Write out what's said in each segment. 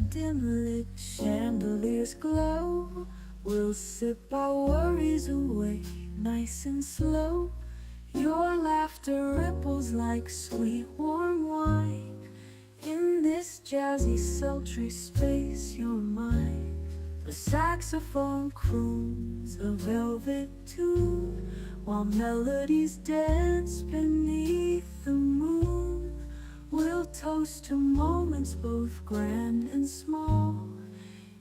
dim lit chandeliers glow. We'll sip our worries away, nice and slow. Your laughter ripples like sweet warm wine. In this jazzy sultry space you're mine. The saxophone croons a velvet tune, while melodies dance beneath the moon. We'll toast to moments both grand and small,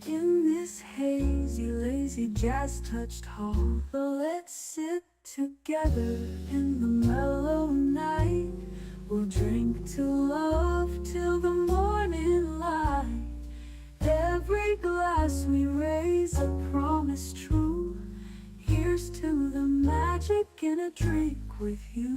in this hazy, lazy, jazz-touched hall. Let's sit together in the mellow night. We'll drink to love till the morning light. Every glass we raise a promise true. Here's to the magic in a drink with you.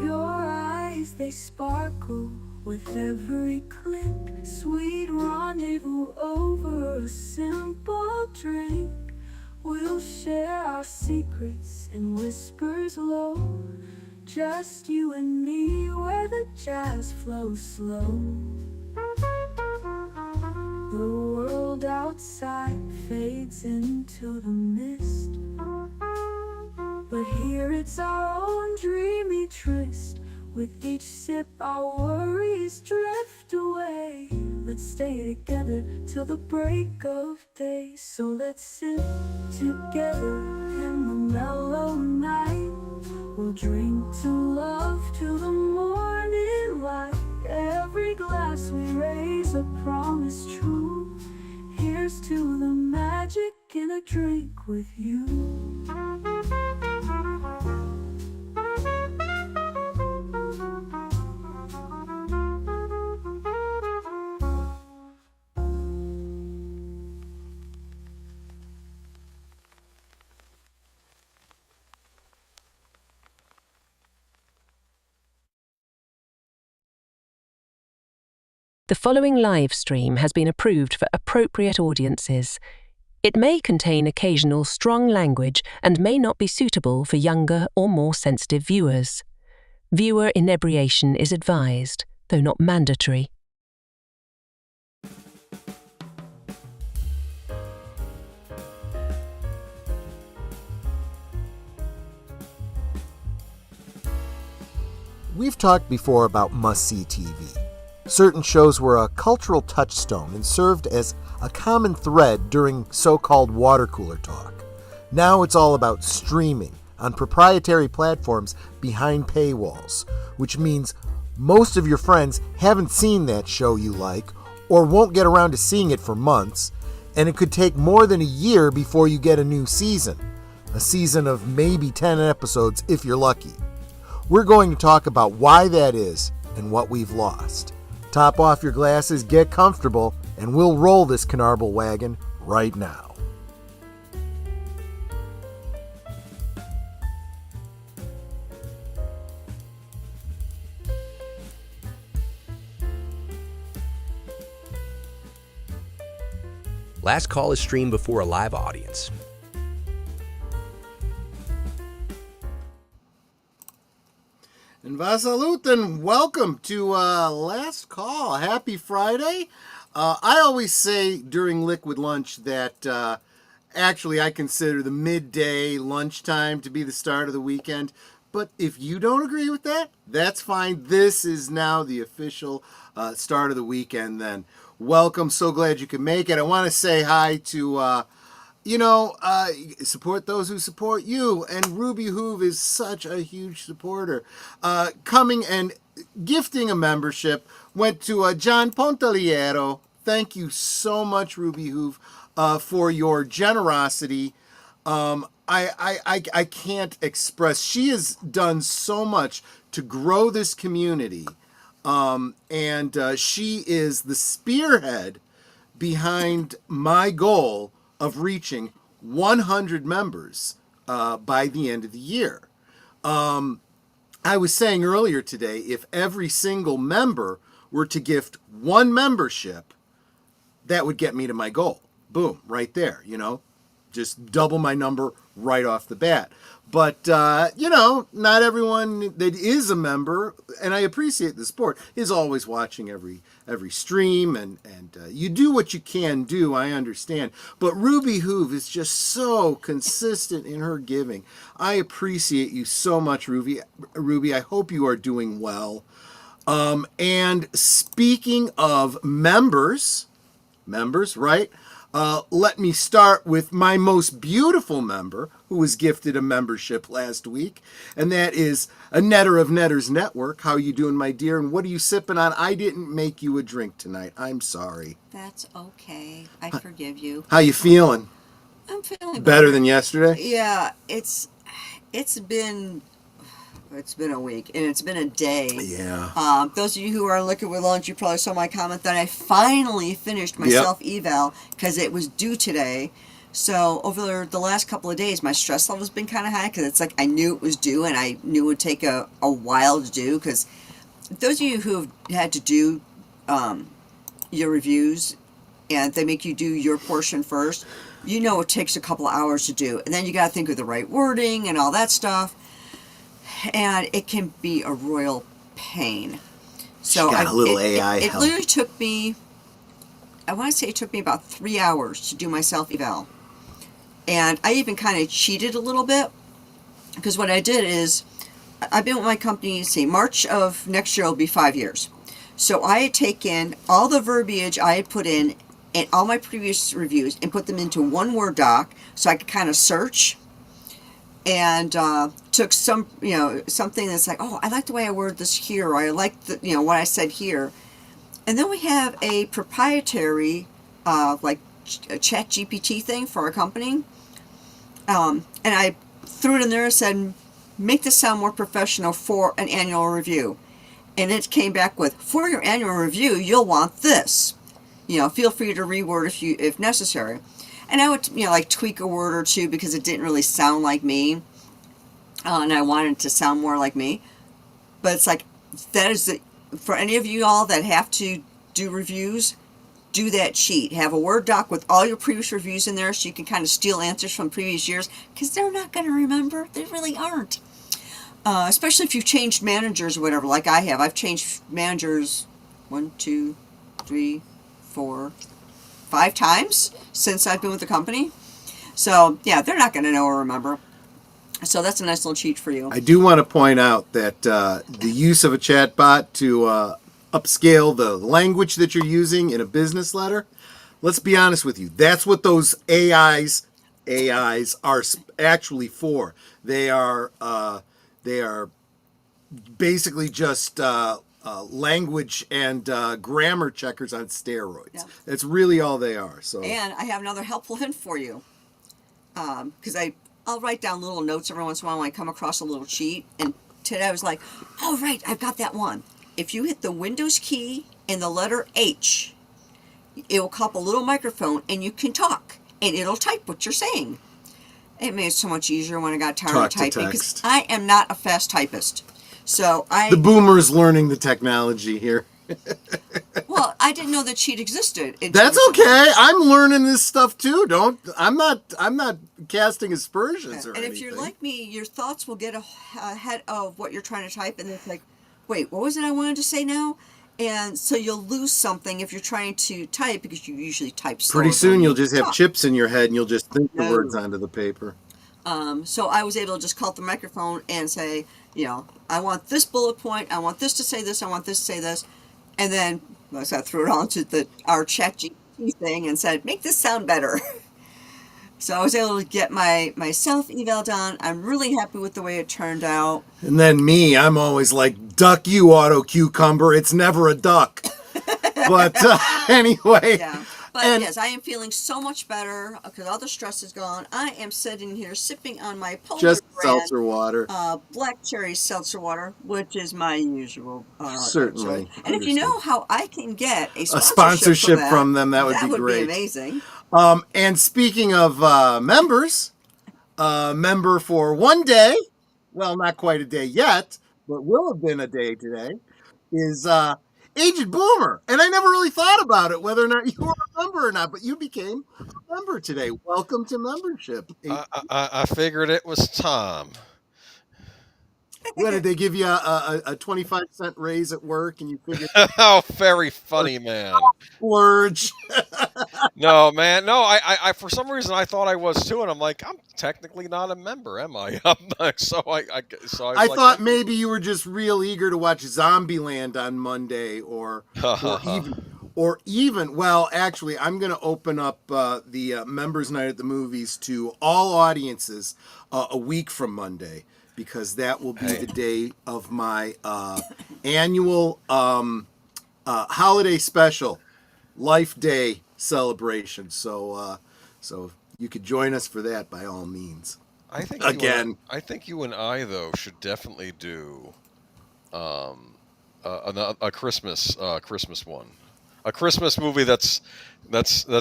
Your eyes, they sparkle with every click. Sweet rendezvous over a simple drink. We'll share our secrets in whispers low, just you and me where the jazz flows slow. The world outside fades into the mist, but here it's our own dreamy tryst. With each sip our worries drift away. Let's stay together till the break of day. So let's sit together in the mellow night. We'll drink to love till the morning light. Every glass we raise a promise true. Here's to the magic in a drink with you. The following live stream has been approved for appropriate audiences. It may contain occasional strong language and may not be suitable for younger or more sensitive viewers. Viewer inebriation is advised, though not mandatory. We've talked before about must-see TV. Certain shows were a cultural touchstone and served as a common thread during so-called watercooler talk. Now it's all about streaming on proprietary platforms behind paywalls, which means most of your friends haven't seen that show you like or won't get around to seeing it for months, and it could take more than a year before you get a new season. A season of maybe 10 episodes if you're lucky. We're going to talk about why that is and what we've lost. Top off your glasses, get comfortable, and we'll roll this Canarble wagon right now. Last Call is streamed before a live audience. And Vasalut, and welcome to Last Call. Happy Friday. I always say during Liquid Lunch that actually I consider the midday lunchtime to be the start of the weekend. But if you don't agree with that, that's fine. This is now the official start of the weekend then. Welcome. So glad you could make it. I want to say hi to... support those who support you. And Ruby Hoove is such a huge supporter. Coming and gifting a membership went to John Pontaliero. Thank you so much, Ruby Hoove, for your generosity. I can't express. She has done so much to grow this community. And she is the spearhead behind my goal of reaching 100 members by the end of the year. I was saying earlier today, if every single member were to gift one membership, that would get me to my goal. Boom, right there, just double my number right off the bat. But, not everyone that is a member, and I appreciate the support, is always watching every stream, and you do what you can do, I understand. But Ruby Hoove is just so consistent in her giving. I appreciate you so much, Ruby. I hope you are doing well. And speaking of members, right? Let me start with my most beautiful member, who was gifted a membership last week, and that is a netter of Netters Network. How you doing, my dear? And what are you sipping on? I didn't make you a drink tonight. I'm sorry. That's okay. I forgive you. How you feeling? I'm feeling Better than yesterday? Yeah, it's been a week, and it's been a day. Yeah. Those of you who are on Liquid with Lunch, you probably saw my comment that I finally finished my self-eval because it was due today. So over the last couple of days, my stress level's been kind of high because it's like I knew it was due, and I knew it would take a while to do. Because those of you who have had to do your reviews, and they make you do your portion first, you know it takes a couple of hours to do. And then you got to think of the right wording and all that stuff. And it can be a royal pain. So got a little AI it help. literally took me, I want to say it took me about 3 hours to do my self-eval. And I even kind of cheated a little bit, because what I did is, I've been with my company, see, March of next year will be 5 years. So I had taken all the verbiage I had put in and all my previous reviews and put them into one Word doc so I could kind of search, and took some, something that's like, oh, I like the way I word this here, or I like the, what I said here. And then we have a proprietary, like a chat GPT thing for our company. And I threw it in there and said, make this sound more professional for an annual review. And it came back with, for your annual review, you'll want this. Feel free to reword if necessary. And I would, like tweak a word or two because it didn't really sound like me. And I wanted it to sound more like me. But it's like, that is for any of you all that have to do reviews, do that sheet. Have a Word doc with all your previous reviews in there so you can kind of steal answers from previous years, because they're not going to remember. They really aren't. Especially if you've changed managers or whatever, like I have. I've changed managers 1, 2, 3, 4, 5 times since I've been with the company. So, yeah, they're not going to know or remember. So that's a nice little cheat for you. I do want to point out that the use of a chatbot to upscale the language that you're using in a business letter, let's be honest with you, that's what those AIs are actually for. They are basically just language and grammar checkers on steroids. Yeah. That's really all they are. So, and I have another helpful hint for you, because I'll write down little notes every once in a while when I come across a little cheat. And today I was like, oh right, I've got that one. If you hit the Windows key and the letter H, it will come up a little microphone and you can talk, and it'll type what you're saying. It made it so much easier when I got tired of typing, because I am not a fast typist. So the boomers learning the technology here. Well, I didn't know that cheat existed. That's okay. I'm learning this stuff too. I'm not casting aspersions or anything. And if you're like me, your thoughts will get ahead of what you're trying to type, and it's like, wait, what was it I wanted to say now? And so you'll lose something if you're trying to type, because you usually type slower. Pretty soon you'll just have chips in your head and you'll just think the words onto the paper. So I was able to just call up the microphone and say, I want this bullet point, I want this to say this, I want this to say this. And then so I threw it on to our chat GPT thing and said, make this sound better. So I was able to get my self-eval done. I'm really happy with the way it turned out. And then me, I'm always like, duck you, auto cucumber. It's never a duck. But anyway. Yeah. But yes, I am feeling so much better because all the stress is gone. I am sitting here sipping on my Polar just brand, seltzer water. Black cherry seltzer water, which is my usual. Certainly. And if you know how I can get a sponsorship from them, that would be great. Be amazing. And speaking of members, member for one day, well, not quite a day yet, but will have been a day today, is Aged Boomer. And I never really thought about it, whether or not you were a member or not, but you became a member today. Welcome to membership. I figured it was time. What, did they give you a 25-cent raise at work and you figured Oh, very funny, man. splurge? No, man. No, I for some reason I thought I was too, and I'm like, I'm technically not a member, am I? I'm not, so I was I like, thought maybe you were just real eager to watch Zombieland on Monday, or even. Well, actually, I'm going to open up the members' night at the movies to all audiences a week from Monday, because that will be the day of my annual holiday special, Life Day celebration. So you could join us for that by all means. I think I think you and I though should definitely do a Christmas one, a Christmas movie that's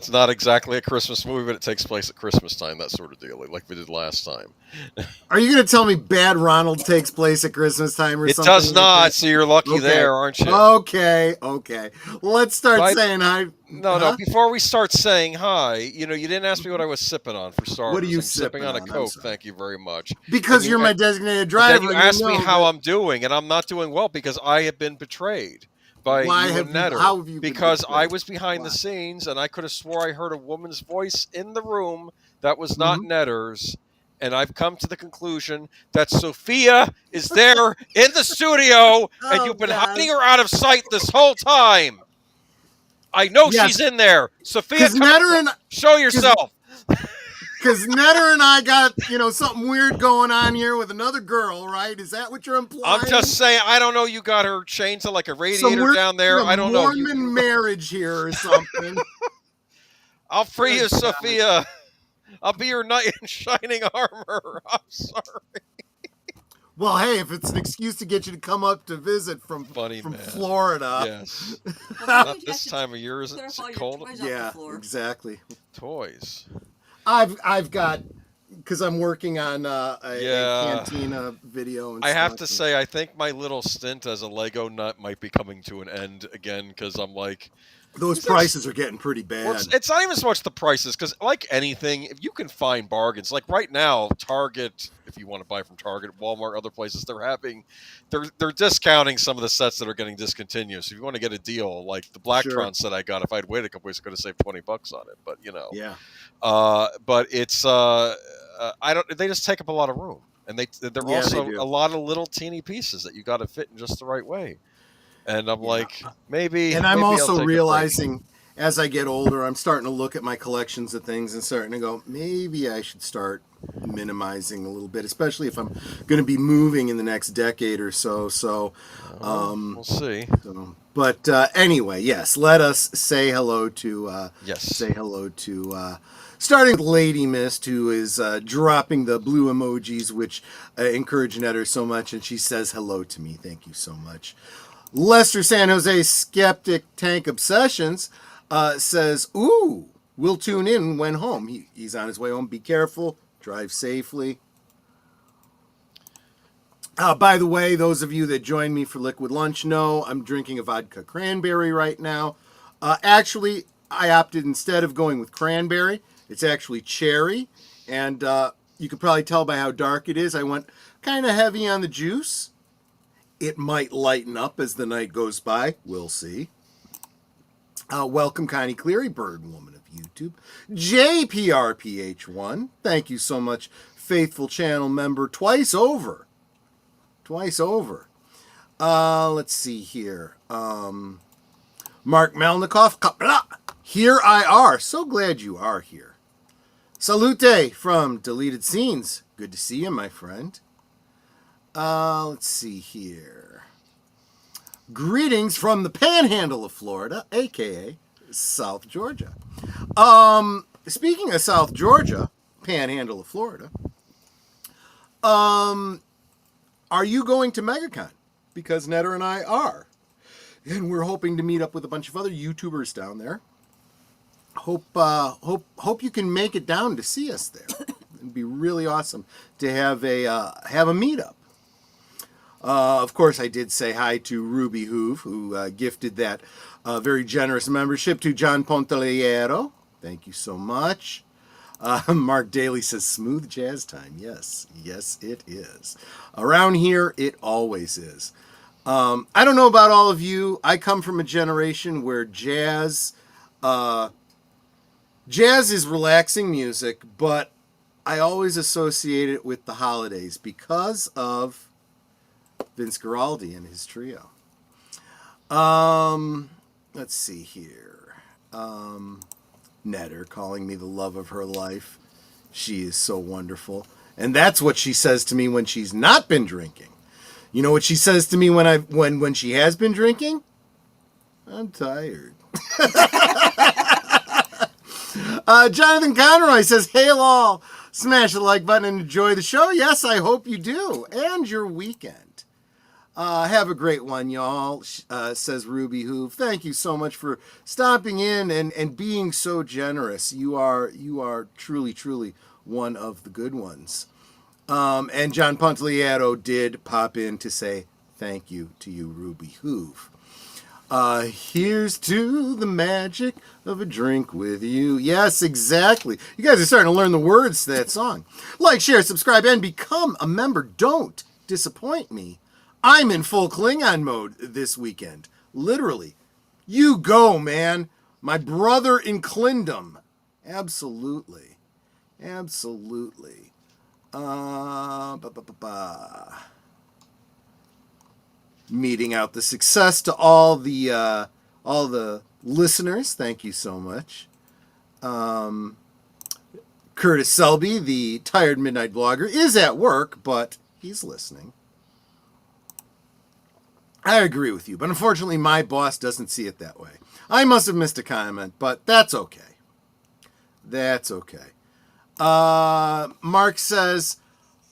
not exactly a Christmas movie, but it takes place at Christmas time, that sort of deal, like we did last time. Are you going to tell me Bad Ronald takes place at Christmas time or It something? does like not, that? so you're lucky there, aren't you? Okay. Let's start Right. saying hi. No. Before we start saying hi, you didn't ask me what I was sipping on for starters. What are you I'm sipping on a sipping on? I'm Coke. sorry. Thank you very much. Because And you're my designated driver. Then you asked me how that- I'm doing, and I'm not doing well because I have been betrayed by Why you have and you- Netter. how have you been Because I betrayed? was behind Why? the scenes, and I could have swore I heard a woman's voice in the room that was not Mm-hmm. Netter's. And I've come to the conclusion that Sophia is there in the studio, and Oh, you've been God. hiding her out of sight this whole time. I know Yes. she's in there. Sophia, Because show yourself. Netter and I got something weird going on here with another girl, right? Is that what you're implying? I'm just saying, I don't know. You got her chained to like a Some radiator weird- down there. some I don't know. Mormon marriage here or something. I'll free you, Good God. Sophia. I'll be your knight in shining armor. I'm sorry. Well, hey, if it's an excuse to get you to come up to visit from Funny man. Florida. Yes. Well, Not this time of year, isn't clear it all your cold? toys off the Yeah, floor. exactly. Toys. I've got, because I'm working on a Yeah. Cantina video. And I have stuff. to say, I think my little stint as a Lego nut might be coming to an end again, because I'm like, Those Is there- prices are getting pretty bad. well, it's not even so much the prices, because like anything, if you can find bargains, like right now, Target, if you want to buy from Target, Walmart, other places, they're discounting some of the sets that are getting discontinued. So if you want to get a deal, like the Blacktron Sure. set I got, if I'd waited a couple weeks, I could have saved $20 on it. But Yeah. but it's they just take up a lot of room, and they're Yeah, also they do. a lot of little teeny pieces that you got to fit in just the right way. And I'm like, maybe. And I'm maybe I'll also take a break. realizing as I get older, I'm starting to look at my collections of things and starting to go, maybe I should start minimizing a little bit, especially if I'm going to be moving in the next decade or so. We'll see. But anyway, yes, let us say hello to Yes. starting with Lady Mist, who is dropping the blue emojis, which encourage Netter so much, and she says hello to me. Thank you so much. Lester San Jose Skeptic Tank Obsessions says, ooh, we'll tune in when home. He's on his way home. Be careful. Drive safely. By the way, those of you that joined me for Liquid Lunch know I'm drinking a vodka cranberry right now. Actually, I opted, instead of going with cranberry, it's actually cherry. And you can probably tell by how dark it is. I went kind of heavy on the juice. It might lighten up as the night goes by. We'll see. Welcome, Connie Cleary, Bird Woman of YouTube. JPRPH1, thank you so much. Faithful channel member twice over. Let's see here. Mark Melnikoff, here I are. So glad you are here. Salute from Deleted Scenes. Good to see you, my friend. Let's see here. Greetings from the Panhandle of Florida, aka South Georgia. Speaking of South Georgia, Panhandle of Florida, are you going to MegaCon? Because Netter and I are. And we're hoping to meet up with a bunch of other YouTubers down there. Hope you can make it down to see us there. It'd be really awesome to have a meetup. Of course, I did say hi to Ruby Hoove, who gifted that very generous membership to John Ponteliero. Thank you so much. Mark Daly says, smooth jazz time. Yes, yes, it is. Around here, it always is. I don't know about all of you. I come from a generation where jazz is relaxing music, but I always associate it with the holidays because of Vince Guaraldi and his trio. Let's see here. Netter calling me the love of her life. She is so wonderful. And that's what she says to me when she's not been drinking. You know what she says to me when she has been drinking? I'm tired. Jonathan Conroy says, hail all. Smash the like button and enjoy the show. Yes, I hope you do. And your weekend. Have a great one, y'all, says Ruby Hoove. Thank you so much for stopping in and being so generous. You are truly, truly one of the good ones. And John Ponteliero did pop in to say thank you to you, Ruby Hoove. Here's to the magic of a drink with you. Yes, exactly. You guys are starting to learn the words to that song. Like, share, subscribe, and become a member. Don't disappoint me. I'm in full Klingon mode this weekend. Literally. You go, man. My brother in Klindom. Absolutely. Absolutely. Meeting out the success to all the listeners. Thank you so much. Curtis Selby, the tired midnight blogger, is at work, but he's listening. I agree with you, but unfortunately my boss doesn't see it that way. I must have missed a comment, but that's okay. That's okay. Mark says,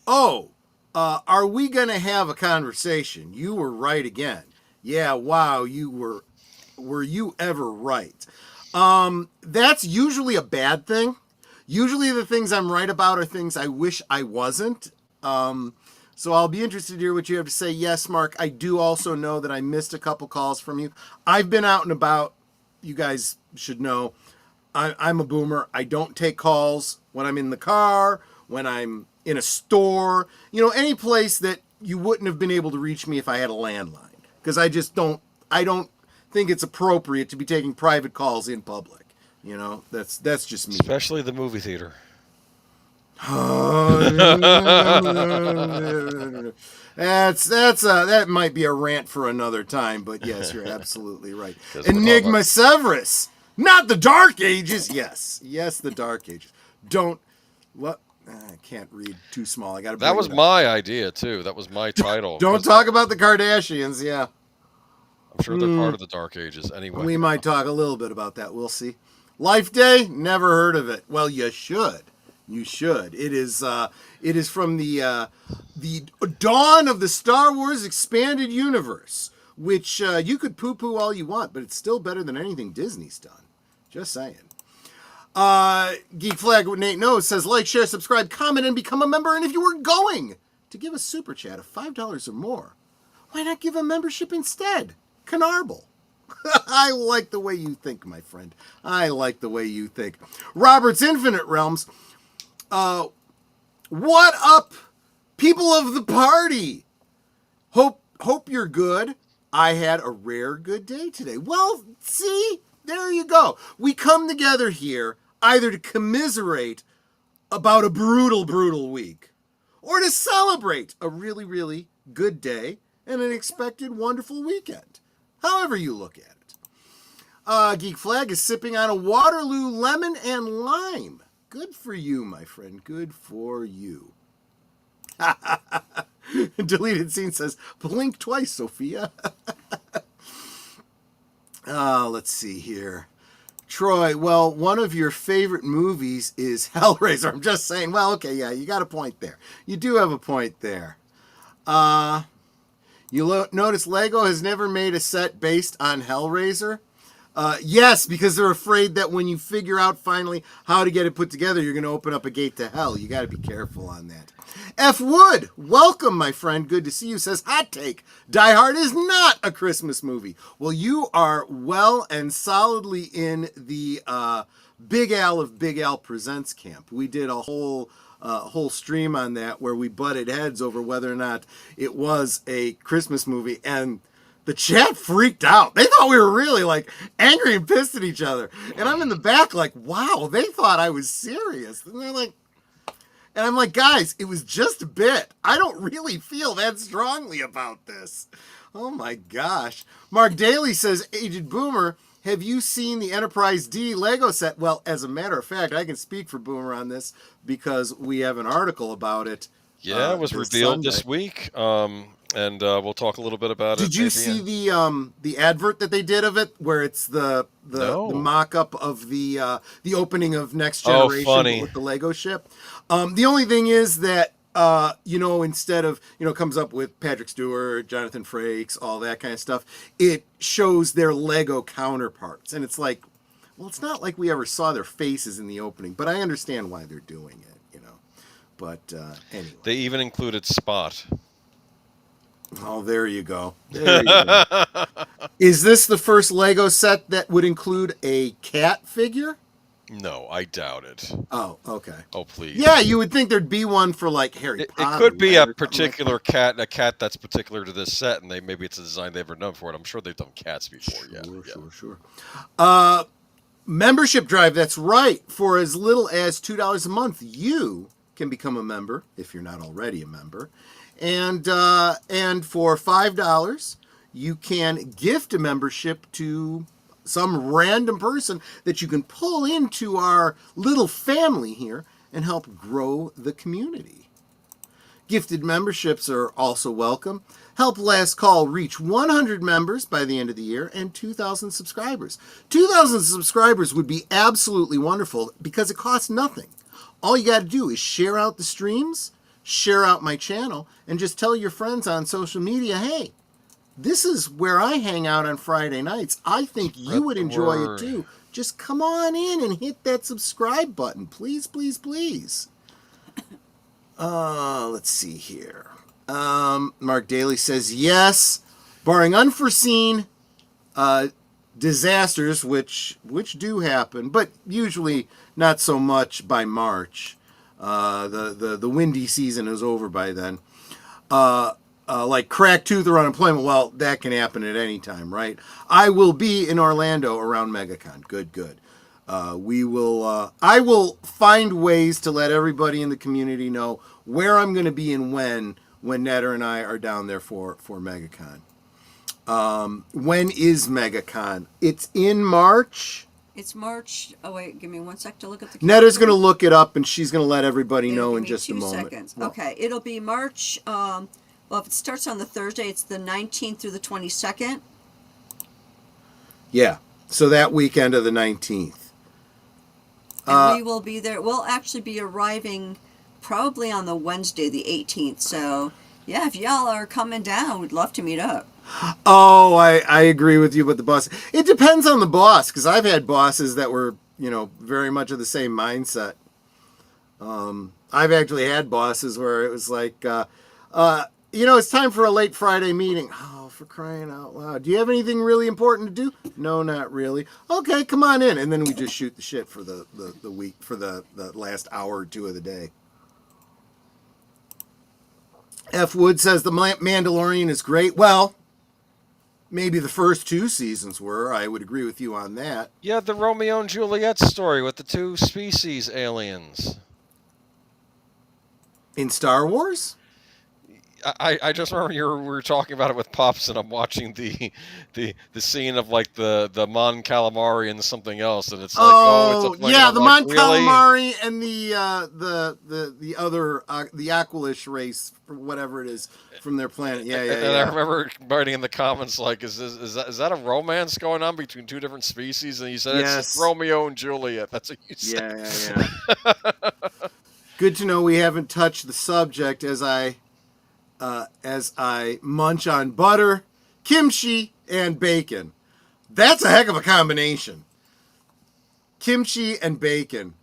are we going to have a conversation? You were right again. Yeah, wow, were you ever right? That's usually a bad thing. Usually the things I'm right about are things I wish I wasn't. So I'll be interested to hear what you have to say. Yes, Mark, I do also know that I missed a couple calls from you. I've been out and about. You guys should know I'm a boomer. I don't take calls when I'm in the car, when I'm in a store, any place that you wouldn't have been able to reach me if I had a landline. Because I don't think it's appropriate to be taking private calls in public. That's just me. Especially the movie theater. That might be a rant for another time, but yes, you're absolutely right. Enigma Severus, not the Dark Ages. Yes, the Dark Ages. I can't read too small. I got to. That was my idea too. That was my title. Don't talk about the Kardashians. Yeah, I'm sure they're part of the Dark Ages anyway. We might talk a little bit about that. We'll see. Life Day, never heard of it. Well, you should. You should. It is from the dawn of the Star Wars expanded universe, which you could poo-poo all you want, but it's still better than anything Disney's done. Just saying. Geek Flag with Nate Knows says, like, share, subscribe, comment, and become a member. And if you were going to give a super chat of $5 or more, why not give a membership instead? Canarble. I like the way you think, my friend. I like the way you think. Robert's Infinite Realms. What up, people of the party? Hope you're good. I had a rare good day today. Well, see, there you go. We come together here either to commiserate about a brutal, brutal week or to celebrate a really, really good day and an expected wonderful weekend. However you look at it. Geek Flag is sipping on a Waterloo lemon and lime. Good for you, my friend. Good for you. Deleted Scene says, blink twice, Sophia. Let's see here. Troy, well, one of your favorite movies is Hellraiser. I'm just saying, well, okay, yeah, you got a point there. You do have a point there. Notice Lego has never made a set based on Hellraiser. Yes, because they're afraid that when you figure out finally how to get it put together, you're going to open up a gate to hell. You got to be careful on that. F. Wood, welcome, my friend. Good to see you. Says, hot take. Die Hard is not a Christmas movie. Well, you are well and solidly in the Big Al of Big Al Presents camp. We did a whole stream on that where we butted heads over whether or not it was a Christmas movie, and the chat freaked out. They thought we were really like angry and pissed at each other. And I'm in the back like, wow, they thought I was serious. And they're like, and I'm like, guys, it was just a bit. I don't really feel that strongly about this. Oh my gosh. Mark Daly says, Aged Boomer, have you seen the Enterprise D Lego set? Well, as a matter of fact, I can speak for Boomer on this because we have an article about it. Yeah, it was revealed this week. And we'll talk a little bit about it. Did you see the advert that they did of it, where it's the mock-up of the opening of Next Generation with the Lego ship? The only thing is that instead of comes up with Patrick Stewart, Jonathan Frakes, all that kind of stuff, it shows their Lego counterparts, and it's like, well, it's not like we ever saw their faces in the opening, but I understand why they're doing it, But anyway, they even included Spot. Oh, there you go. Is this the first Lego set that would include a cat figure? No, I doubt it. Oh, okay. Oh, please. Yeah, you would think there'd be one for like Harry Potter. It could be a particular cat, a cat that's particular to this set, and maybe it's a design they've ever done for it. I'm sure they've done cats before. Sure. Membership drive. That's right. For as little as $2 a month, you can become a member if you're not already a member. And for $5, you can gift a membership to some random person that you can pull into our little family here and help grow the community. Gifted memberships are also welcome. Help Last Call reach 100 members by the end of the year and 2,000 subscribers. 2,000 subscribers would be absolutely wonderful because it costs nothing. All you got to do is share out the streams, share out my channel, and just tell your friends on social media, hey, this is where I hang out on Friday nights. I think you would enjoy it too. Just come on in and hit that subscribe button. Please, please, please. Let's see here. Mark Daly says, yes, barring unforeseen disasters, which do happen, but usually not so much by March. The windy season is over by then. Like cracked tooth or unemployment, well, that can happen at any time, right? I will be in Orlando around MegaCon. Good. I will find ways to let everybody in the community know where I'm going to be and when Netter and I are down there for MegaCon. When is MegaCon? It's in March. It's March. Oh, wait, give me 1 sec to look at the calendar. Netta's going to look it up, and she's going to let everybody know in just a moment. 2 seconds. Okay, it'll be March. Well, if it starts on the Thursday, it's the 19th through the 22nd. Yeah, so that weekend of the 19th. And we will be there. We'll actually be arriving probably on the Wednesday, the 18th. So, yeah, if y'all are coming down, we'd love to meet up. Oh, I agree with you with the boss. It depends on the boss, because I've had bosses that were, very much of the same mindset. I've actually had bosses where it was like, it's time for a late Friday meeting. Oh, for crying out loud. Do you have anything really important to do? No, not really. Okay, come on in. And then we just shoot the shit for the week, for the last hour or two of the day. F. Wood says the Mandalorian is great. Well, maybe the first 2 seasons were. I would agree with you on that. Yeah, the Romeo and Juliet story with the 2 species aliens. In Star Wars? I just remember we were talking about it with Pops, and I'm watching the scene of like the Mon Calamari and something else, and it's like it's a yeah, the Mon really? Calamari and the other the Aqualish race, or whatever it is, from their planet. Yeah. And I remember writing in the comments like, is that a romance going on between 2 different species? And you said it's Romeo and Juliet. That's what you said. Yeah. Good to know we haven't touched the subject as I munch on butter, kimchi, and bacon. That's a heck of a combination. Kimchi and bacon.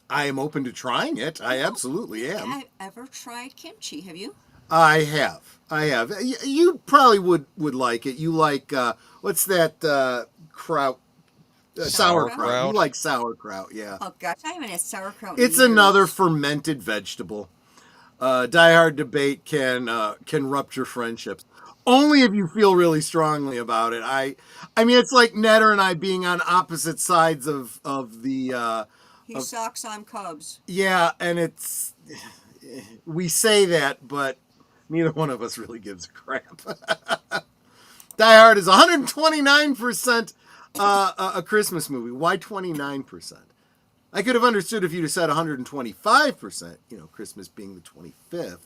I am open to trying it. I absolutely am. I've ever tried kimchi. Have you? I have. You probably would like it. You like, what's that kraut? Sauerkraut. You like sauerkraut, yeah. Oh gosh, I haven't had sauerkraut. It's in years. another fermented vegetable. Die-hard debate can rupture friendships. Only if you feel really strongly about it. I mean, it's like Netter and I being on opposite sides of the. He sucks, I'm Cubs. Yeah, and it's we say that, but neither one of us really gives a crap. Die Hard is 129% a Christmas movie. Why 29%? I could have understood if you'd have said 125%, Christmas being the 25th.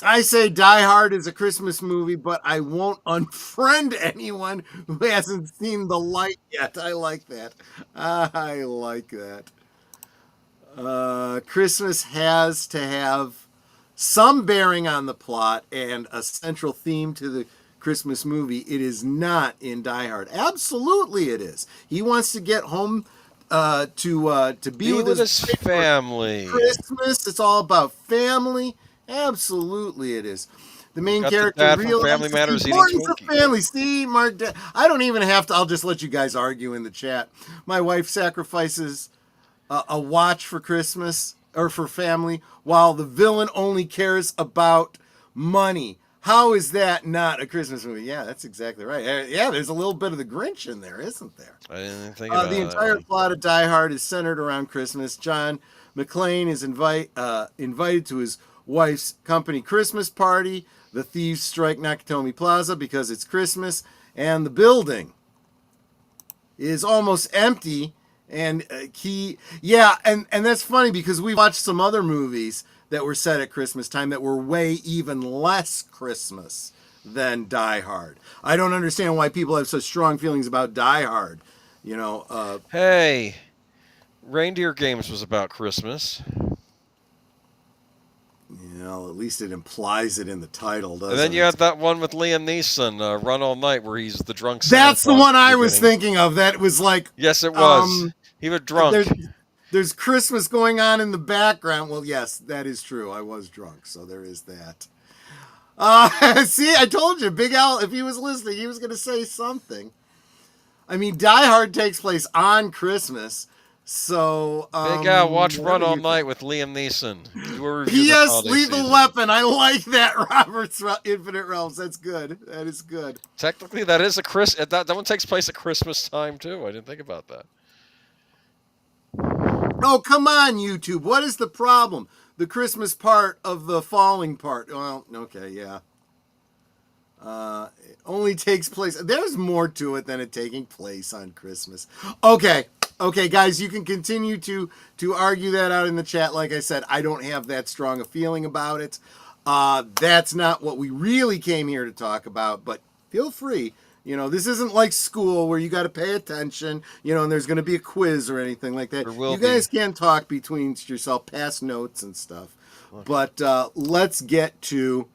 I say Die Hard is a Christmas movie, but I won't unfriend anyone who hasn't seen The Light yet. I like that. I like that. Christmas has to have some bearing on the plot and a central theme to the Christmas movie. It is not in Die Hard. Absolutely it is. He wants to get home to be with his family. Christmas. It's all about family. Absolutely it is. The main character realizes the importance of family. See, Mark, I don't even have to. I'll just let you guys argue in the chat. My wife sacrifices a watch for Christmas or for family, while the villain only cares about money. How is that not a Christmas movie? Yeah, that's exactly right. Yeah, there's a little bit of the Grinch in there, isn't there? I didn't think about the entire plot of Die Hard is centered around Christmas. John McClane is invited to his wife's company Christmas party. The thieves strike Nakatomi Plaza because it's Christmas, and the building is almost empty. And and that's funny because we watched some other movies that were set at Christmas time that were way even less Christmas than Die Hard. I don't understand why people have such strong feelings about Die Hard. Hey, Reindeer Games was about Christmas. At least it implies it in the title, doesn't it? And then you had that one with Liam Neeson, Run All Night, where he's the drunk Santa. That's the one I was thinking of. That was like... Yes, it was. He was drunk. There's Christmas going on in the background. Well, yes, that is true. I was drunk, so there is that. See, I told you, Big Al, if he was listening, he was going to say something. I mean, Die Hard takes place on Christmas, so... Big Al, watch Run All Night with Liam Neeson. P.S. Lethal Weapon. I like that, Robert's Infinite Realms. That's good. That is good. Technically, that is that one takes place at Christmas time, too. I didn't think about that. Oh, come on, YouTube. What is the problem? The Christmas part of the falling part. Well, okay, yeah. It only takes place. There's more to it than it taking place on Christmas. Okay, guys, you can continue to argue that out in the chat. Like I said, I don't have that strong a feeling about it. That's not what we really came here to talk about, but feel free. This isn't like school where you got to pay attention, and there's going to be a quiz or anything like that. You guys can talk between yourself, pass notes and stuff. Okay. But let's get to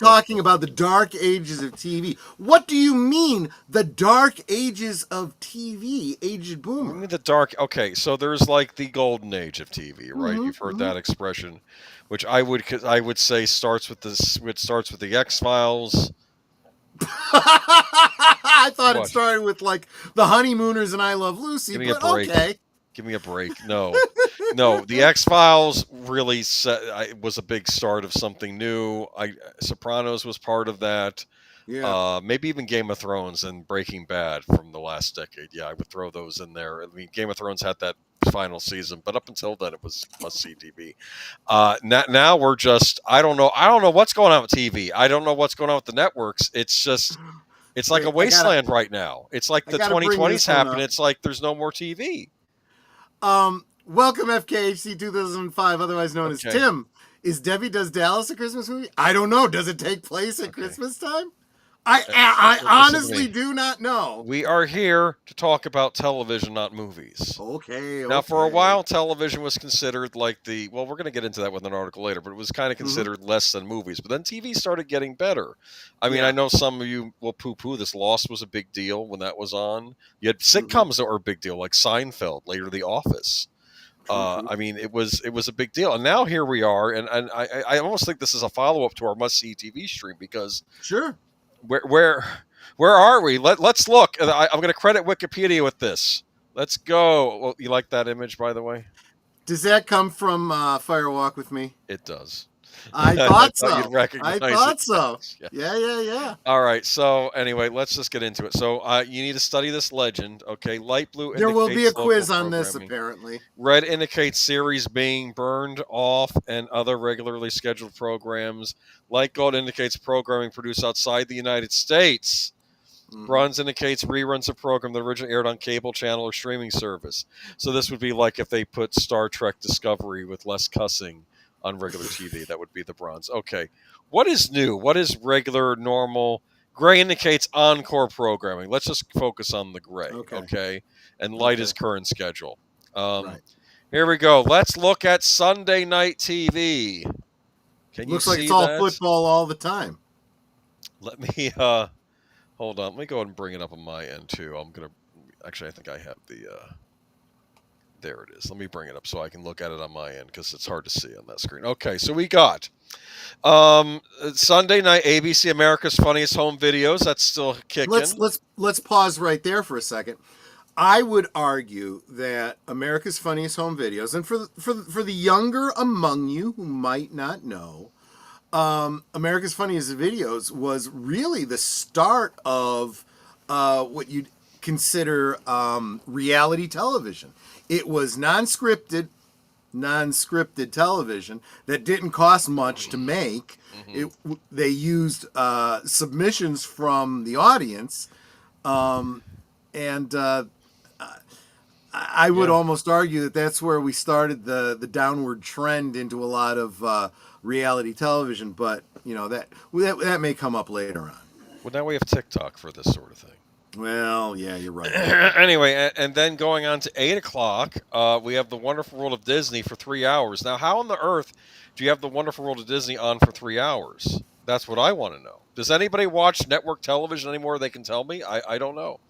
talking about the dark ages of TV. What do you mean, the dark ages of TV, Aged Boomer? I mean the dark. Okay, so there's like the golden age of TV, right? You've heard that expression, which I would say starts with the X-Files. I thought it started with like the Honeymooners and I Love Lucy. Give me a break. Okay. Give me a break. No, the X-Files really was a big start of something new. Sopranos was part of that. Yeah. Maybe even Game of Thrones and Breaking Bad from the last decade. Yeah, I would throw those in there. I mean, Game of Thrones had that final season, but up until then, it was must-see TV. Now we're just I don't know what's going on with TV. I don't know what's going on with the networks. It's like a wasteland right now. It's like the 2020s happen. It's like there's no more TV. Welcome FKHC 2005, otherwise known as Tim. Is Debbie Does Dallas a Christmas movie? I don't know. Does it take place at Christmas time? I Listen to honestly me. do not know. We are here to talk about television, not movies. Okay. Now, for a while, television was considered like well, we're going to get into that with an article later, but it was kind of considered less than movies. But then TV started getting better. I mean, Yeah. I know some of you will poo-poo this. Lost was a big deal when that was on. You had sitcoms that were a big deal, like Seinfeld, later The Office. True. I mean, it was a big deal, and now here we are, and I almost think this is a follow up to our must see TV stream because Sure. where are we? Let's look. I'm going to credit Wikipedia with this. Let's go. Well, you like that image, by the way? Does that come from Fire Walk with Me? It does. I thought so. You'd recognize I thought it. so. Yes. Yeah. All right. So anyway, let's just get into it. So you need to study this legend. Okay. Light blue. There will be a indicates quiz local on this, programming. apparently. Red indicates series being burned off and other regularly scheduled programs. Light gold indicates programming produced outside the United States. Bronze indicates reruns of program that originally aired on cable channel or streaming service. So this would be like if they put Star Trek Discovery with less cussing on regular TV. That would be the bronze. Okay. What is new? What is regular, normal? Gray indicates encore programming. Let's just focus on the gray. Okay. And light is current schedule. Right. Here we go. Let's look at Sunday night TV. Can you Looks see like it's all that? football all the time. Let me hold on. Let me go ahead and bring it up on my end too. I'm gonna actually. I think I have the. There it is. Let me bring it up so I can look at it on my end because it's hard to see on that screen. Okay, so we got Sunday night ABC America's Funniest Home Videos. That's still kicking. Let's pause right there for a second. I would argue that America's Funniest Home Videos, and for the younger among you who might not know, America's Funniest Videos was really the start of what you'd consider reality television. It was non-scripted television that didn't cost much to make. They used submissions from the audience, and I would almost argue that that's where we started the downward trend into a lot of reality television. But that may come up later on. Well, now we have TikTok for this sort of thing. Well, yeah, you're right. Anyway, and then going on to 8 o'clock, we have The Wonderful World of Disney for 3 hours. Now, how on the earth do you have The Wonderful World of Disney on for 3 hours? That's what I want to know. Does anybody watch network television anymore? They can tell me. I don't know.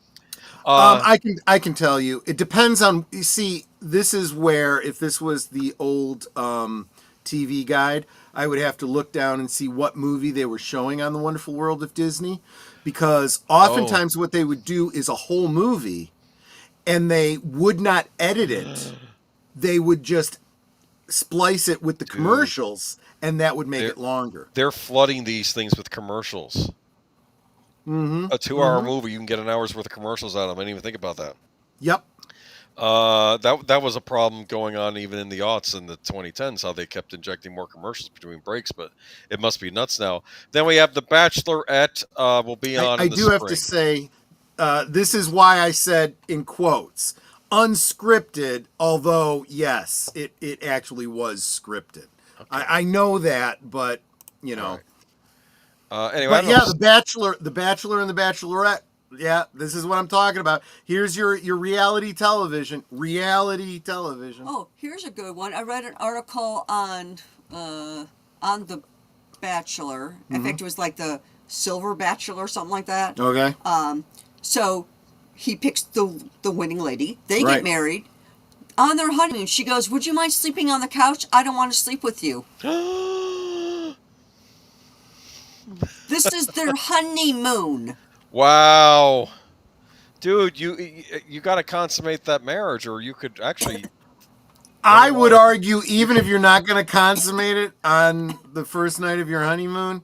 I can tell you. It depends on. You see, this is where if this was the old TV guide, I would have to look down and see what movie they were showing on The Wonderful World of Disney. Because oftentimes what they would do is a whole movie and they would not edit it. They would just splice it with the commercials and that would make it longer. They're flooding these things with commercials. A 2-hour movie, you can get an hour's worth of commercials out of. I didn't even think about that. Yep. That was a problem going on even in the aughts in the 2010s, how they kept injecting more commercials between breaks, but it must be nuts now. Then we have The Bachelorette will be on I in the do spring. have to say, this is why I said in quotes, unscripted, although, yes, it actually was scripted. Okay. I know that, but, Anyway, but yeah, The Bachelor and The Bachelorette. Yeah, this is what I'm talking about. Here's your reality television. Oh, here's a good one. I read an article on The Bachelor. In fact, it was like the Silver Bachelor or something like that. Okay. So he picks the winning lady. They get married. On their honeymoon, she goes, "Would you mind sleeping on the couch? I don't want to sleep with you." This is their honeymoon. Wow, dude, you got to consummate that marriage, or you could actually. I would argue, even if you're not going to consummate it on the first night of your honeymoon,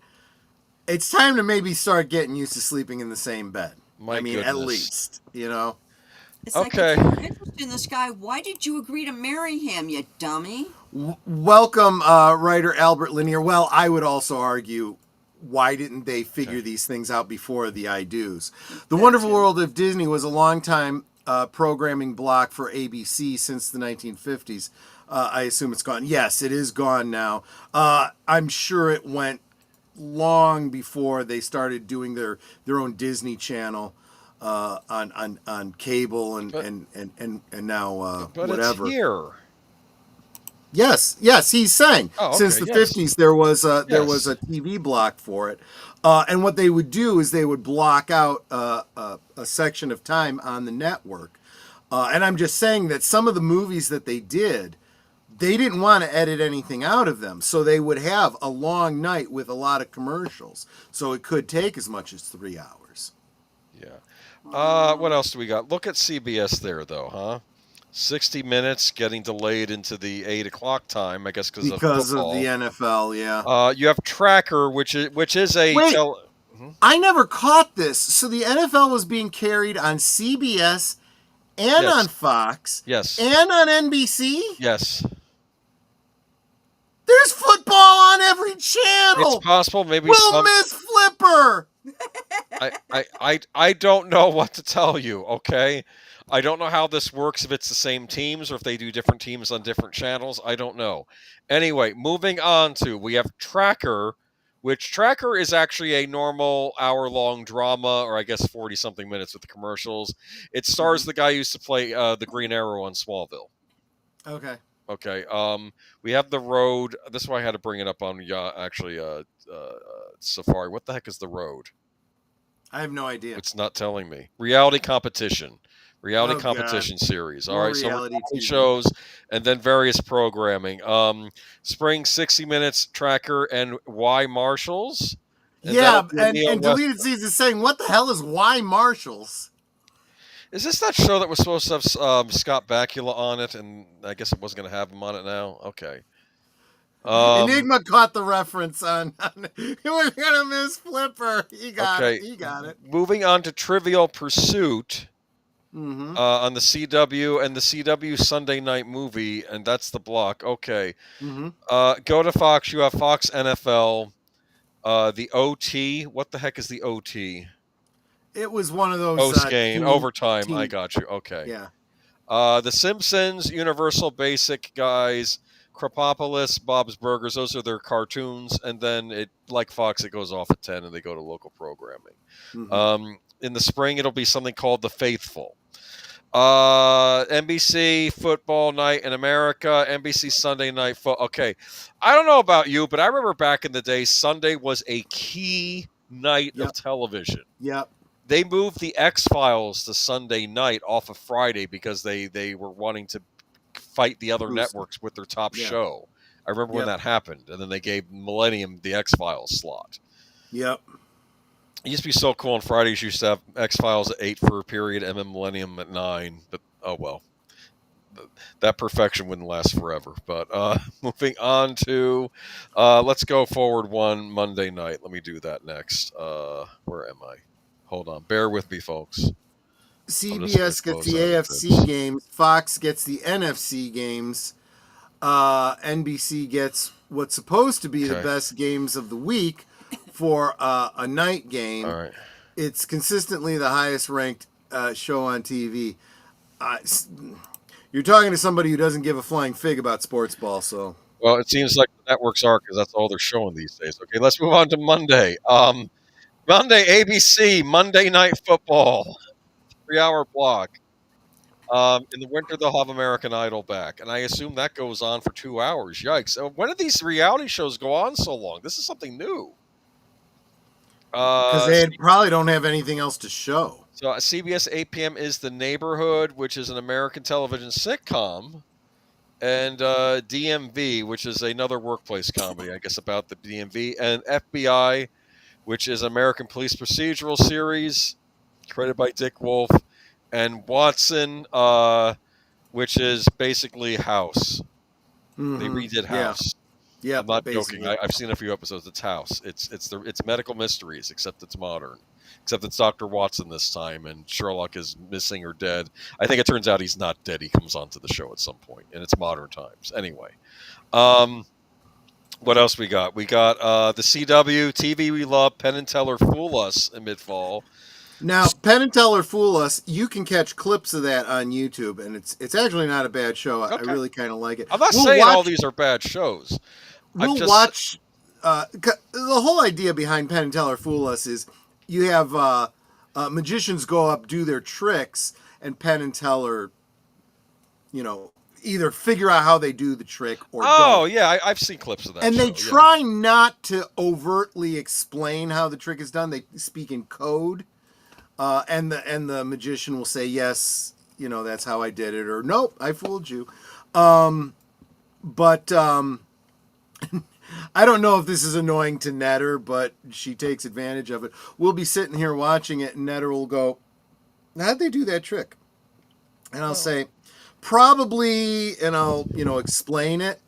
it's time to maybe start getting used to sleeping in the same bed. At least, It's like, if you're interested in this guy, why did you agree to marry him, you dummy? Welcome, writer Albert Lanier. Well, I would also argue, why didn't they figure these things out before the I Do's? The Wonderful World of Disney was a long-time programming block for ABC since the 1950s. I assume it's gone. Yes, it is gone now. I'm sure it went long before they started doing their own Disney Channel on cable and now But whatever. it's here. Yes, he's saying Oh, since okay, the yes. 50s there was a Yes. TV block for it, and what they would do is they would block out a section of time on the network, and I'm just saying that some of the movies that they did, they didn't want to edit anything out of them, so they would have a long night with a lot of commercials, so it could take as much as 3 hours. Yeah. What else do we got? Look at CBS there, though, huh? 60 Minutes getting delayed into the 8 o'clock time, I guess, because of football. The NFL. Yeah. You have Tracker, which is a. Wait. I never caught this. So the NFL was being carried on CBS and on Fox. Yes. And on NBC. Yes. There's football on every channel. It's possible. Maybe we'll miss Flipper. I don't know what to tell you. Okay. I don't know how this works, if it's the same teams or if they do different teams on different channels. I don't know. Anyway, moving on to, we have Tracker, which Tracker is actually a normal hour-long drama, or I guess 40-something minutes with the commercials. It stars the guy who used to play the Green Arrow on Smallville. Okay. We have The Road. This is why I had to bring it up on Safari. What the heck is The Road? I have no idea. It's not telling me. Reality competition series. All right, so reality shows and then various programming. Spring 60 Minutes, Tracker, and Y Marshals. And Deleted Seeds is saying, what the hell is Y Marshals? Is this that show that was supposed to have Scott Bakula on it, and I guess it wasn't going to have him on it now? Okay. Enigma caught the reference on we're gonna miss Flipper. He got it. Moving on to Trivial Pursuit on the CW and the CW Sunday Night Movie, and that's the block. Okay. Go to Fox. You have Fox NFL. The OT. What the heck is the OT? It was one of those post-game overtime. I got you. Okay. Yeah. The Simpsons, Universal Basic Guys, Krapopolis, Bob's Burgers, those are their cartoons, and then like Fox, it goes off at 10 and they go to local programming. In the spring, it'll be something called The Faithful. NBC Football Night in America, NBC Sunday Night Football. Okay, I don't know about you, but I remember back in the day, Sunday was a key night of television. Yep. They moved the X-Files to Sunday night off of Friday because they were wanting to fight the other networks with their top show. I remember when that happened, and then they gave Millennium the X-Files slot. Yep. It used to be so cool on Fridays. You used to have X-Files at 8 for a period, and then Millennium at 9. But, oh well. That perfection wouldn't last forever. But moving on to, let's go forward one Monday night. Let me do that next. Where am I? Hold on. Bear with me, folks. CBS gets the AFC games. Fox gets the NFC games. NBC gets what's supposed to be the best games of the week for a night game. All right. It's consistently the highest ranked show on TV. You're talking to somebody who doesn't give a flying fig about sports ball, so. Well, it seems like the networks are, because that's all they're showing these days. Okay, let's move on to Monday. Monday, ABC, Monday Night Football, 3-hour block. In the winter, they'll have American Idol back, and I assume that goes on for 2 hours. Yikes. When did these reality shows go on so long? This is something new. Because they probably don't have anything else to show. So CBS 8 p.m. is The Neighborhood, which is an American television sitcom, and DMV, which is another workplace comedy, I guess, about the DMV, and FBI, which is American Police Procedural Series, created by Dick Wolf, and Watson, which is basically House. They redid House. Yeah, I'm not joking. I've seen a few episodes. It's House. It's medical mysteries, except it's modern. Except it's Dr. Watson this time, and Sherlock is missing or dead. I think it turns out he's not dead. He comes onto the show at some point, and it's modern times. Anyway, what else we got? We got the CW, TV we love, Penn and Teller Fool Us in mid-fall. Now, Penn and Teller Fool Us, you can catch clips of that on YouTube, and it's actually not a bad show. I really kind of like it. I'm not saying all these are bad shows. We'll watch the whole idea behind Penn and Teller Fool Us is you have magicians go up, do their tricks, and Penn and Teller, either figure out how they do the trick or don't. Yeah, I've seen clips of that. And show, they try not to overtly explain how the trick is done. They speak in code, and the magician will say, yes, that's how I did it, or nope, I fooled you. But I don't know if this is annoying to Netter, but she takes advantage of it. We'll be sitting here watching it, and Netter will go, how'd they do that trick? And I'll say, probably, and I'll, explain it.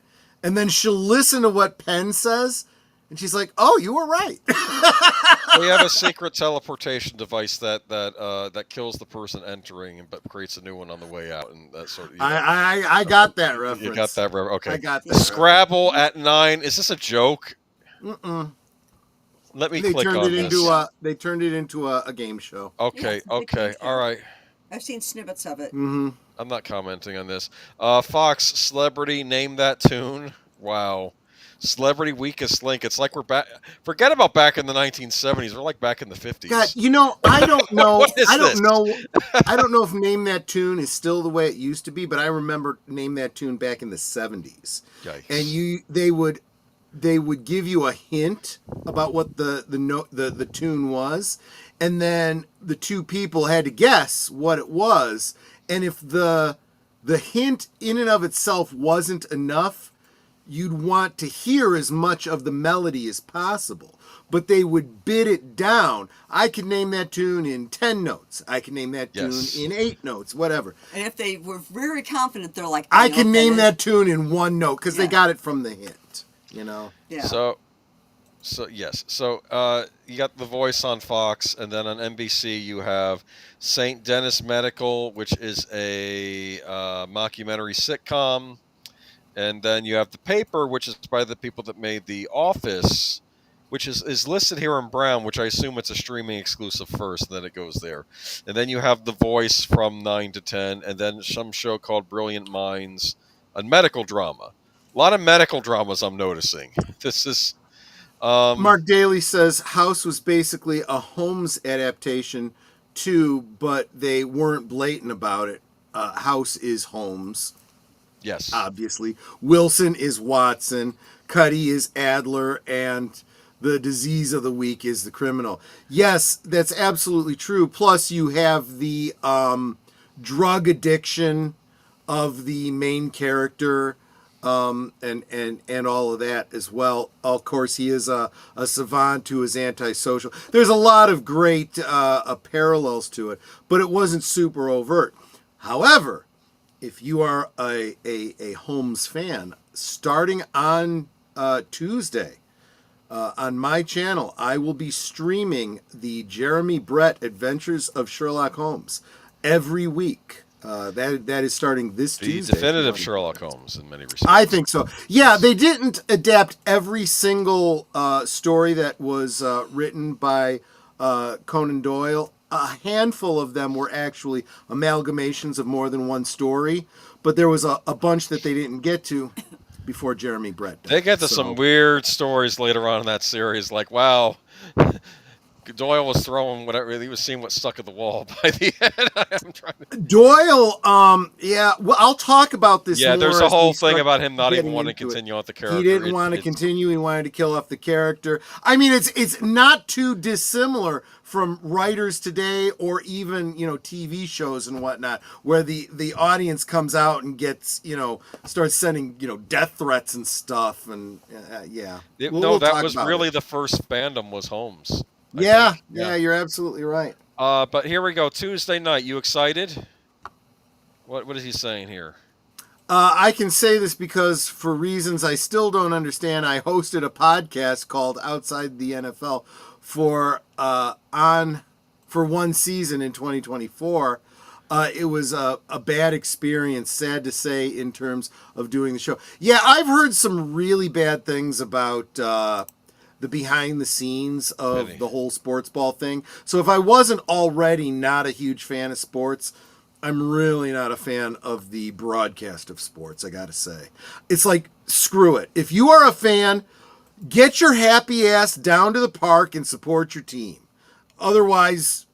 And then she'll listen to what Penn says, and she's like, oh, you were right. We have a secret teleportation device that kills the person entering, but creates a new one on the way out, and that sort of. I got that reference. You got that reference. Okay. I got that. Scrabble at 9. Is this a joke? Let me click on this. They turned it into a game show. Okay. Yeah, Okay. All right. I've seen snippets of it. Mm-hmm. I'm not commenting on this. Fox celebrity name that tune. Wow. Celebrity weakest link. It's like we're back. Forget about back in the 1970s. We're like back in the 50s. God, I don't know. What is I don't this? know. I don't know if Name That Tune is still the way it used to be, but I remember Name That Tune back in the 70s. Yikes. And they would give you a hint about what the tune was, and then the two people had to guess what it was. And if the hint in and of itself wasn't enough, you'd want to hear as much of the melody as possible. But they would bid it down. I could name that tune in 10 notes. I can name that tune in 8 notes, whatever. And if they were very confident, they're like, I can name that tune in 1 note because they got it from the hint, Yeah. So yes. So you got The Voice on Fox, and then on NBC you have St. Denis Medical, which is a mockumentary sitcom. And then you have The Paper, which is by the people that made The Office, which is listed here in brown, which I assume it's a streaming exclusive first, and then it goes there. And then you have The Voice from 9 to 10, and then some show called Brilliant Minds, a medical drama. A lot of medical dramas I'm noticing. This is... Mark Daly says House was basically a Holmes adaptation too, but they weren't blatant about it. House is Holmes. Yes. Obviously. Wilson is Watson. Cuddy is Adler. And the disease of the week is the criminal. Yes, that's absolutely true. Plus, you have the drug addiction of the main character and all of that as well. Of course, he is a savant who is antisocial. There's a lot of great parallels to it, but it wasn't super overt. However, if you are a Holmes fan, starting on Tuesday on my channel, I will be streaming the Jeremy Brett Adventures of Sherlock Holmes every week. That is starting this Tuesday. The definitive Sherlock Holmes in many respects. I think so. Yeah, they didn't adapt every single story that was written by Conan Doyle. A handful of them were actually amalgamations of more than one story, but there was a bunch that they didn't get to before Jeremy Brett died. They get to some weird stories later on in that series, like, wow, Doyle was throwing whatever, he was seeing what stuck at the wall by the end. I'm trying to... Doyle, yeah, well, I'll talk about this more. There's a whole thing about him not even wanting to continue on the character. He didn't want to continue, he wanted to kill off the character. I mean, it's not too dissimilar from writers today, or even TV shows and whatnot, where the audience comes out and gets starts sending death threats and stuff, and we'll that was really the first fandom was Holmes. Yeah, you're absolutely right. But here we go, Tuesday night. You excited? What is he saying here? I can say this because, for reasons I still don't understand, I hosted a podcast called Outside the NFL for one season in 2024. It was a bad experience, sad to say, in terms of doing the show. Yeah, I've heard some really bad things about the behind the scenes of the whole sports ball thing. So if I wasn't already not a huge fan of sports, I'm really not a fan of the broadcast of sports, I gotta say. It's like, screw it. If you are a fan, get your happy ass down to the park and support your team. Otherwise,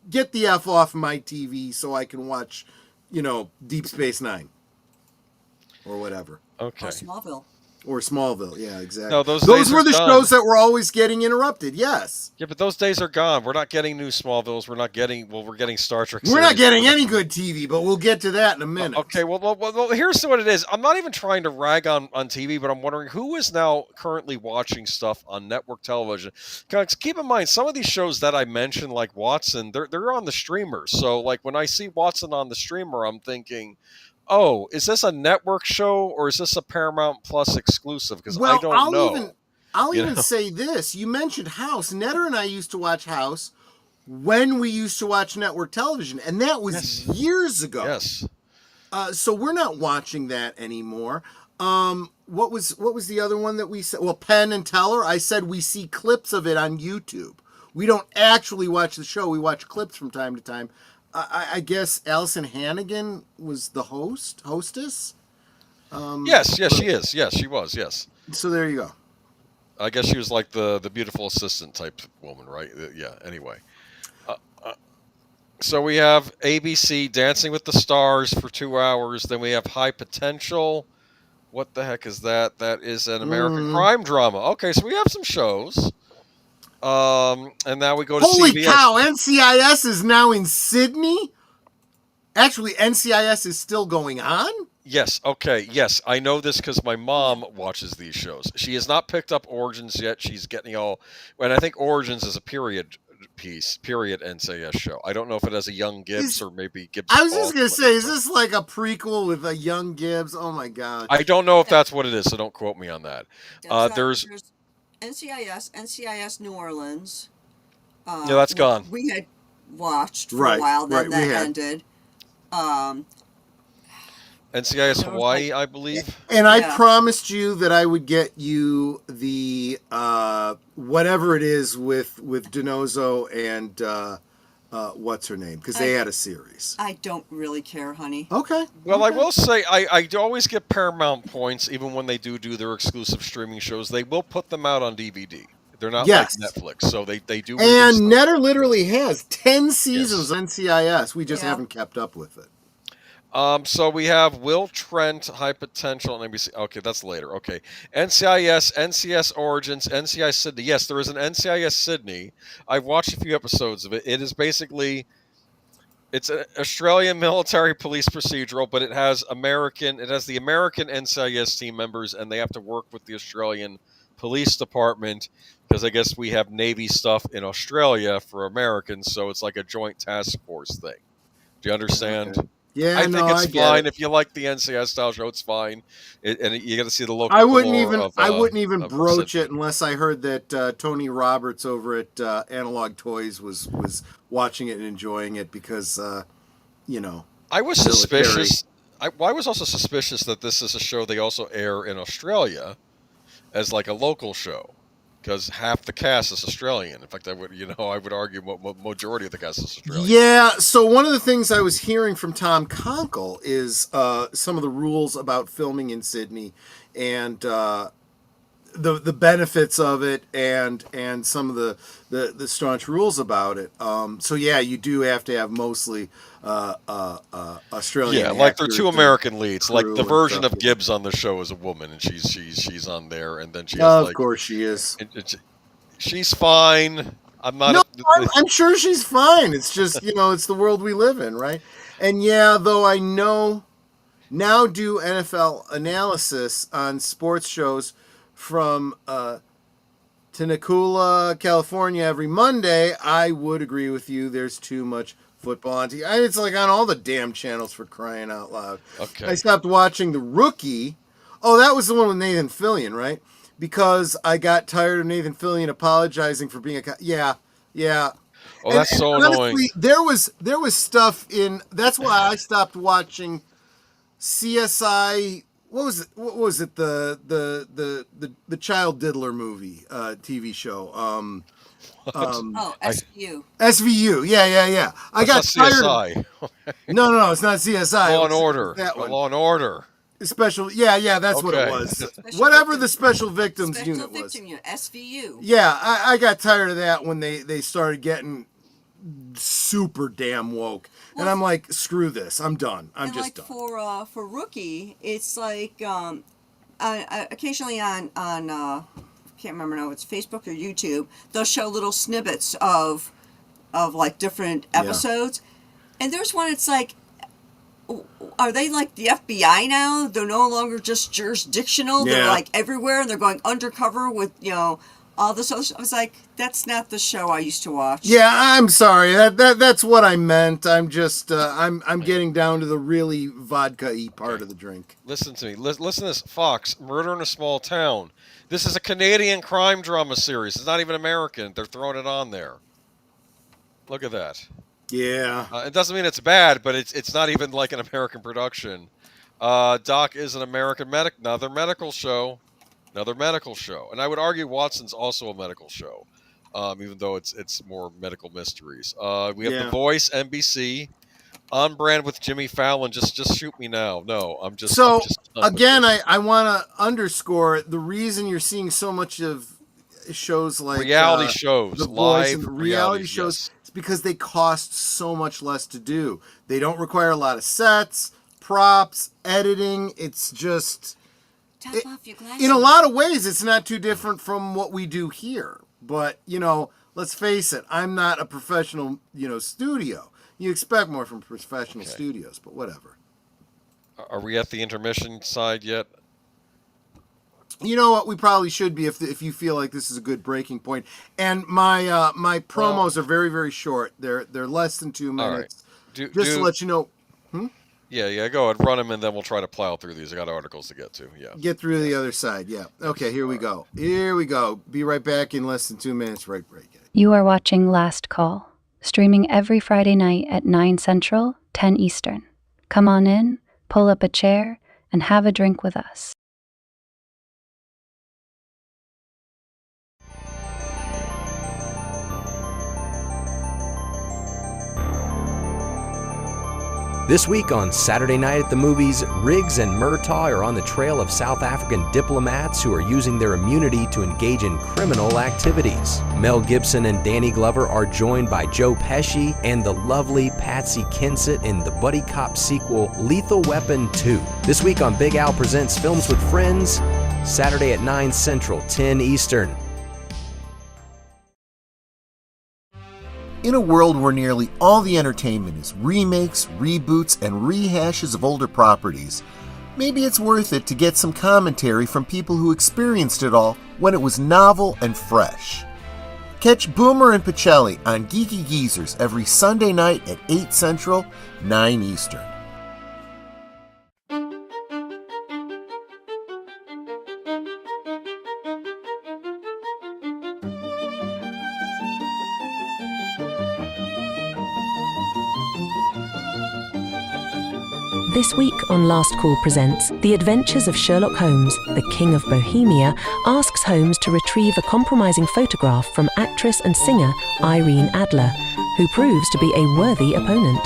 get the F off my TV so I can watch, Deep Space Nine or whatever. Okay. Or Smallville. Or Smallville, yeah, exactly. No, those Those days were are the done. shows that were always getting interrupted, yes. Yeah, but those days are gone. We're not getting new Smallvilles. We're getting Star Trek. We're not series. getting any good TV, but we'll get to that in a minute. Okay, well, here's what it is. I'm not even trying to rag on TV, but I'm wondering who is now currently watching stuff on network television. Because keep in mind, some of these shows that I mentioned, like Watson, they're on the streamers. So, like, when I see Watson on the streamer, I'm thinking, oh, is this a network show or is this a Paramount Plus exclusive? Because I don't know. I'll even say this. You mentioned House. Netter and I used to watch House when we used to watch network television, and that was years ago. Yes. So we're not watching that anymore. What was the other one that we said? Well, Penn and Teller. I said we see clips of it on YouTube. We don't actually watch the show. We watch clips from time to time. I guess Allison Hannigan was the hostess. Yes, she is. Yes, she was. Yes. So there you go. I guess she was like the beautiful assistant type woman, right? Yeah. Anyway, so we have ABC Dancing with the Stars for 2 hours. Then we have High Potential. What the heck is that? That is an American crime drama. Okay, so we have some shows. And now we go to Holy CBS. cow! NCIS is now in Sydney. Actually, NCIS is still going on. Yes. Okay. Yes, I know this because my mom watches these shows. She has not picked up Origins yet. She's getting all. And I think Origins is a period NCIS show. I don't know if it has a young Gibbs or maybe Gibbs. I was just gonna say, is this like a prequel with a young Gibbs? Oh my god! I don't know if that's what it is, so don't quote me on that. There's NCIS New Orleans. Yeah, that's gone. We had watched for a while, then that ended. NCIS Hawaii, I believe. And I promised you that I would get you the whatever it is with Donoso and what's her name, because they had a series. I don't really care, honey. Okay. Well, I will say I always get Paramount points, even when they do their exclusive streaming shows. They will put them out on DVD. They're not like Netflix, so they do. And Netter literally has 10 seasons on NCIS. We just haven't kept up with it. So we have Will Trent, High Potential, and ABC. Okay, that's later. Okay, NCIS, NCIS Origins, NCIS Sydney. Yes, there is an NCIS Sydney. I've watched a few episodes of it. It is basically, it's an Australian military police procedural, but it has the American NCIS team members, and they have to work with the Australian police department because I guess we have Navy stuff in Australia for Americans, so it's like a joint task force thing. Do you understand? Okay. Yeah, I think it's fine. If you like the NCIS style show, it's fine. And you got to see the local. I wouldn't even broach it unless I heard that Tony Roberts over at Analog Toys was watching it and enjoying it because, I was suspicious. I was also suspicious that this is a show they also air in Australia as like a local show. Because half the cast is Australian. In fact, I would argue majority of the cast is Australian. Yeah. So one of the things I was hearing from Tom Conkle is some of the rules about filming in Sydney, and the benefits of it, and some of the staunch rules about it. So yeah, you do have to have mostly Australian. Yeah, like they're two American leads. Like the version of Gibbs on the show is a woman, and she's on there, and then she has of course she is. She's fine. I'm sure she's fine. It's just it's the world we live in, right? And yeah, though I know now do NFL analysis on sports shows from Tenecula, California every Monday, I would agree with you. There's too much football on TV. It's like on all the damn channels, for crying out loud. Okay. I stopped watching The Rookie. Oh, that was the one with Nathan Fillion, right? Because I got tired of Nathan Fillion apologizing for being yeah. Oh, that's so annoying. Honestly, there was stuff in. That's why I stopped watching CSI. What was it? The Child Diddler movie TV show. SVU. SVU. Yeah. I got tired. CSI. No, it's not CSI. Law and Order. That one. Law and Order. Special, yeah, that's what it Okay. was. Special Whatever victim- the special victims Special unit was. victim unit, SVU. Yeah, I got tired of that when they started getting super damn woke, and I'm like, screw this, I'm done. I'm And just like done. for Rookie, it's like occasionally on I can't remember now, it's Facebook or YouTube, they'll show little snippets of like different episodes, and there's one. It's like, are they like the FBI now? They're no longer just jurisdictional. They're Yeah. like everywhere, and they're going undercover with all this other stuff. I was like, that's not the show I used to watch. Yeah, I'm sorry. That's what I meant. I'm just I'm getting down to the really vodka-y part of the drink. Listen to me. Listen to this. Fox, Murder in a Small Town. This is a Canadian crime drama series. It's not even American. They're throwing it on there. Look at that. Yeah. It doesn't mean it's bad, but it's not even like an American production. Doc is an American another medical show, and I would argue Watson's also a medical show, even though it's more medical mysteries. We have The Voice, NBC, on brand with Jimmy Fallon. Just shoot me now. No, I'm just. So I'm just done with again, this. I want to underscore the reason you're seeing so much of shows like reality shows, The Voice, live and reality shows. yes. It's because they cost so much less to do. They don't require a lot of sets, props, editing. It's just Top off your glasses. in a lot of ways, it's not too different from what we do here. But let's face it. I'm not a professional, studio. You expect more from professional studios, but whatever. Are we at the intermission side yet? You know what? We probably should be if you feel like this is a good breaking point. And my my promos are very, very short. They're less than 2 minutes. Right. Just to let you know. Yeah. Go ahead, run them, and then we'll try to plow through these. I got articles to get to. Yeah. Get through the other side. Yeah. Okay. Here we go. Here we go. Be right back in less than 2 minutes. Right. You are watching Last Call, streaming every Friday night at 9 Central, 10 Eastern. Come on in, pull up a chair, and have a drink with us. This week on Saturday Night at the Movies, Riggs and Murtaugh are on the trail of South African diplomats who are using their immunity to engage in criminal activities. Mel Gibson and Danny Glover are joined by Joe Pesci and the lovely Patsy Kensit in the buddy cop sequel Lethal Weapon 2. This week on Big Al Presents Films with Friends, Saturday at 9 Central, 10 Eastern. In a world where nearly all the entertainment is remakes, reboots, and rehashes of older properties, maybe it's worth it to get some commentary from people who experienced it all when it was novel and fresh. Catch Boomer and Pacelli on Geeky Geezers every Sunday night at 8 Central, 9 Eastern. This week on Last Call Presents, The Adventures of Sherlock Holmes, the King of Bohemia, asks Holmes to retrieve a compromising photograph from actress and singer Irene Adler, who proves to be a worthy opponent.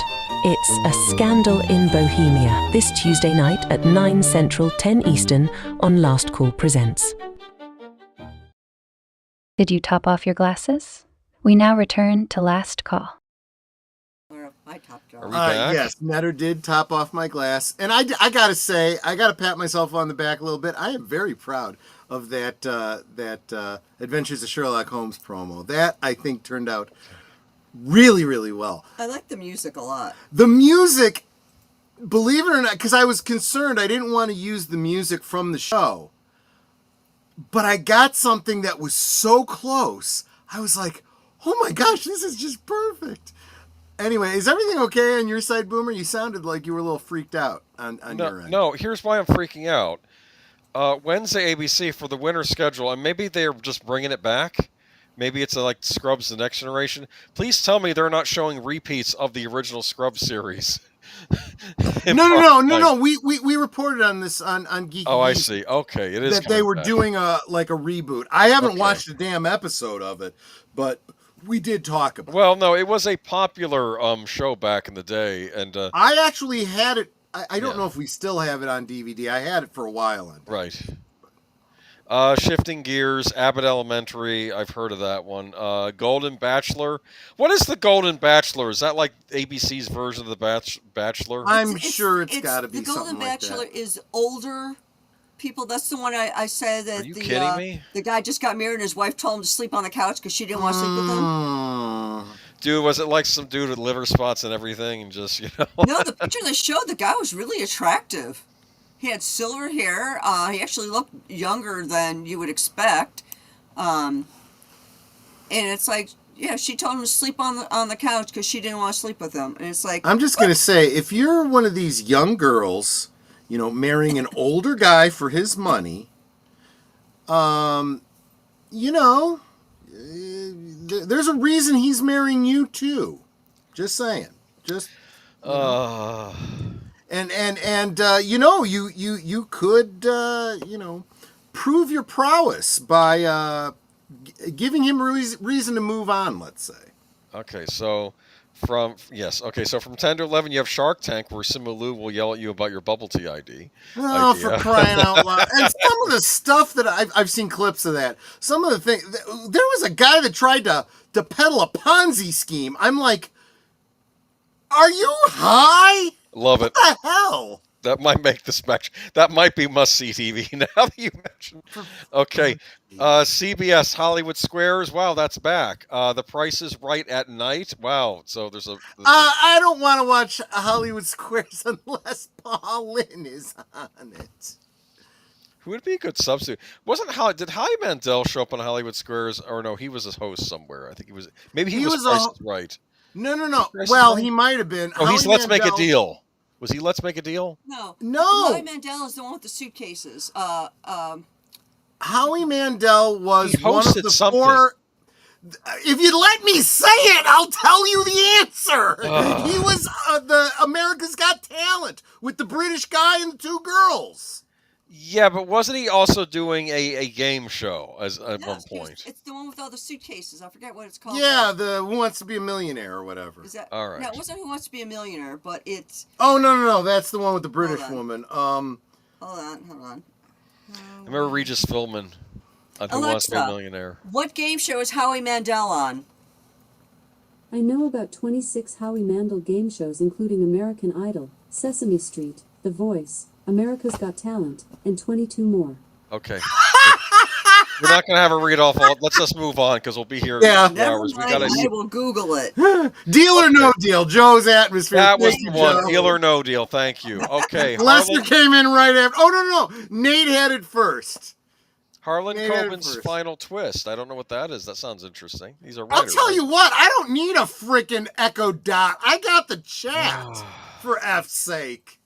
It's A Scandal in Bohemia, this Tuesday night at 9 Central, 10 Eastern on Last Call Presents. Did you top off your glasses? We now return to Last Call. I topped Are off. we back? Yes, Netter did top off my glass. And I gotta say, I gotta pat myself on the back a little bit. I am very proud of that Adventures of Sherlock Holmes promo. That, I think, turned out really, really well. I like the music a lot. The music, believe it or not, because I was concerned, I didn't want to use the music from the show. But I got something that was so close. I was like, oh my gosh, this is just perfect. Anyway, is everything okay on your side, Boomer? You sounded like you were a little freaked out on your end. No, here's why I'm freaking out. Wednesday ABC for the winter schedule, and maybe they're just bringing it back. Maybe it's like Scrubs: The Next Generation. Please tell me they're not showing repeats of the original Scrubs series. No. We reported on this on Geeky. Oh, I Geeks see. Okay, it is that they were back. doing a reboot. I haven't Okay. watched a damn episode of it, but we did talk about it. Well, no, it was a popular show back in the day, and I actually had it I don't know if we still have it on DVD. I had it for a while on DVD. Right. Shifting Gears, Abbott Elementary. I've heard of that one. Golden Bachelor. What is the Golden Bachelor? Is that like ABC's version of the Bachelor? I'm sure it's got to be the Golden something like Bachelor that. is older people. That's the one I said that Are you kidding me? The guy just got married and his wife told him to sleep on the couch because she didn't want to sleep with him. Dude, was it like some dude with liver spots and everything and just, No, the picture they showed, the guy was really attractive. He had silver hair. He actually looked younger than you would expect. And it's like, yeah, she told him to sleep on the couch because she didn't want to sleep with him. And it's like, I'm just going to say, if you're one of these young girls, marrying an older guy for his money, there's a reason he's marrying you too. Just saying. Just. You could prove your prowess by giving him reason to move on. Let's say. Okay, so from 10 to 11, you have Shark Tank, where Simu Liu will yell at you about your bubble tea ID. Oh, for crying out loud! And some of the stuff that I've seen clips of that. Some of the things. There was a guy that tried to peddle a Ponzi scheme. I'm like, are you high? Love it. What the hell? That might make this match. That might be must-see TV now that you mentioned. Okay, CBS Hollywood Squares. Wow, that's back. The Price is Right at night. Wow. So there's a. I don't want to watch Hollywood Squares unless Paul Lynn is on it. Who would be a good substitute? Did Howie Mandel show up on Hollywood Squares? Or no, he was a host somewhere. I think he was. Maybe he was Price is Right. No. Well, he might have been. Oh, he's Let's Make a Deal. Was he Let's Make a Deal? No. No. Howie Mandel is the one with the suitcases. Howie Mandel was one of the something. 4. If you'd let me say it, I'll tell you the answer. He was the America's Got Talent with the British guy and the 2 girls. Yeah, but wasn't he also doing a game show at one point? It's the one with all the suitcases. I forget what it's called. Yeah, the Who Wants to Be a Millionaire or whatever. Is that all right? No, it wasn't Who Wants to Be a Millionaire, but it's. Oh no! That's the one with the British woman. Hold on. I remember Regis Philbin on Who Wants to Be a Millionaire. What game show is Howie Mandel on? I know about 26 Howie Mandel game shows, including American Idol, Sesame Street, The Voice, America's Got Talent, and 22 more. Okay. We're not going to have a read off all. Let's just move on because we'll be here in 2 hours. I will Google it. Deal or no deal? Joe's atmosphere. That was the one. Deal or no deal. Thank you. Okay. Lester came in right after. Oh, no. Nate had it first. Harlan Coben's Final Twist. I don't know what that is. That sounds interesting. These are I'll tell you what. I don't need a freaking Echo Dot. I got the chat, for F's sake.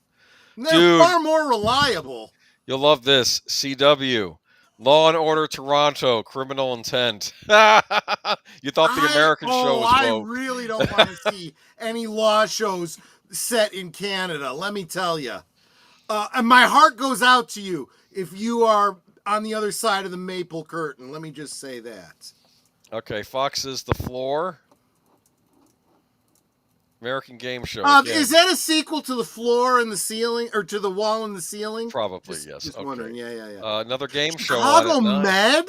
They're far more reliable. You'll love this. CW. Law and Order Toronto, Criminal Intent. You thought the American show was woke. I really don't want to see any law shows set in Canada, let me tell you. And my heart goes out to you if you are on the other side of the maple curtain. Let me just say that. Okay, Fox's The Floor. American Game Show. Is that a sequel to The Floor and the Ceiling, or to The Wall and the Ceiling? Probably, yes. Just okay. wondering. Yeah. Another game show. Chicago Med?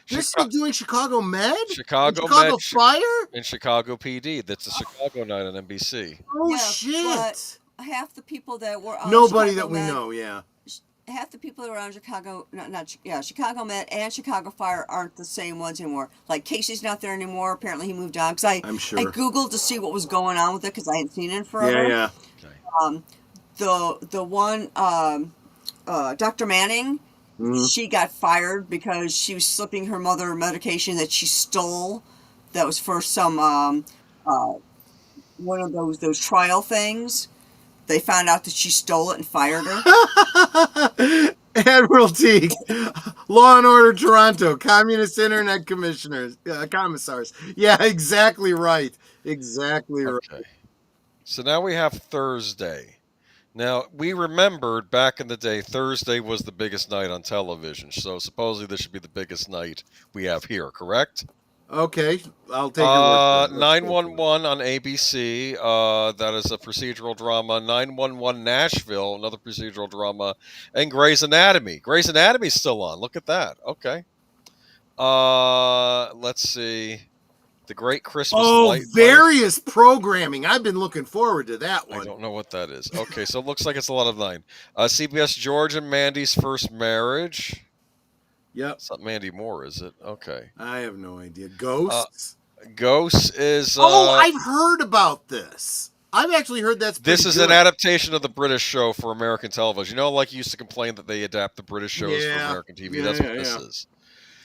They're still doing Chicago Med? Chicago Med, Fire? And Chicago PD. That's a Chicago night on NBC. Oh, shit. But half the people that were on Nobody Chicago that we Med, know, yeah. Half the people that were on Chicago Med and Chicago Fire aren't the same ones anymore. Like Casey's not there anymore. Apparently he moved on. Because I'm sure. I Googled to see what was going on with it because I hadn't seen it in forever. Yeah. Okay. The one Dr. Manning, she got fired because she was slipping her mother medication that she stole. That was for some one of those trial things. They found out that she stole it and fired her. Admiralty, Law and Order Toronto, Communist Internet Commissioners, Commissars. Yeah, exactly right. Exactly right. Okay. So now we have Thursday. Now, we remembered back in the day, Thursday was the biggest night on television. So supposedly this should be the biggest night we have here, correct? Okay, I'll take your word for it. Let's go for it. 911 on ABC. That is a procedural drama. 911 Nashville, another procedural drama, and Grey's Anatomy. Grey's Anatomy's still on. Look at that. Okay. Let's see. The Great Christmas Oh, Light. various programming. I've been looking forward to that I one. don't know what that is. Okay, so it looks like it's a lot of 9. CBS George and Mandy's First Marriage. Yep. It's not Mandy Moore, is it? Okay. I have no idea. Ghosts? Ghosts is. I've heard about this. I've actually heard that's pretty This is good. an adaptation of the British show for American television. You know, like you used to complain that they adapt the British shows for American TV. That's what this is.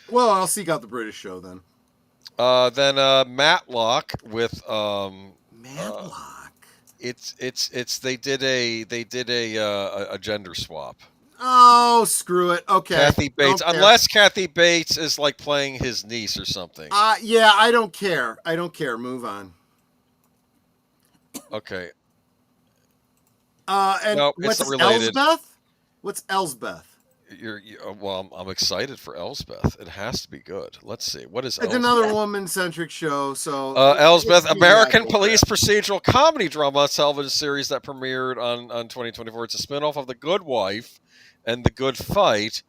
Well, I'll seek out the British show then. Then Matlock with Matlock. It's they did a gender swap. Oh, screw it. Okay. Kathy Bates, Don't care. unless Kathy Bates is like playing his niece or something. Yeah, I don't care. I don't care. Move on. Okay. And No, what's it's not related. Elsbeth? What's Elsbeth? Well, I'm excited for Elsbeth. It has to be good. Let's see. What is It's Elsbeth? another woman-centric show. So Elsbeth, it's American radical. police procedural comedy drama television series that premiered on 2024. It's a spinoff of The Good Wife and The Good Fight.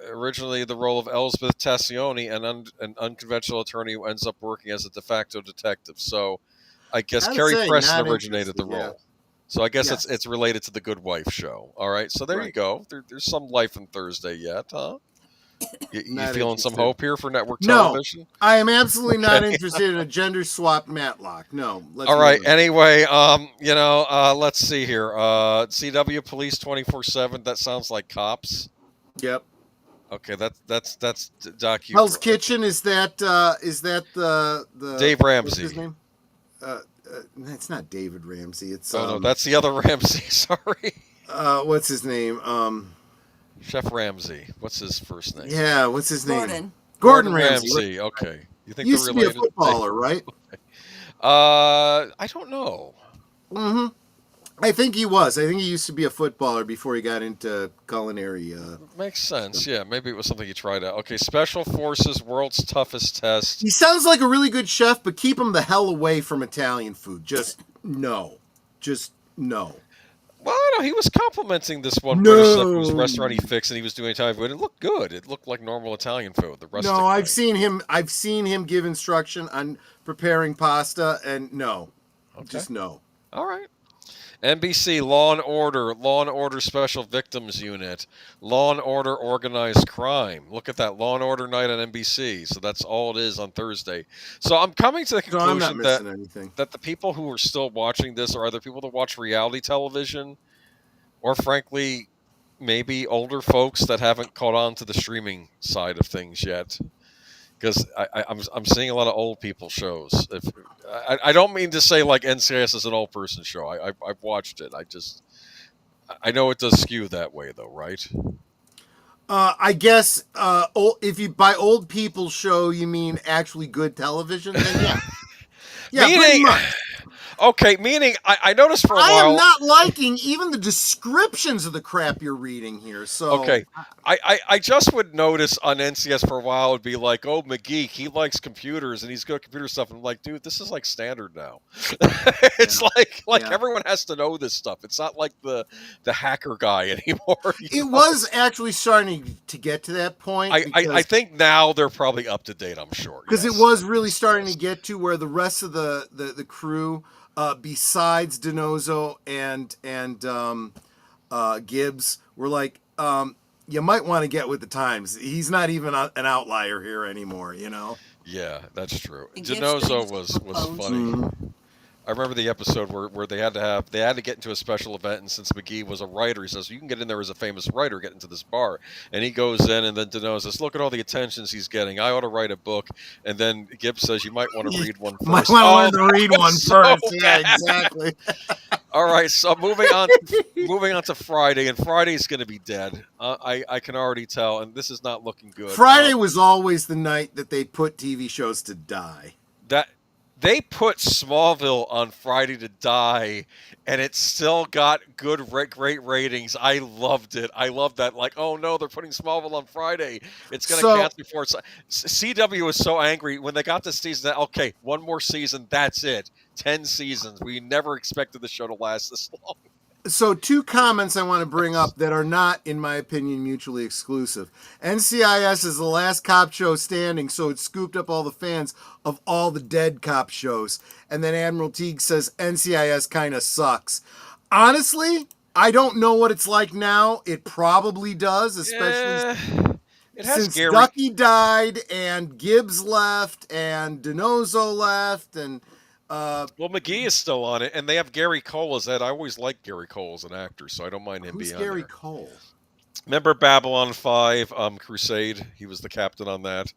Originally, the role of Elsbeth Tassioni, an unconventional attorney who ends up working as a de facto detective. So, I guess I'd Carrie say Preston not originated the interested, role. So I guess Yes. it's related to the Good Wife show. All right. So there you Right. go. There's some life in Thursday yet, huh? You Not feeling some interested. hope here for network No. television? I am absolutely not Okay. interested in a gender-swapped Matlock. No. Let's All right. move on. Anyway, let's see here. CW Police 24/7. That sounds like Cops. Yep. Okay, that's docu. Hell's Kitchen, is that the Dave what's his Ramsey. name? It's not David Ramsey. It's Oh no, that's the other Ramsey. Sorry, what's his name? Chef Ramsey. What's his first name? Yeah, what's his name? Gordon. Gordon Ramsay. Okay, you think Used they're to be a related? footballer, right? I don't know. Mm-hmm. I think he was. I think he used to be a footballer before he got into culinary. Makes sense. Yeah, maybe it was something you tried out. Okay, Special Forces, World's Toughest Test. He sounds like a really good chef, but keep him the hell away from Italian food. Just no. Well, I know he was complimenting this one No. British chef whose restaurant he fixed, and he was doing Italian food. It looked good. It looked like normal Italian food. The rustic No, I've kind. seen him give instruction on preparing pasta, and no, Okay. just no. All right. NBC, Law and Order Special Victims Unit, Law and Order Organized Crime. Look at that, Law and Order night on NBC. So that's all it is on Thursday. So I'm coming to the So I'm not conclusion missing anything. that the people who are still watching this are either people that watch reality television, or frankly, maybe older folks that haven't caught on to the streaming side of things yet. Because I'm seeing a lot of old people shows. I don't mean to say like NCIS is an old person show. I've watched it. I know it does skew that way though, right? I guess if you by old people show you mean actually good television, then yeah, yeah, pretty Meaning, much. okay, meaning I noticed for a I while. am not liking even the descriptions of the crap you're reading here. So Okay, I just would notice on NCS for a while would be like, oh, McGee, he likes computers and he's good at computer stuff. And I'm like, dude, this is like standard now. It's like Yeah. everyone has to know this stuff. It's not like the hacker guy anymore. it was actually starting to get to that point. I think now they're probably up to date. I'm sure because yes. it was really starting Yes. to get to where the rest of the crew, besides Donoso and Gibbs, were like, you might want to get with the times. He's not even an outlier here anymore, you know. Yeah, that's true. And Gibbs Denozo things was proposed. funny. I remember the episode where they had to get into a special event, and since McGee was a writer, he says you can get in there as a famous writer, get into this bar, and he goes in, and then Denozo says, "Look at all the attentions he's getting. I ought to write a book." And then Gibbs says, "You might want to read one first." Might want to that read was one so first. Yeah, bad. exactly. All right, so moving on to Friday, and Friday's going to be dead. I can already tell, and this is not looking good. Friday was always the night that they put TV shows to die. They put Smallville on Friday to Die, and it still got great ratings. I loved it. I loved that. Like, oh no, they're putting Smallville on Friday. It's going to So cancel before it's. CW was so angry when they got this season. That, okay, one more season. That's it. 10 seasons. We never expected the show to last this long. So two comments I want to bring up that are not, in my opinion, mutually exclusive. NCIS is the last cop show standing, so it scooped up all the fans of all the dead cop shows. And then Admiral Teague says NCIS kind of sucks. Honestly, I don't know what it's like now. It probably does, especially it has since Gary. Ducky died and Gibbs left and DiNozzo left and... well, McGee is still on it, and they have Gary Cole as that. I always liked Gary Cole as an actor, so I don't mind him being on Gary there. Cole? Remember Babylon 5, Crusade? He was the captain on that.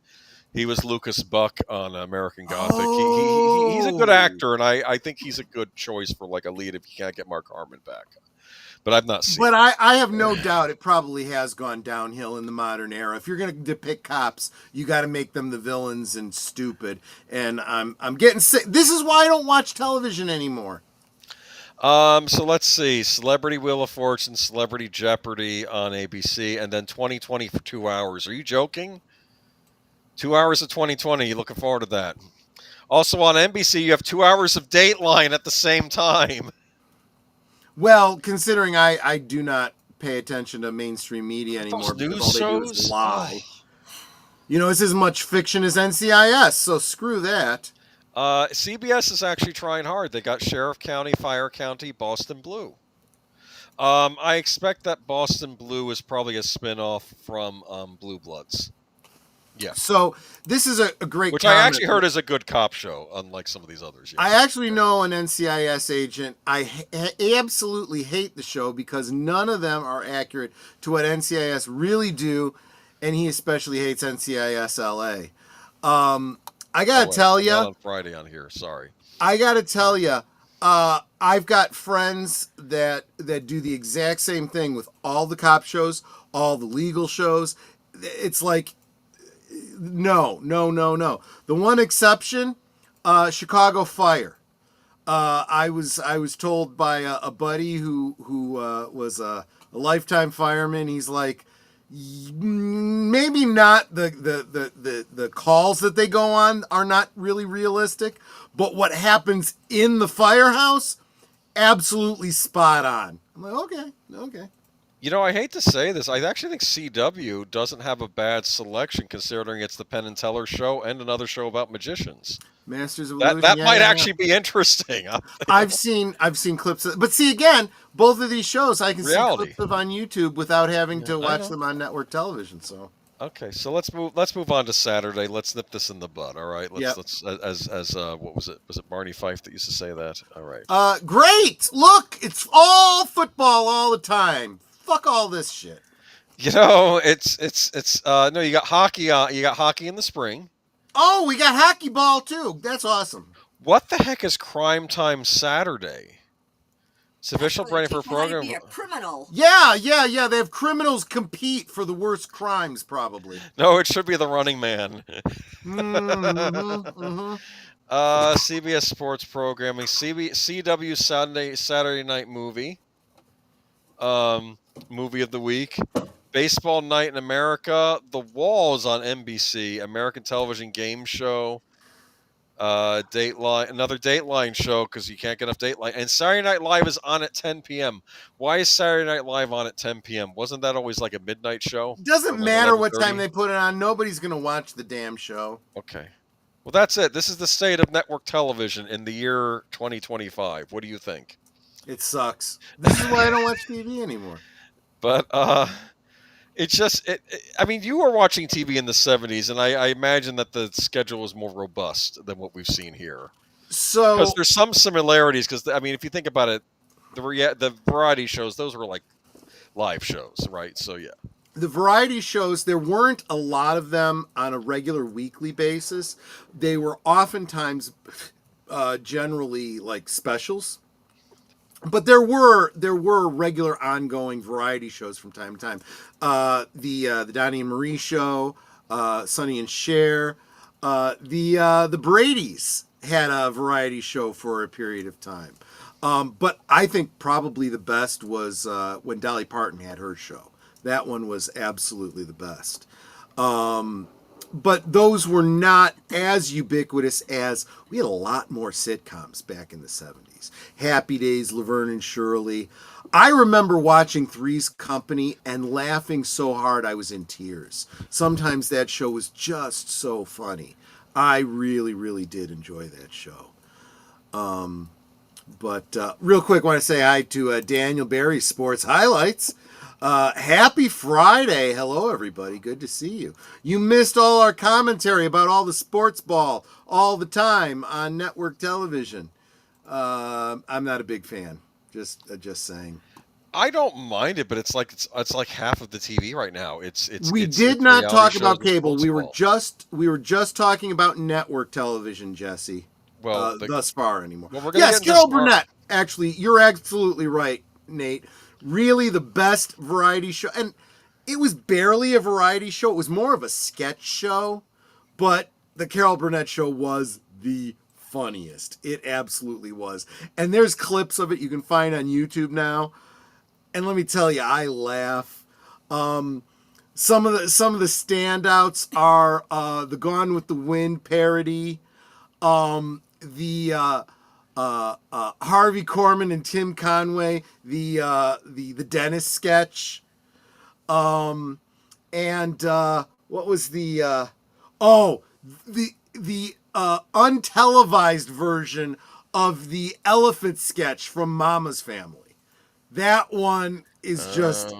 He was Lucas Buck on American Gothic. He's a good actor, and I think he's a good choice for like a lead if you can't get Mark Harmon back. But I've not seen. But I have no doubt it probably has gone downhill in the modern era. If you're going to depict cops, you got to make them the villains and stupid. And I'm getting sick. This is why I don't watch television anymore. So let's see: Celebrity Wheel of Fortune, Celebrity Jeopardy on ABC, and then 2020 for 2 hours. Are you joking? 2 hours of 2020. You looking forward to that? Also on NBC, you have 2 hours of Dateline at the same time. Well, considering I do not pay attention to mainstream media anymore, Those news because all they do is shows? lie. You know, it's as much fiction as NCIS, so screw that. CBS is actually trying hard. They got Sheriff County, Fire County, Boston Blue. I expect that Boston Blue is probably a spinoff from Blue Bloods. Yeah. So this is a great Which comment. I actually heard is a good cop show, unlike some of these others. Yeah. I actually know an NCIS agent. I absolutely hate the show because none of them are accurate to what NCIS really do, and he especially hates NCIS LA. I gotta tell you, on Friday on here. Sorry. I gotta tell you, I've got friends that do the exact same thing with all the cop shows, all the legal shows. It's like, no. The one exception, Chicago Fire. I was told by a buddy who was a lifetime fireman. He's like, maybe not the calls that they go on are not really realistic, but what happens in the firehouse, absolutely spot on. I'm like, okay. You know, I hate to say this. I actually think CW doesn't have a bad selection considering it's the Penn and Teller show and another show about magicians. Masters of Illusion. That might actually be interesting. I've seen clips of, but see again, both of these shows I can see clips of on YouTube without having to watch them on network television. So okay, so let's move on to Saturday. Let's nip this in the bud. All right. Let's as what was it? Was it Barney Fife that used to say that? All right. Great. Look, it's all football all the time. Fuck all this shit. You know, it's no, you got hockey. You got hockey in the spring. Oh, we got hockey ball too. That's awesome. What the heck is Crime Time Saturday? It's official branding for a program. Be a criminal. Yeah. They have criminals compete for the worst crimes, probably. No, it should be the Running Man. CBS Sports Programming, CW Saturday Night Movie. Movie of the week. Baseball Night in America. The Walls on NBC. American Television Game Show. Dateline. Another Dateline show because you can't get enough Dateline. And Saturday Night Live is on at 10 p.m. Why is Saturday Night Live on at 10 p.m.? Wasn't that always like a midnight show? Doesn't matter what time they put it on. Nobody's going to watch the damn show. Okay. Well, that's it. This is the state of network television in the year 2025. What do you think? It sucks. This is why I don't watch TV anymore. But it's just, I mean, you were watching TV in the 70s, and I imagine that the schedule is more robust than what we've seen here. So, because there's some similarities. Because I mean, if you think about it, the variety shows, those were like live shows, right? So yeah. The variety shows, there weren't a lot of them on a regular weekly basis. They were oftentimes generally like specials. But there were regular ongoing variety shows from time to time. The Donnie and Marie show, Sonny and Cher, the Brady's had a variety show for a period of time. But I think probably the best was when Dolly Parton had her show. That one was absolutely the best. But those were not as ubiquitous as we had a lot more sitcoms back in the 70s. Happy Days, Laverne and Shirley. I remember watching Three's Company and laughing so hard I was in tears. Sometimes that show was just so funny. I really, really did enjoy that show. But real quick, I want to say hi to Daniel Barry, Sports Highlights. Happy Friday. Hello, everybody. Good to see you. You missed all our commentary about all the sports ball all the time on network television. I'm not a big fan. Just saying. I don't mind it, but it's like half of the TV right now. We did not talk reality about shows and cable. sports We were just talking about network television, Jesse. Well, thus far anymore. Well, we're gonna Yes, get into Carol smart- Burnett. Actually, you're absolutely right, Nate. Really the best variety show. And it was barely a variety show. It was more of a sketch show. But the Carol Burnett show was the funniest. It absolutely was. And there's clips of it you can find on YouTube now. And let me tell you, I laugh. Some of the standouts are the Gone with the Wind parody, the Harvey Korman and Tim Conway, the dentist sketch, and what was the untelevised version of the elephant sketch from Mama's Family. That one is just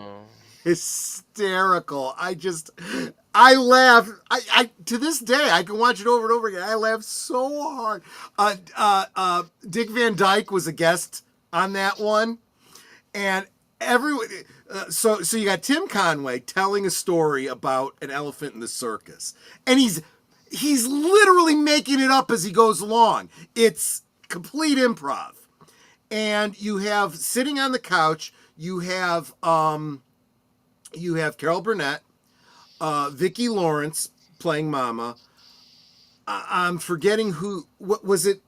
hysterical. I laugh. I to this day I can watch it over and over again. I laugh so hard. Dick Van Dyke was a guest on that one, and everyone. So you got Tim Conway telling a story about an elephant in the circus, and he's literally making it up as he goes along. It's complete improv. And you have sitting on the couch, you have Carol Burnett, Vicki Lawrence playing Mama. I'm forgetting what was it?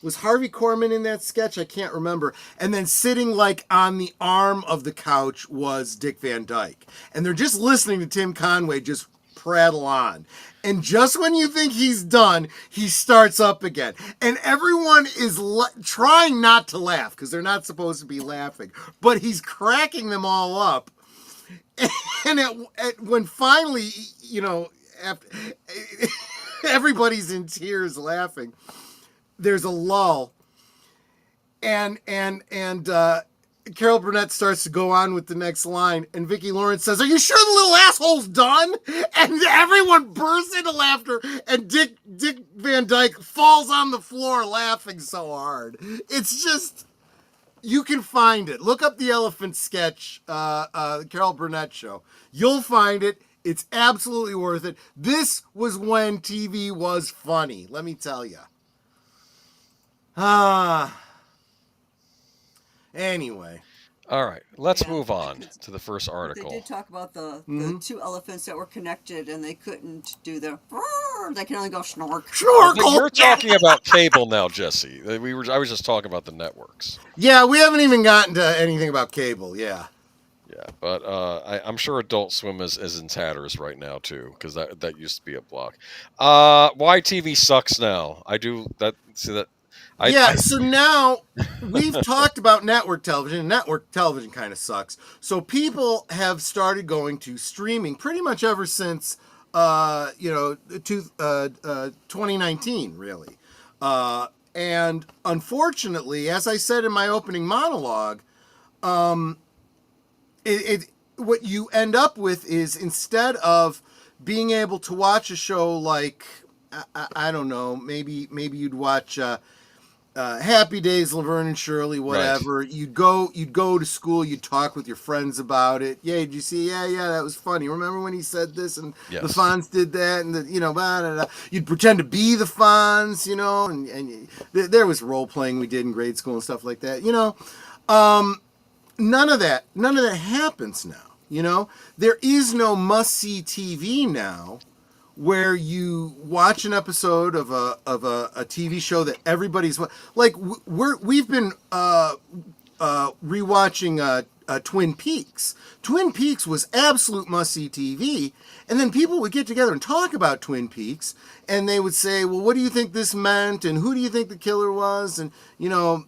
Was Harvey Korman in that sketch? I can't remember. And then sitting like on the arm of the couch was Dick Van Dyke. And they're just listening to Tim Conway just prattle on. And just when you think he's done, he starts up again. And everyone is trying not to laugh because they're not supposed to be laughing. But he's cracking them all up. And when finally, after everybody's in tears laughing, there's a lull. And Carol Burnett starts to go on with the next line, and Vicki Lawrence says, "Are you sure the little asshole's done?" And everyone bursts into laughter, and Dick Van Dyke falls on the floor laughing so hard. It's just, you can find it. Look up the elephant sketch, Carol Burnett show. You'll find it. It's absolutely worth it. This was when TV was funny, let me tell you. Anyway. All right, let's move on to the first They article. did talk about the two elephants that were connected and they couldn't do the they can only go snork. Snorkel! You're talking about cable now, Jesse. I was just talking about the networks. Yeah, we haven't even gotten to anything about cable, yeah. Yeah, but I'm sure Adult Swim is in tatters right now too, because that used to be a block. Why TV sucks now? I do that. See that. So now we've talked about network television. Network television kind of sucks. So people have started going to streaming pretty much ever since 2019, really. And unfortunately, as I said in my opening monologue, what you end up with is, instead of being able to watch a show like, I don't know, maybe you'd watch Happy Days, Laverne and Shirley, whatever. Right. You'd go to school, you'd talk with your friends about it. Yeah, did you see? Yeah, that was funny. Remember when he said this and the Fonz did that, and blah, blah, blah. You'd pretend to be the Fonz, and there was role playing we did in grade school and stuff like that. None of that happens now. There is no must-see TV now where you watch an episode of a TV show that everybody's like. We've been rewatching Twin Peaks. Twin Peaks was absolute must-see TV, and then people would get together and talk about Twin Peaks, and they would say, "Well, what do you think this meant? And who do you think the killer was?" And blah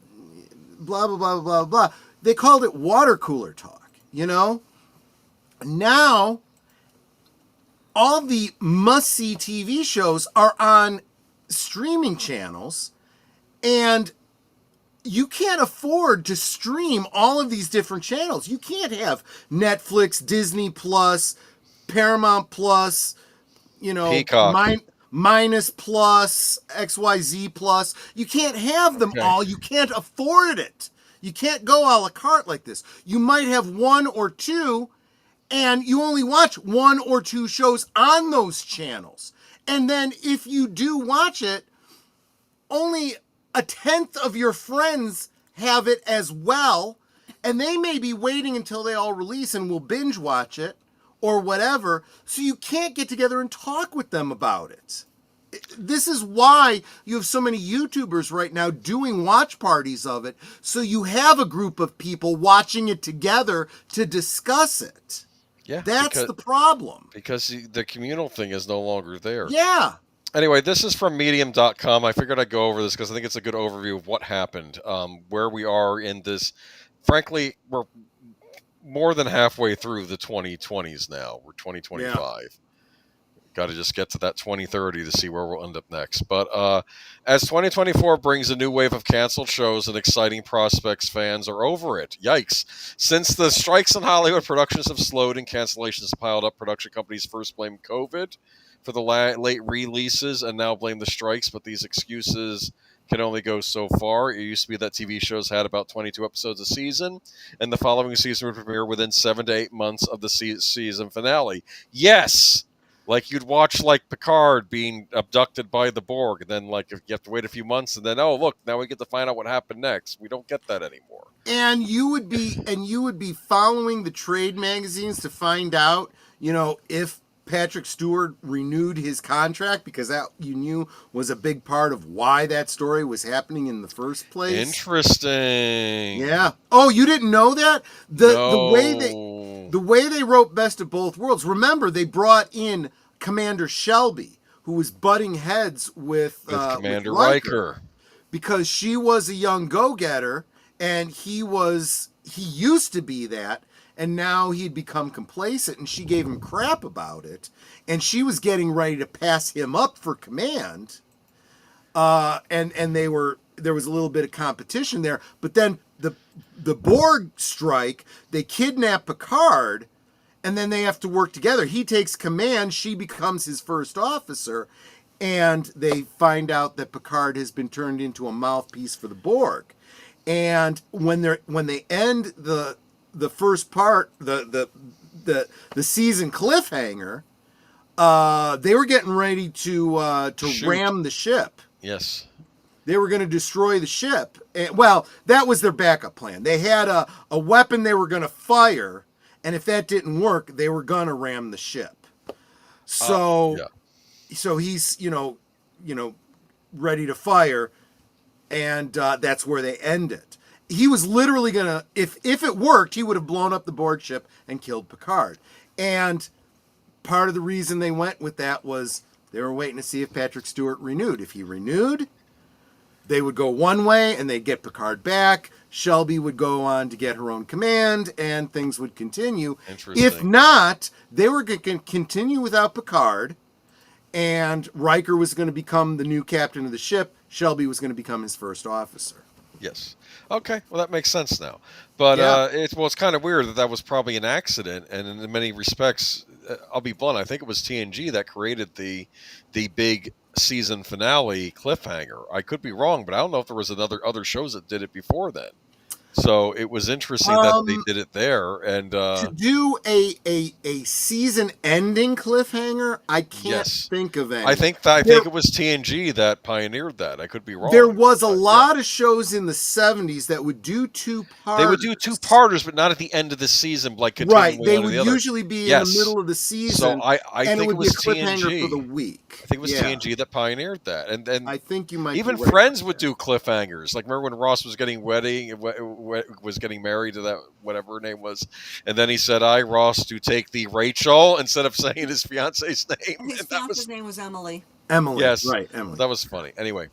blah blah blah blah. They called it water cooler talk. Now all the must-see TV shows are on streaming channels, and you can't afford to stream all of these different channels. You can't have Netflix, Disney Plus, Paramount Plus, Peacock. Minus Plus, XYZ Plus. You can't have them all. You can't afford it. You can't go a la carte like this. You might have one or two, and you only watch one or two shows on those channels. And then if you do watch it, only a tenth of your friends have it as well, and they may be waiting until they all release and will binge watch it or whatever, so you can't get together and talk with them about it. This is why you have so many YouTubers right now doing watch parties of it, so you have a group of people watching it together to discuss it. Yeah, That's the problem. Because the communal thing is no longer there. Yeah. Anyway, this is from medium.com. I figured I'd go over this because I think it's a good overview of what happened, where we are in this. Frankly, we're more than halfway through the 2020s now. We're 2025. Yeah. Got to just get to that 2030 to see where we'll end up next. But as 2024 brings a new wave of canceled shows and exciting prospects, fans are over it. Yikes. Since the strikes in Hollywood, productions have slowed and cancellations piled up. Production companies first blamed COVID for the late releases and now blame the strikes, but these excuses can only go so far. It used to be that TV shows had about 22 episodes a season, and the following season would premiere within 7 to 8 months of the season finale. Yes! Like you'd watch like Picard being abducted by the Borg, and then like if you have to wait a few months, and then look, now we get to find out what happened next. We don't get that anymore. And you would be following the trade magazines to find out, if Patrick Stewart renewed his contract, because that you knew was a big part of why that story was happening in the first place. Interesting. Yeah. Oh, you didn't know that? No. The way they wrote Best of Both Worlds. Remember, they brought in Commander Shelby, who was butting heads with Commander Riker, because she was a young go-getter, and he used to be that. And now he'd become complacent, and she gave him crap about it. And she was getting ready to pass him up for command. And there was a little bit of competition there. But then the Borg strike, they kidnap Picard, and then they have to work together. He takes command, she becomes his first officer, and they find out that Picard has been turned into a mouthpiece for the Borg. And when they end the first part, the season cliffhanger, they were getting ready to ram the ship. Yes. They were going to destroy the ship. And, well, that was their backup plan. They had a weapon they were going to fire, and if that didn't work, they were going to ram the ship. So, so he's ready to fire, and that's where they end it. He was literally going to, if it worked, he would have blown up the Borg ship and killed Picard. And part of the reason they went with that was they were waiting to see if Patrick Stewart renewed. If he renewed, they would go one way and they'd get Picard back. Shelby would go on to get her own command, and things would continue. If not, they were going to continue without Picard, and Riker was going to become the new captain of the ship. Shelby was going to become his first officer. Yes. Okay. Well, that makes sense now. But it's kind of weird that was probably an accident, and in many respects, I'll be blunt. I think it was TNG that created the big season finale cliffhanger. I could be wrong, but I don't know if there was other shows that did it before then. So it was interesting that they did it there, and To do a season ending cliffhanger, I can't yes, think of any. I think it was TNG that pioneered that. I could be wrong. There was a but, lot of shows in the 70s that would do two-parters. They would do two-parters, but not at the end of the season, like Right, continuing they one or would the other. usually be Yes. in the middle of the season, So I and it think would it was be a cliffhanger TNG. for the week. I think it was Yeah. TNG that pioneered that, and I think you might even be right Friends about would that. do cliffhangers. Like remember when Ross was getting was getting married to that whatever her name was, and then he said, "I Ross to take the Rachel" instead of saying his fiance's name. His And that fiance's was name was Emily. Emily, yes, right, Emily. that was funny. Anyway,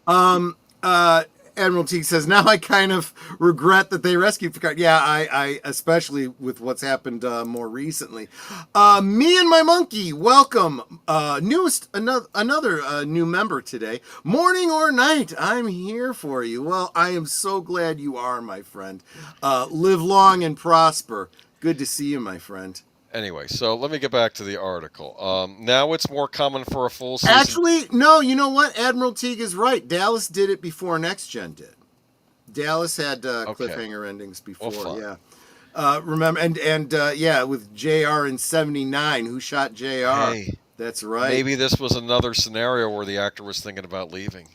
Admiral Teague says, now I kind of regret that they rescued Picard. Yeah, I especially with what's happened more recently. Me and my monkey, welcome. Another new member today. Morning or night, I'm here for you. Well, I am so glad you are, my friend. Live long and prosper. Good to see you, my friend. anyway, so let me get back to the article. Now it's more common for a full season. Actually, no, you know what? Admiral Teague is right. Dallas did it before Next Gen did. Dallas had cliffhanger endings before, Well, yeah. Remember, and yeah, with JR in '79, who shot JR? Hey, That's right. maybe this was another scenario where the actor was thinking about leaving.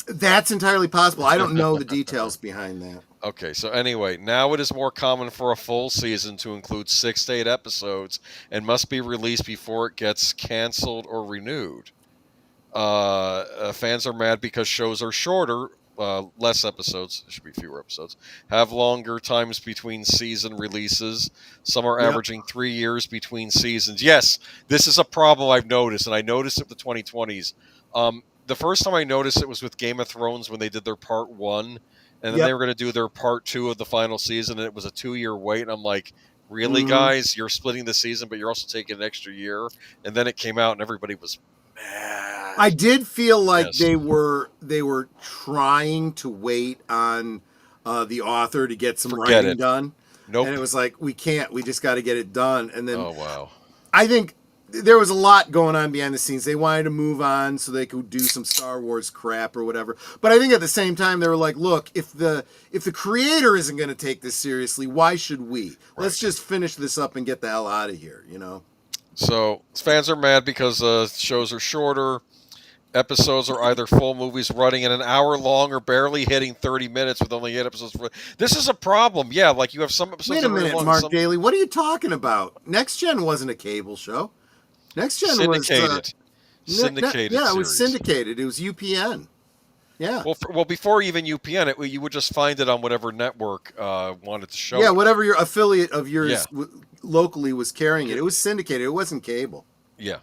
That's entirely possible. I don't know the details behind that. Okay, so anyway, now it is more common for a full season to include 6 to 8 episodes and must be released before it gets canceled or renewed. Fans are mad because shows are shorter, less episodes, there should be fewer episodes, have longer times between season releases. Some are averaging 3 years between seasons. Yes, this is a problem I've noticed, and I noticed it with the 2020s. The first time I noticed it was with Game of Thrones when they did their part 1. And then they were going to do their part 2 of the final season, and it was a 2-year wait. And I'm like, really, guys? You're splitting the season, but you're also taking an extra year. And then it came out, and everybody was mad. I did feel like they were trying to wait on the author to get some writing done. Nope. And it was like, we can't. We just got to get it done. And then, oh wow, I think there was a lot going on behind the scenes. They wanted to move on so they could do some Star Wars crap or whatever. But I think at the same time they were like, look, if the creator isn't going to take this seriously, why should we? Let's just finish this up and get the hell out of here, you know? So fans are mad because shows are shorter. Episodes are either full movies running in an hour long or barely hitting 30 minutes with only 8 episodes. This is a problem. Yeah, like you have some episodes. Wait a minute, Mark Daly. What are you talking about? Next Gen wasn't a cable show. Next Gen syndicated. was syndicated. Yeah, it was series. syndicated. It was UPN. Yeah. Well, before even UPN, you would just find it on whatever network wanted to show. Yeah, it. whatever your affiliate of yours locally was carrying it. It was syndicated. It wasn't cable. Yeah.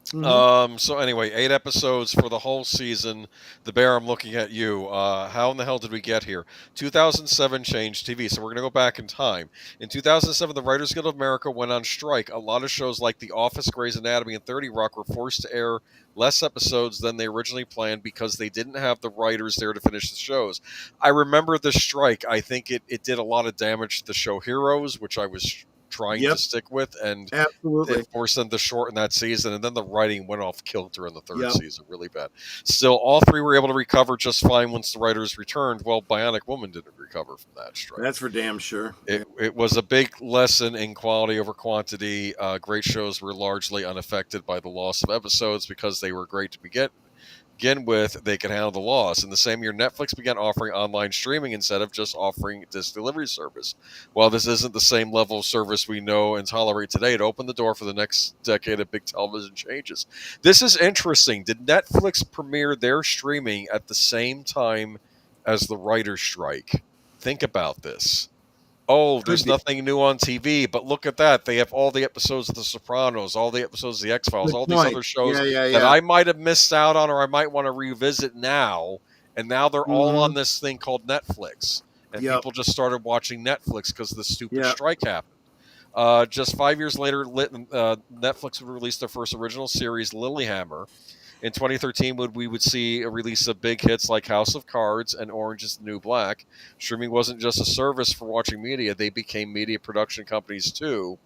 Mm-hmm. So anyway, 8 episodes for the whole season. The Bear, I'm looking at you. How in the hell did we get here? 2007 changed TV, so we're going to go back in time. In 2007, the Writers Guild of America went on strike. A lot of shows like The Office, Grey's Anatomy, and 30 Rock were forced to air less episodes than they originally planned because they didn't have the writers there to finish the shows. I remember the strike. I think it did a lot of damage to the show Heroes, which I was trying to stick with, and absolutely it forced them to shorten that season, and then the writing went off kilter in the third season, really bad. Still, all 3 were able to recover just fine once the writers returned. Well, Bionic Woman didn't recover from that strike. That's for damn sure. It was a big lesson in quality over quantity. Great shows were largely unaffected by the loss of episodes because they were great to begin with. They could handle the loss. In the same year, Netflix began offering online streaming instead of just offering disc delivery service. While this isn't the same level of service we know and tolerate today, it opened the door for the next decade of big television changes. This is interesting. Did Netflix premiere their streaming at the same time as the writer's strike? Think about this. Oh, there's nothing new on TV, but look at that. They have all the episodes of The Sopranos, all the episodes of The X-Files, all these other shows that I might have missed out on or I might want to revisit now, and now they're all on this thing called Netflix. And people just started watching Netflix because the stupid strike happened. Just 5 years later, Netflix would release their first original series, Lilyhammer. In 2013, we would see a release of big hits like House of Cards and Orange is the New Black. Streaming wasn't just a service for watching media. They became media production companies too.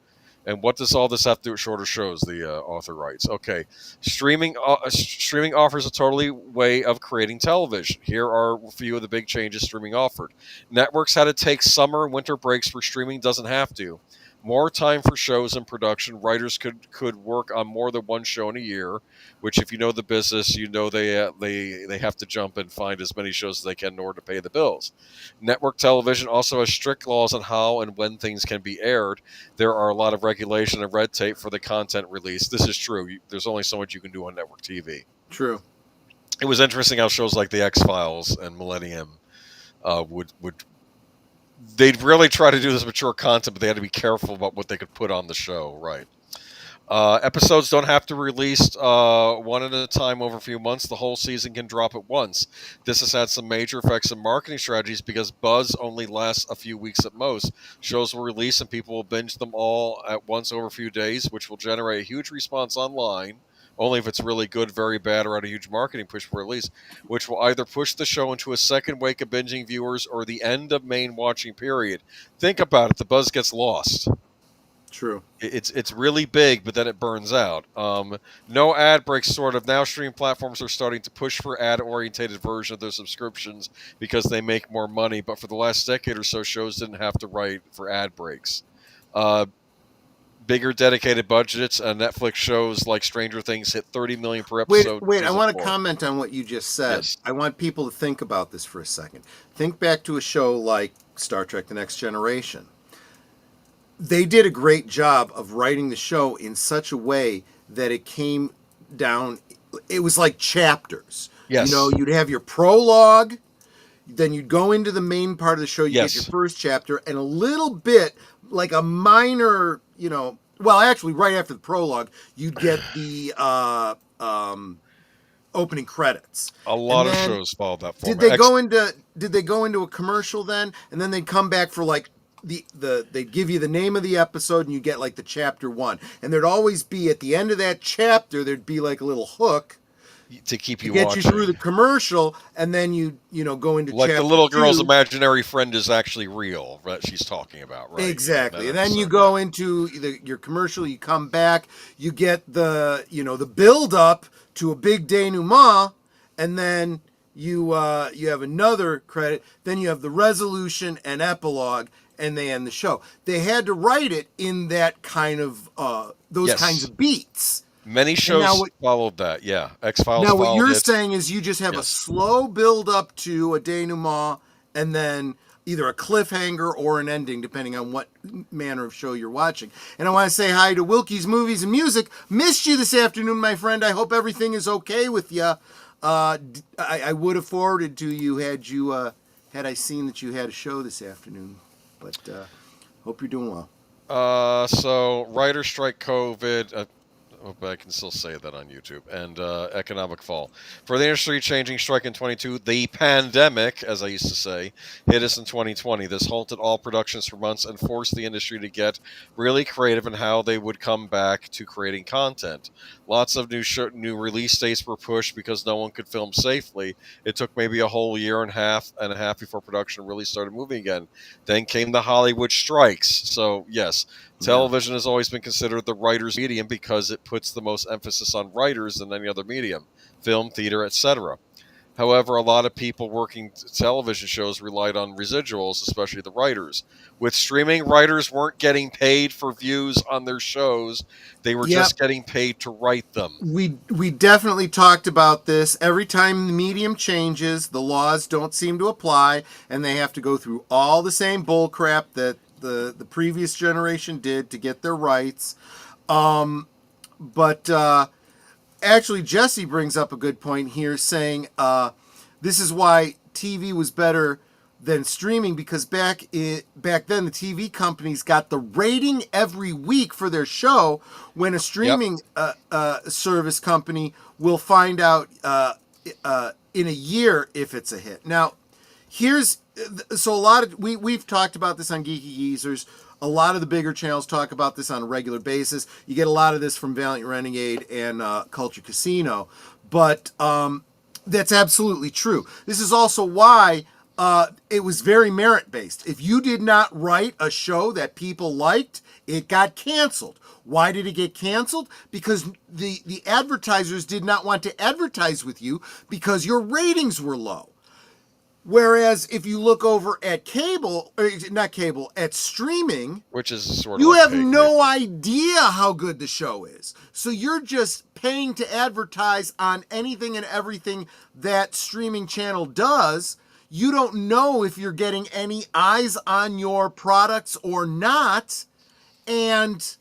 And what does all this have to do with shorter shows? The author writes. Okay, streaming offers a totally way of creating television. Here are a few of the big changes streaming offered. Networks had to take summer and winter breaks for streaming. Doesn't have to. More time for shows and production. Writers could work on more than one show in a year. Which, if you know the business, you know they have to jump and find as many shows as they can in order to pay the bills. Network television also has strict laws on how and when things can be aired. There are a lot of regulation and red tape for the content release. This is true. There's only so much you can do on network TV. True. It was interesting how shows like the X-Files and Millennium would they'd really try to do this mature content, but they had to be careful about what they could put on the show. Right. Episodes don't have to release one at a time over a few months. The whole season can drop at once. This has had some major effects in marketing strategies because buzz only lasts a few weeks at most. Shows will release and people will binge them all at once over a few days, which will generate a huge response online. Only if it's really good, very bad, or at a huge marketing push for release, which will either push the show into a second wake of binging viewers or the end of main watching period. Think about it. The buzz gets lost. True. It's really big, but then it burns out. No ad breaks, sort of. Now streaming platforms are starting to push for ad-orientated version of their subscriptions because they make more money. But for the last decade or so, shows didn't have to write for ad breaks. Bigger dedicated budgets. Netflix shows like Stranger Things hit $30 million per episode. Wait! I want to comment on what you just said. Yes. I want people to think about this for a second. Think back to a show like Star Trek: The Next Generation. They did a great job of writing the show in such a way that it came down. It was like chapters. Yes. You know, you'd have your prologue, then you'd go into the main part of the show. You Yes. get your first chapter, and a little bit like a minor, well, actually, right after the prologue, you'd get the opening credits. A lot And of then shows followed that format. Did they go into a commercial then, and then they'd come back for like they'd give you the name of the episode, and you get like the chapter 1, and there'd always be at the end of that chapter there'd be like a little hook to keep you get watching. you through the commercial, and then you go into Like chapter the little girl's 2. imaginary friend is actually real, that she's talking about, right? Exactly. Yeah, And then you go into your commercial, you come back, you get the the build up to a big denouement, and then you have another credit, then you have the resolution and epilogue, and they end the show. They had to write it in that kind of those Yes. kinds of beats. Many shows now what- followed that. Yeah, X-Files Now, what followed you're it. saying is you just have a Yes. slow build up to a denouement, and then either a cliffhanger or an ending, depending on what manner of show you're watching. And I want to say hi to Wilkie's Movies and Music. Missed you this afternoon, my friend. I hope everything is okay with you. I would have forwarded to you had I seen that you had a show this afternoon. But hope you're doing well. So writer strike, COVID. But I can still say that on YouTube. And economic fall. For the industry changing strike in 22, the pandemic, as I used to say, hit us in 2020. This halted all productions for months and forced the industry to get really creative in how they would come back to creating content. Lots of new release dates were pushed because no one could film safely. It took maybe a whole year and a half before production really started moving again. Then came the Hollywood strikes. So, yes, television has always been considered the writer's medium because it puts the most emphasis on writers than any other medium, film, theater, etc. However, a lot of people working television shows relied on residuals, especially the writers. With streaming, writers weren't getting paid for views on their shows. They were just getting paid to write them. We definitely talked about this. Every time the medium changes, the laws don't seem to apply, and they have to go through all the same bull crap that the previous generation did to get their rights. But actually, Jesse brings up a good point here, saying this is why TV was better than streaming, because back then the TV companies got the rating every week for their show, when a streaming service company will find out in a year if it's a hit. Now, so a lot of we've talked about this on Geeky Geezers. A lot of the bigger channels talk about this on a regular basis. You get a lot of this from Valiant Renegade and Culture Casino, but that's absolutely true. This is also why it was very merit based. If you did not write a show that people liked, it got canceled. Why did it get canceled? Because the advertisers did not want to advertise with you because your ratings were low. Whereas if you look over at cable, or not cable, at streaming, which is sort of you like have paid no cable. idea how good the show is. So you're just paying to advertise on anything and everything that streaming channel does. You don't know if you're getting any eyes on your products or not. And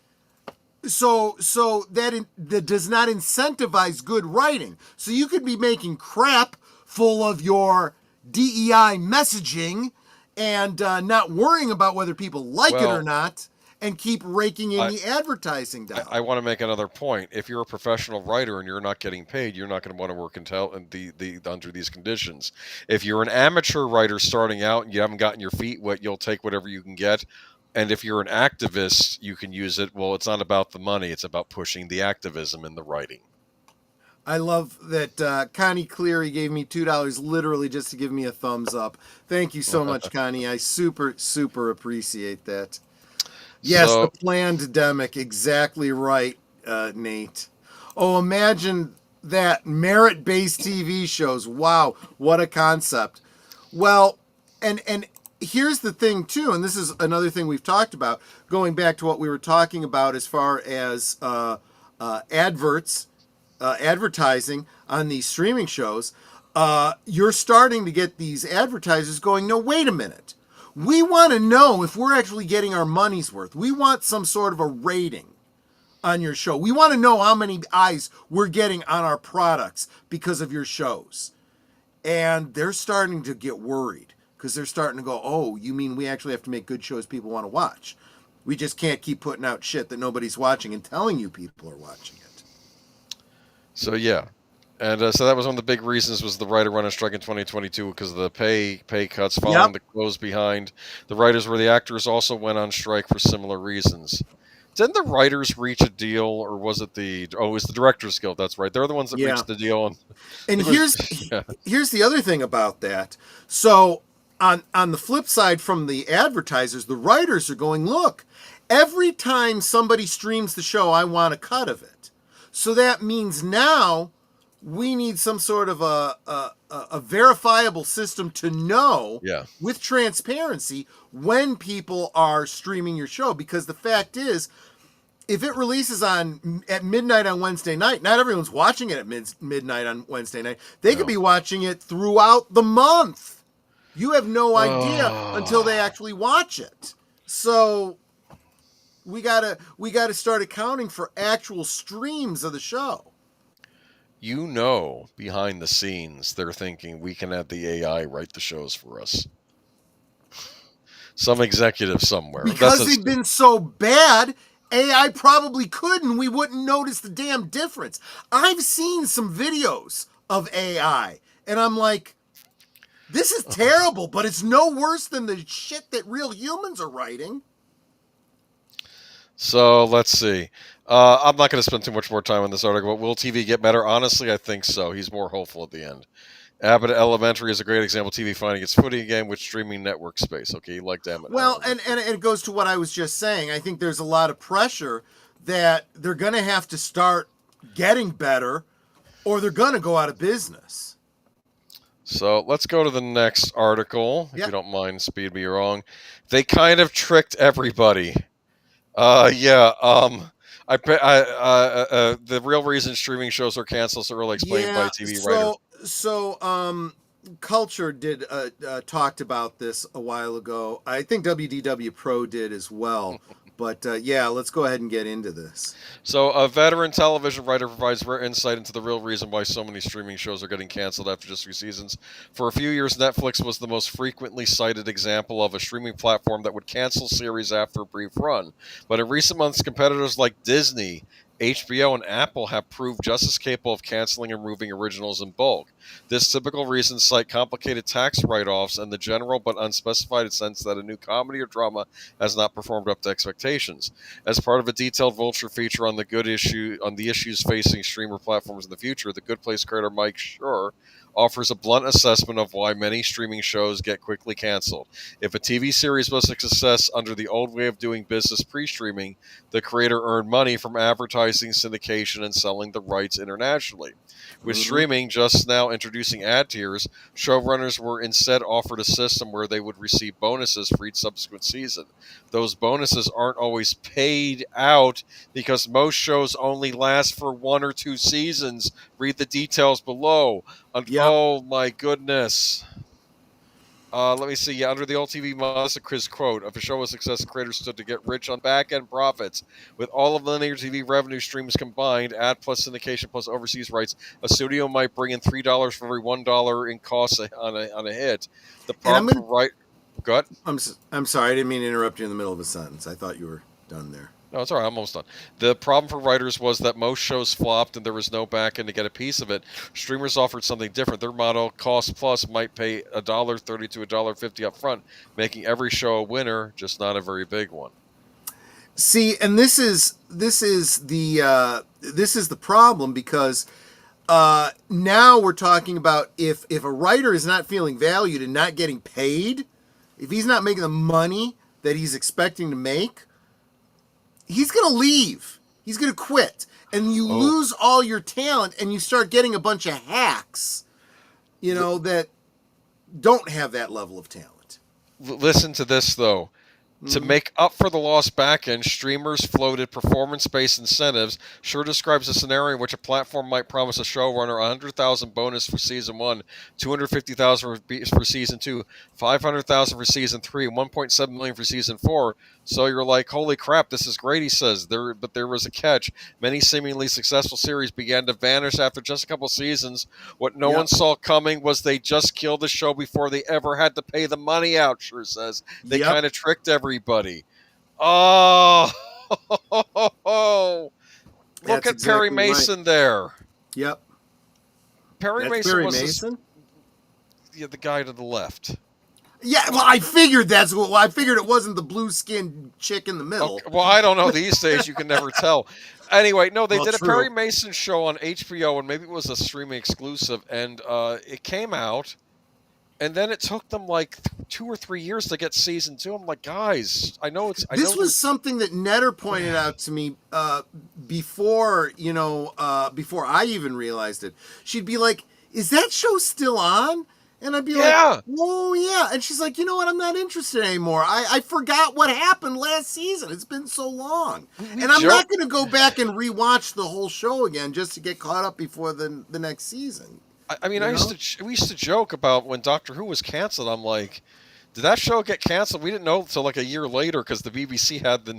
so that does not incentivize good writing. So you could be making crap full of your DEI messaging and not worrying about whether people like it or not, and keep raking in the advertising dollars. I want to make another point. If you're a professional writer and you're not getting paid, you're not going to want to work under these conditions. If you're an amateur writer starting out and you haven't gotten your feet wet, you'll take whatever you can get. And if you're an activist, you can use it. Well, it's not about the money. It's about pushing the activism in the writing. I love that Connie Cleary gave me $2 literally just to give me a thumbs up. Thank you so much, Connie. I super, super appreciate that. Yes, the plandemic. Exactly right, Nate. Oh, imagine that. Merit-based TV shows. Wow, what a concept. Well, and here's the thing, too, and this is another thing we've talked about, going back to what we were talking about as far as advertising on these streaming shows. You're starting to get these advertisers going, no, wait a minute. We want to know if we're actually getting our money's worth. We want some sort of a rating on your show. We want to know how many eyes we're getting on our products because of your shows. And they're starting to get worried because they're starting to go, oh, you mean we actually have to make good shows people want to watch? We just can't keep putting out shit that nobody's watching and telling you people are watching it. So, yeah. And so that was one of the big reasons was the writer run on strike in 2022 because of the pay cuts following the close behind. The writers where the actors also went on strike for similar reasons. Didn't the writers reach a deal, or was it it was the Directors Guild? That's right. They're the ones that reached the deal. And here's the other thing about that. So on the flip side from the advertisers, the writers are going, look, every time somebody streams the show, I want a cut of it. So that means now we need some sort of a verifiable system to know with transparency when people are streaming your show. Because the fact is, if it releases at midnight on Wednesday night, not everyone's watching it at midnight on Wednesday night. They could be watching it throughout the month. You have no idea until they actually watch it. So we gotta start accounting for actual streams of the show. Behind the scenes, they're thinking we can have the AI write the shows for us. Some executive somewhere. Because they've been so bad, AI probably could, and we wouldn't notice the damn difference. I've seen some videos of AI, and I'm like, this is terrible, but it's no worse than the shit that real humans are writing. So let's see. I'm not going to spend too much more time on this article, but will TV get better? Honestly, I think so. He's more hopeful at the end. Abbott Elementary is a great example of TV finding its footing again with streaming network space. Okay, you like Abbott. Well, and it goes to what I was just saying. I think there's a lot of pressure that they're going to have to start getting better or they're going to go out of business. So let's go to the next article, if you don't mind, speed me wrong. They kind of tricked everybody. The real reason streaming shows are canceled so early explained by TV writer. So Culture did talked about this a while ago. I think WDW Pro did as well. But let's go ahead and get into this. So a veteran television writer provides rare insight into the real reason why so many streaming shows are getting canceled after just 3 seasons. For a few years, Netflix was the most frequently cited example of a streaming platform that would cancel series after a brief run. But in recent months, competitors like Disney, HBO, and Apple have proved just as capable of canceling and removing originals in bulk. This typical reason cite complicated tax write-offs and the general but unspecified sense that a new comedy or drama has not performed up to expectations. As part of a detailed Vulture feature on the issues facing streamer platforms in the future, The Good Place creator Mike Schur offers a blunt assessment of why many streaming shows get quickly canceled. If a TV series was a success under the old way of doing business pre-streaming, the creator earned money from advertising, syndication, and selling the rights internationally. With streaming just now introducing ad tiers, showrunners were instead offered a system where they would receive bonuses for each subsequent season. Those bonuses aren't always paid out because most shows only last for 1 or 2 seasons. Read the details below. Oh my goodness. Let me see. Yeah, under the old TV model, Chris quote: "If a show was a success, creators stood to get rich on back-end profits. With all of linear TV revenue streams combined, ad plus syndication plus overseas rights, a studio might bring in $3 for every $1 in costs on a hit. The problem for right." Go ahead. I'm sorry, I didn't mean to interrupt you in the middle of a sentence. I thought you were done there. No, it's all right. I'm almost done. The problem for writers was that most shows flopped and there was no back end to get a piece of it. Streamers offered something different. Their model, cost plus, might pay $1.30 to $1.50 up front, making every show a winner, just not a very big one. See, and this is the problem, because now we're talking about if a writer is not feeling valued and not getting paid, if he's not making the money that he's expecting to make, he's going to leave. He's going to quit. And you lose all your talent, and you start getting a bunch of hacks, that don't have that level of talent. Listen to this, though. To make up for the lost back end, streamers floated performance-based incentives. Sure describes a scenario in which a platform might promise a showrunner $100,000 bonus for season 1, $250,000 for season 2, $500,000 for season 3, and $1.7 million for season 4. So you're like, holy crap, this is great, he says. But there was a catch. Many seemingly successful series began to vanish after just a couple seasons. What no one saw coming was they just killed the show before they ever had to pay the money out, Sure says. They kind of tricked everybody. Oh, look at Perry Mason there. Yep. Perry Mason Perry was Mason? the guy to the left. Yeah, well, I figured it wasn't the blue-skinned chick in the middle. Okay, well, I don't know. These days, you can never tell. Anyway, no, they did a true. Perry Mason show on HBO, and maybe it was a streaming exclusive, and it came out, and then it took them like 2 or 3 years to get season 2. I'm like, guys, This was something that Netter pointed out to me before I even realized it. She'd be like, "Is that show still on?" And I'd be like, "Oh, yeah." And she's like, "You know what? I'm not interested anymore. I forgot what happened last season. It's been so long. And I'm not going to go back and rewatch the whole show again just to get caught up before the next season." I mean, we used to joke about when Doctor Who was canceled. I'm like, did that show get canceled? We didn't know until like a year later because the BBC had the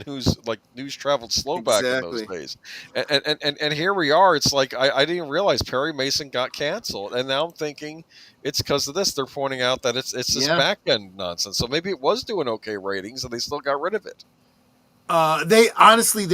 news traveled slow back in those days. And here we are. It's like I didn't realize Perry Mason got canceled, and now I'm thinking it's because of this. They're pointing out that it's this back end nonsense. So maybe it was doing okay ratings, and they still got rid of it. They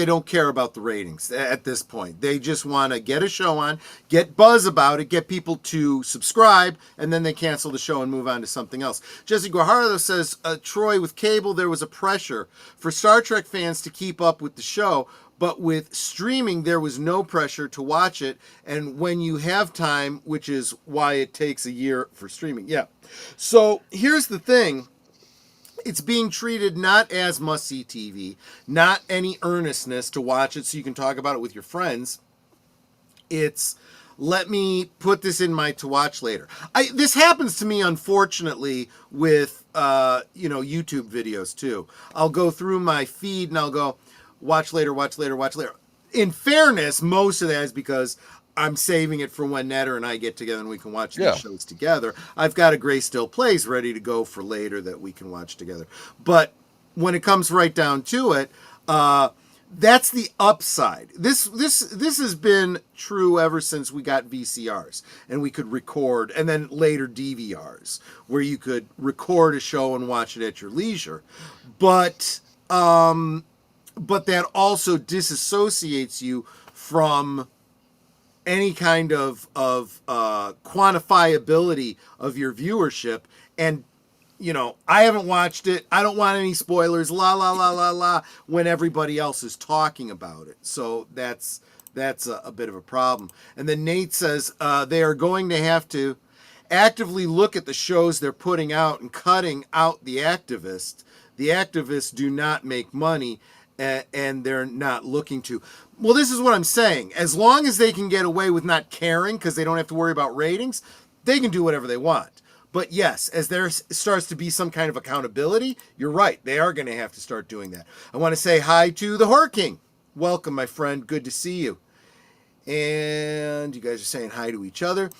don't care about the ratings at this point. They just want to get a show on, get buzz about it, get people to subscribe, and then they cancel the show and move on to something else. Jesse Guajardo says, Troy, with cable, there was a pressure for Star Trek fans to keep up with the show, but with streaming, there was no pressure to watch it. And when you have time, which is why it takes a year for streaming. Yeah. So here's the thing. It's being treated not as must-see TV, not any earnestness to watch it so you can talk about it with your friends. It's, let me put this in my to-watch later. This happens to me, unfortunately, with YouTube videos, too. I'll go through my feed and I'll go, watch later, watch later, watch later. In fairness, most of that is because I'm saving it for when Netter and I get together and we can watch these shows together. I've got a Gray Still Plays ready to go for later that we can watch together. But when it comes right down to it, that's the upside. This has been true ever since we got VCRs and we could record, and then later DVRs, where you could record a show and watch it at your leisure. But that also disassociates you from any kind of quantifiability of your viewership. And, I haven't watched it. I don't want any spoilers, when everybody else is talking about it. So that's a bit of a problem. And then Nate says they are going to have to actively look at the shows they're putting out and cutting out the activists do not make money, and they're not looking to. Well, this is what I'm saying. As long as they can get away with not caring because they don't have to worry about ratings, they can do whatever they want. But yes, as there starts to be some kind of accountability, you're right. They are going to have to start doing that. I want to say hi to the Horror King. Welcome, my friend. Good to see you. And you guys are saying hi to each other.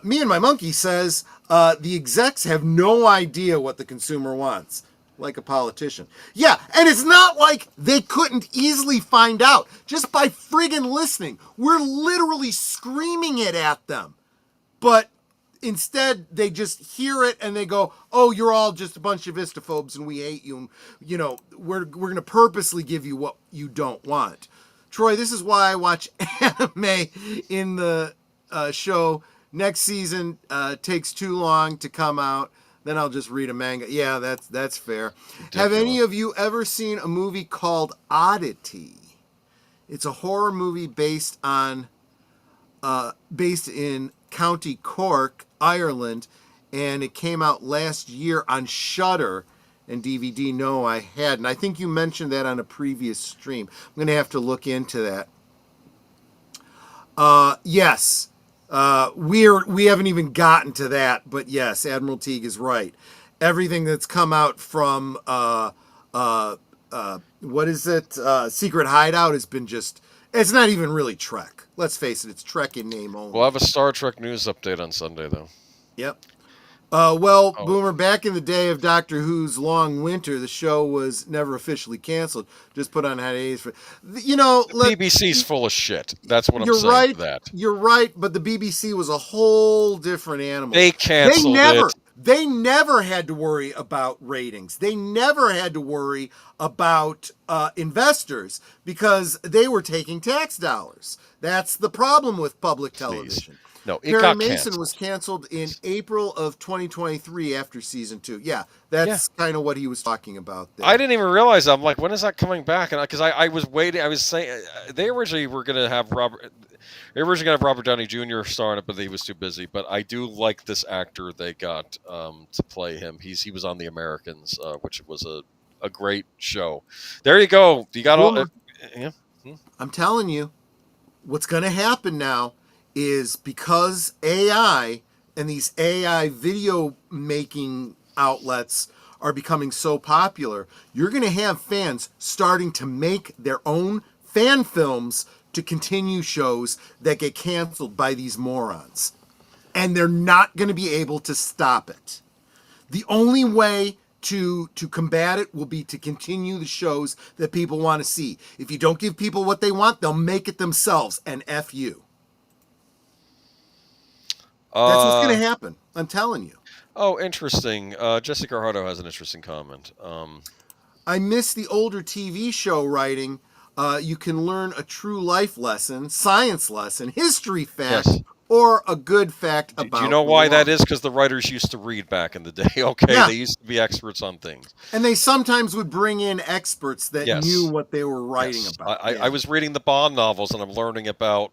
Me and my monkey says the execs have no idea what the consumer wants, like a politician. Yeah, and it's not like they couldn't easily find out just by friggin' listening. We're literally screaming it at them. But instead, they just hear it and they go, oh, you're all just a bunch of istaphobes and we hate you. And, you know, we're going to purposely give you what you don't want. Troy, this is why I watch anime in the show. Next season takes too long to come out. Then I'll just read a manga. Yeah, that's fair. Ridiculous. Have any of you ever seen a movie called Oddity? It's a horror movie based in County Cork, Ireland, and it came out last year on Shudder and DVD. No, I hadn't. I think you mentioned that on a previous stream. I'm going to have to look into that. Yes. We haven't even gotten to that, but yes, Admiral Teague is right. Everything that's come out from what is it? Secret Hideout has been just. It's not even really Trek. Let's face it, it's Trek in name only. We'll have a Star Trek news update on Sunday, though. Yep. Boomer, back in the day of Doctor Who's Long Winter, the show was never officially canceled, just put on hiatus. BBC's full of shit. That's what I'm saying. Right, that. You're right, but the BBC was a whole different animal. They canceled it. They never had to worry about ratings. They never had to worry about investors because they were taking tax dollars. That's the problem with public television. No, it Perry got Mason canceled. was canceled in April of 2023 after season 2. Yeah, that's kind of what he was talking about there. I didn't even realize that. I'm like, when is that coming back? And because I was waiting, I was saying they originally were going to have Robert Downey Jr. star in it, but he was too busy. But I do like this actor they got to play him. He was on The Americans, which was a great show. There you go. You got all. Yeah. I'm telling you, what's going to happen now is because AI and these AI video making outlets are becoming so popular, you're going to have fans starting to make their own fan films to continue shows that get canceled by these morons. And they're not going to be able to stop it. The only way to combat it will be to continue the shows that people want to see. If you don't give people what they want, they'll make it themselves, and F you. That's what's going to happen. I'm telling you. Oh, interesting. Jessica Hardo has an interesting comment. I miss the older TV show writing. You can learn a true life lesson, science lesson, history fact, or a good fact about. Do you know why that is? Because the writers used to read back in the day. Okay, They used to be experts on things, and they sometimes would bring in experts that knew what they were writing about. I was reading the Bond novels, and I'm learning about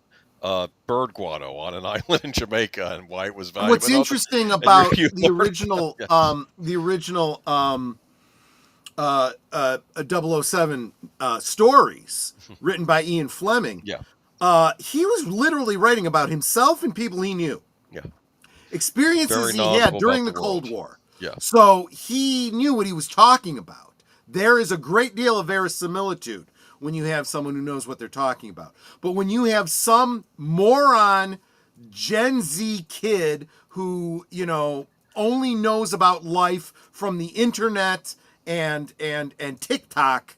bird guano on an island in Jamaica and why it was valuable. What's interesting about the original 007 stories written by Ian Fleming, he was literally writing about himself and people he knew. Yeah. Experiences he had during the Cold War. Yeah. So he knew what he was talking about. There is a great deal of verisimilitude when you have someone who knows what they're talking about. But when you have some moron Gen Z kid who, only knows about life from the internet and TikTok,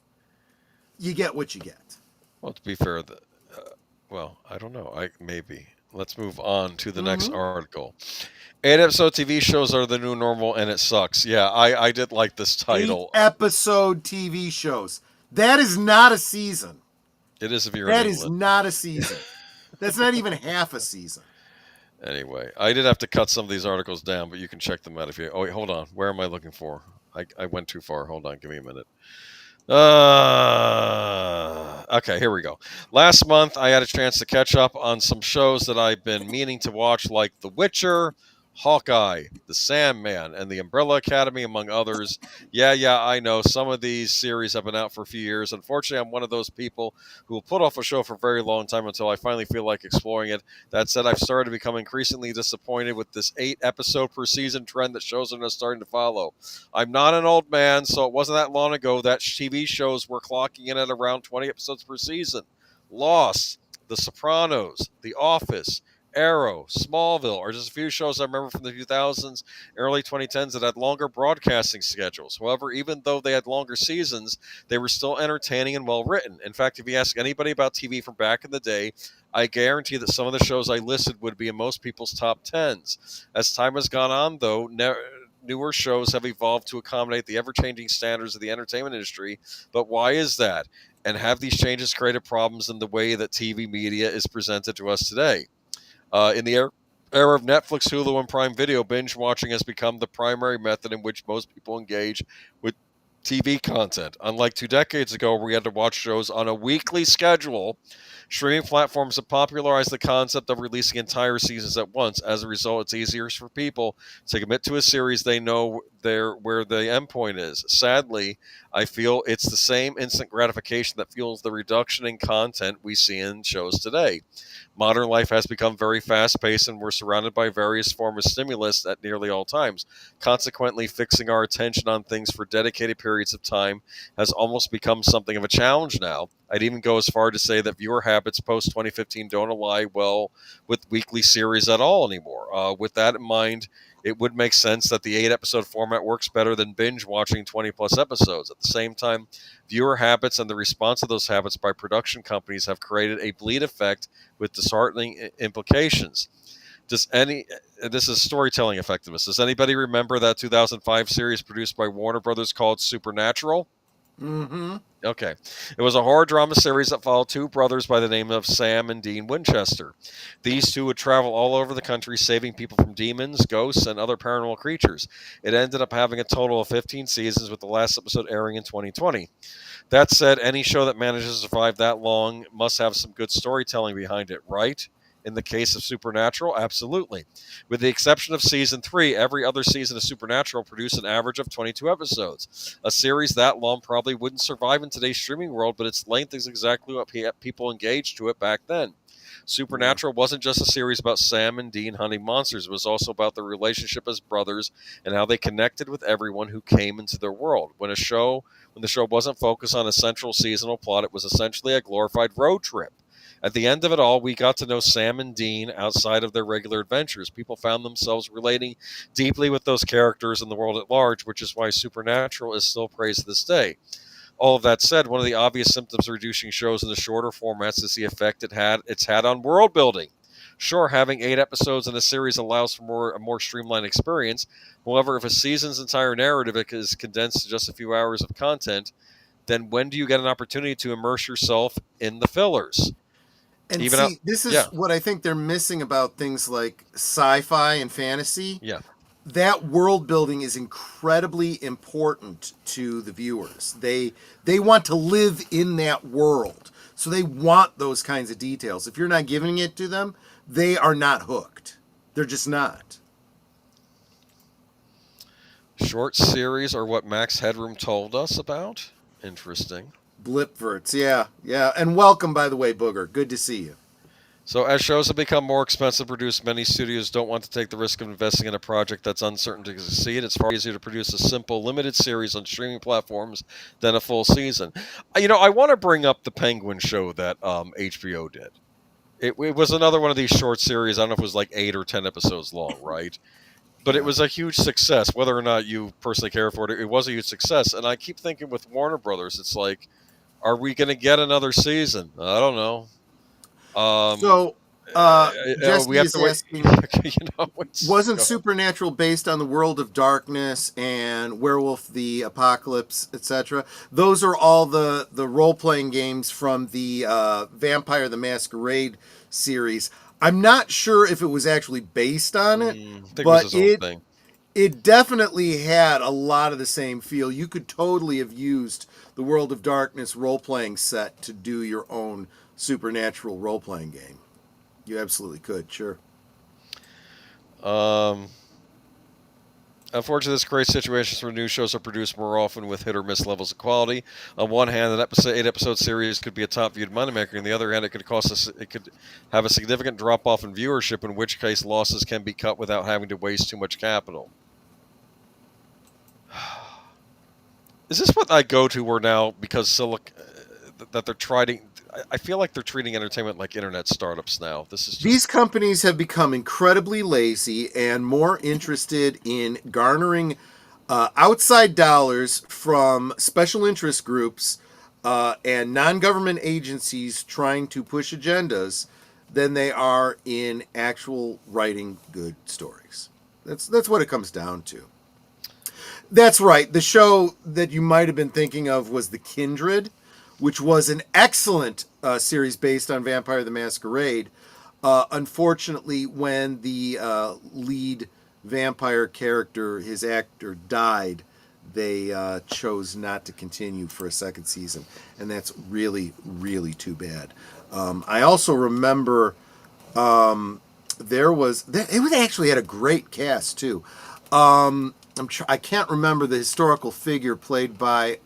you get what you get. Well, to be fair, I don't know. Maybe. Let's move on to the next article. 8-episode TV shows are the new normal, and it sucks. Yeah, I did like this title. 8-episode TV shows. That is not a season. It is if you're in England. That is not a season. That's not even half a season. Anyway, I did have to cut some of these articles down, but you can check them out if you... Oh, wait, hold on. Where am I looking for? I went too far. Hold on. Give me a minute. Okay, here we go. Last month, I had a chance to catch up on some shows that I've been meaning to watch, like The Witcher, Hawkeye, The Sandman, and The Umbrella Academy, among others. Yeah, I know some of these series have been out for a few years. Unfortunately, I'm one of those people who will put off a show for a very long time until I finally feel like exploring it. That said, I've started to become increasingly disappointed with this 8 episode per season trend that shows are now starting to follow. I'm not an old man, so it wasn't that long ago that TV shows were clocking in at around 20 episodes per season. Lost, The Sopranos, The Office, Arrow, Smallville are just a few shows I remember from the 2000s, early 2010s that had longer broadcasting schedules. However, even though they had longer seasons, they were still entertaining and well written. In fact, if you ask anybody about TV from back in the day, I guarantee that some of the shows I listed would be in most people's top 10s. As time has gone on, though, newer shows have evolved to accommodate the ever-changing standards of the entertainment industry. But why is that? And have these changes created problems in the way that TV media is presented to us today? In the era of Netflix, Hulu, and Prime Video, binge watching has become the primary method in which most people engage with TV content. Unlike 2 decades ago, where we had to watch shows on a weekly schedule, streaming platforms have popularized the concept of releasing entire seasons at once. As a result, it's easier for people to commit to a series they know where the endpoint is. Sadly, I feel it's the same instant gratification that fuels the reduction in content we see in shows today. Modern life has become very fast-paced, and we're surrounded by various forms of stimulus at nearly all times. Consequently, fixing our attention on things for dedicated periods of time has almost become something of a challenge now. I'd even go as far to say that viewer habits post-2015 don't ally well with weekly series at all anymore. With that in mind, it would make sense that the 8 episode format works better than binge watching 20 plus episodes. At the same time, viewer habits and the response to those habits by production companies have created a bleed effect with disheartening implications. This is storytelling effectiveness. Does anybody remember that 2005 series produced by Warner Brothers called Supernatural? Mm-hmm. Okay. It was a horror drama series that followed two brothers by the name of Sam and Dean Winchester. These two would travel all over the country saving people from demons, ghosts, and other paranormal creatures. It ended up having a total of 15 seasons, with the last episode airing in 2020. That said, any show that manages to survive that long must have some good storytelling behind it, right? In the case of Supernatural, absolutely. With the exception of season 3, every other season of Supernatural produced an average of 22 episodes. A series that long probably wouldn't survive in today's streaming world, but its length is exactly what people engaged to it back then. Supernatural wasn't just a series about Sam and Dean hunting monsters. It was also about their relationship as brothers and how they connected with everyone who came into their world. When the show wasn't focused on a central seasonal plot, it was essentially a glorified road trip. At the end of it all, we got to know Sam and Dean outside of their regular adventures. People found themselves relating deeply with those characters in the world at large, which is why Supernatural is still praised to this day. All of that said, one of the obvious symptoms of reducing shows in the shorter formats is the effect it's had on world building. Sure, having 8 episodes in a series allows for a more streamlined experience. However, if a season's entire narrative is condensed to just a few hours of content, then when do you get an opportunity to immerse yourself in the fillers? And Even see, this is yeah, what I think they're missing about things like sci-fi and fantasy. yeah. That world building is incredibly important to the viewers. They want to live in that world. So they want those kinds of details. If you're not giving it to them, they are not hooked. They're just not. Short series are what Max Headroom told us about. Interesting. Blipverts, yeah. And welcome, by the way, Booger. Good to see you. So, as shows have become more expensive to produce, many studios don't want to take the risk of investing in a project that's uncertain to succeed. It's far easier to produce a simple, limited series on streaming platforms than a full season. I want to bring up the Penguin show that HBO did. It was another one of these short series. I don't know if it was like 8 or 10 episodes long, right? But it was a huge success. Whether or not you personally care for it, it was a huge success. And I keep thinking with Warner Brothers, it's like, are we going to get another season? I don't know. Jesse we have is to wait. asking, wasn't Supernatural based on the World of Darkness and Werewolf the Apocalypse, etc.? Those are all the role-playing games from the Vampire the Masquerade series. I'm not sure if it was actually based on it, but it definitely had a lot of the same feel. You could totally have used the World of Darkness role-playing set to do your own Supernatural role-playing game. You absolutely could, sure. Unfortunately, this creates situations where new shows are produced more often with hit or miss levels of quality. On one hand, an eight-episode series could be a top-viewed moneymaker. On the other hand, it could have a significant drop-off in viewership, in which case losses can be cut without having to waste too much capital. Is this what I go to where now, because that they're trying? I feel like they're treating entertainment like internet startups now. These companies have become incredibly lazy and more interested in garnering outside dollars from special interest groups and non-government agencies trying to push agendas than they are in actual writing good stories. That's what it comes down to. That's right. The show that you might have been thinking of was The Kindred, which was an excellent series based on Vampire the Masquerade. Unfortunately, when the lead vampire character, his actor, died, they chose not to continue for a second season. And that's really, really too bad. I also remember it actually had a great cast, too. I can't remember the historical figure played by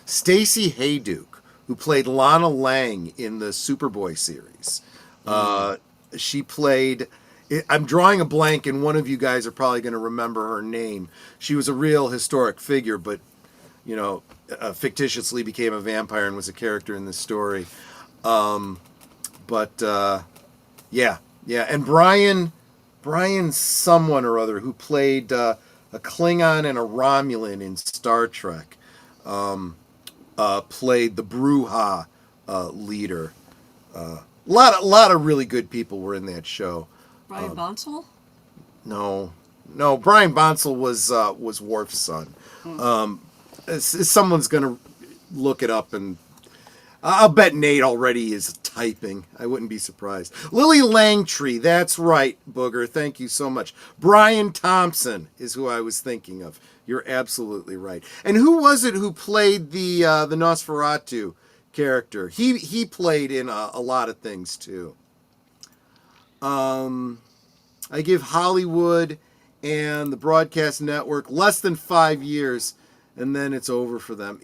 Stacey Hayduke, who played Lana Lang in the Superboy series. She played... I'm drawing a blank, and one of you guys are probably going to remember her name. She was a real historic figure, but, fictitiously became a vampire and was a character in this story. Yeah. And Brian someone or other, who played a Klingon and a Romulan in Star Trek, played the Bruja leader. A lot of really good people were in that show. Brian Bonsall? No, Brian Bonsall was Worf's son. Someone's gonna look it up, and I'll bet Nate already is typing. I wouldn't be surprised. Lily Langtry, that's right, Booger. Thank you so much. Brian Thompson is who I was thinking of. You're absolutely right. And who was it who played the Nosferatu character? He played in a lot of things too. I give Hollywood and the broadcast network less than 5 years, and then it's over for them.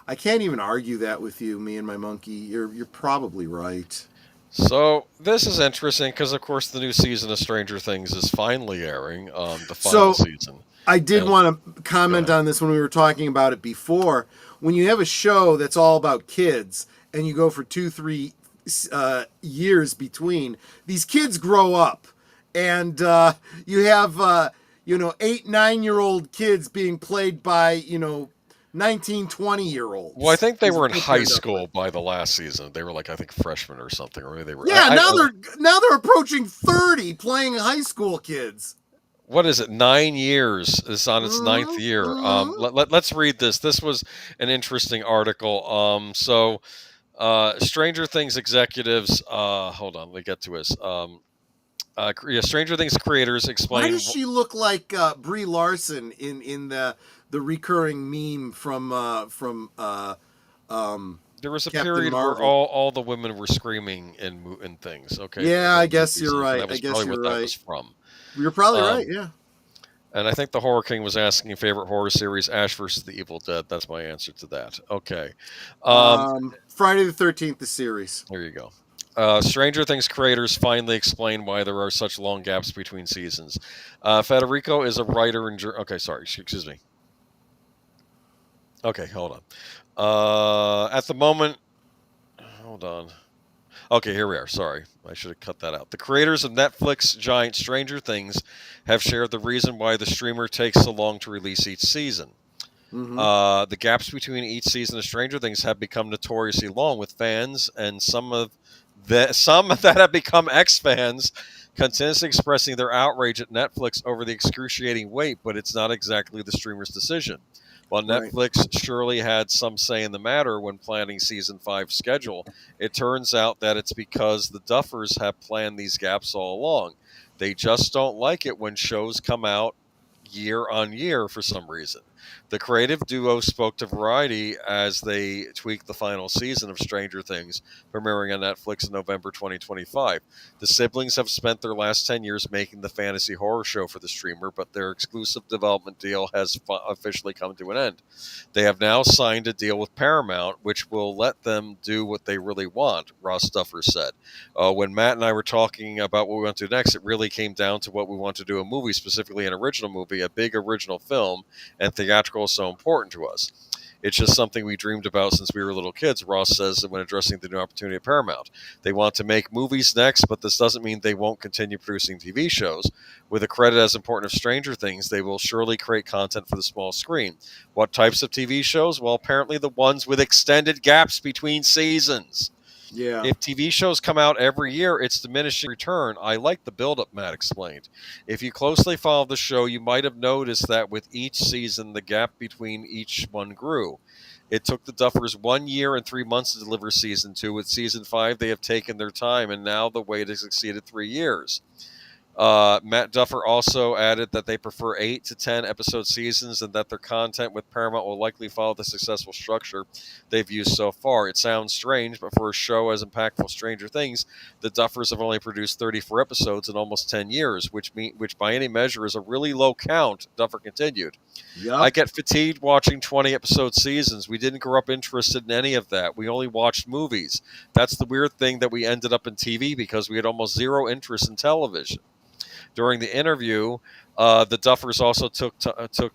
I can't even argue that with you, me and my monkey. You're probably right. So this is interesting because, of course, the new season of Stranger Things is finally airing. The final season. I did want to comment on this when we were talking about it before. When you have a show that's all about kids and you go for 2-3 years between, these kids grow up, and you have 8-9-year-old kids being played by 19-20-year-olds. Well, I think they were in high school by the last season. They were like, I think freshmen or something, or maybe they were. Yeah, now they're approaching 30, playing high school kids. What is it? 9 years. It's on its ninth year. Let's read this. This was an interesting article. Stranger Things executives. Hold on, let me get to this. Stranger Things creators explain. Why does she look like Brie Larson in the recurring meme from there was a Captain period Marvel, where all the women were screaming in things. Okay. Yeah, I guess you're right. That was probably what that was from. You're probably right. Yeah. And I think the Horror King was asking favorite horror series, Ash versus the Evil Dead. That's my answer to that. Okay. Friday the 13th, the series. There you go. Stranger Things creators finally explain why there are such long gaps between seasons. Federico is a writer and... Okay, sorry. Excuse me. Okay, hold on. At the moment... Hold on. Okay, here we are. Sorry. I should have cut that out. The creators of Netflix giant Stranger Things have shared the reason why the streamer takes so long to release each season. Mm-hmm. The gaps between each season of Stranger Things have become notoriously long, with fans and some that have become ex-fans continuously expressing their outrage at Netflix over the excruciating wait, but it's not exactly the streamer's decision. While Netflix surely had some say in the matter when planning season 5 schedule, it turns out that it's because the Duffers have planned these gaps all along. They just don't like it when shows come out year on year for some reason. The creative duo spoke to Variety as they tweaked the final season of Stranger Things, premiering on Netflix in November 2025. The siblings have spent their last 10 years making the fantasy horror show for the streamer, but their exclusive development deal has officially come to an end. They have now signed a deal with Paramount, which will let them do what they really want, Ross Duffer said. When Matt and I were talking about what we want to do next, it really came down to what we want to do: a movie, specifically an original movie, a big original film, and theatrical is so important to us. It's just something we dreamed about since we were little kids, Ross says when addressing the new opportunity at Paramount. They want to make movies next, but this doesn't mean they won't continue producing TV shows. With a credit as important as Stranger Things, they will surely create content for the small screen. What types of TV shows? Well, apparently the ones with extended gaps between seasons. Yeah. If TV shows come out every year, it's diminishing return. I like the build-up, Matt explained. If you closely follow the show, you might have noticed that with each season, the gap between each one grew. It took the Duffers 1 year and 3 months to deliver season 2. With season 5, they have taken their time, and now the wait has exceeded 3 years. Matt Duffer also added that they prefer 8 to 10 episode seasons and that their content with Paramount will likely follow the successful structure they've used so far. It sounds strange, but for a show as impactful as Stranger Things, the Duffers have only produced 34 episodes in almost 10 years, which by any measure is a really low count, Duffer continued. Yep. I get fatigued watching 20-episode seasons. We didn't grow up interested in any of that. We only watched movies. That's the weird thing, that we ended up in TV because we had almost zero interest in television. During the interview, the Duffers also took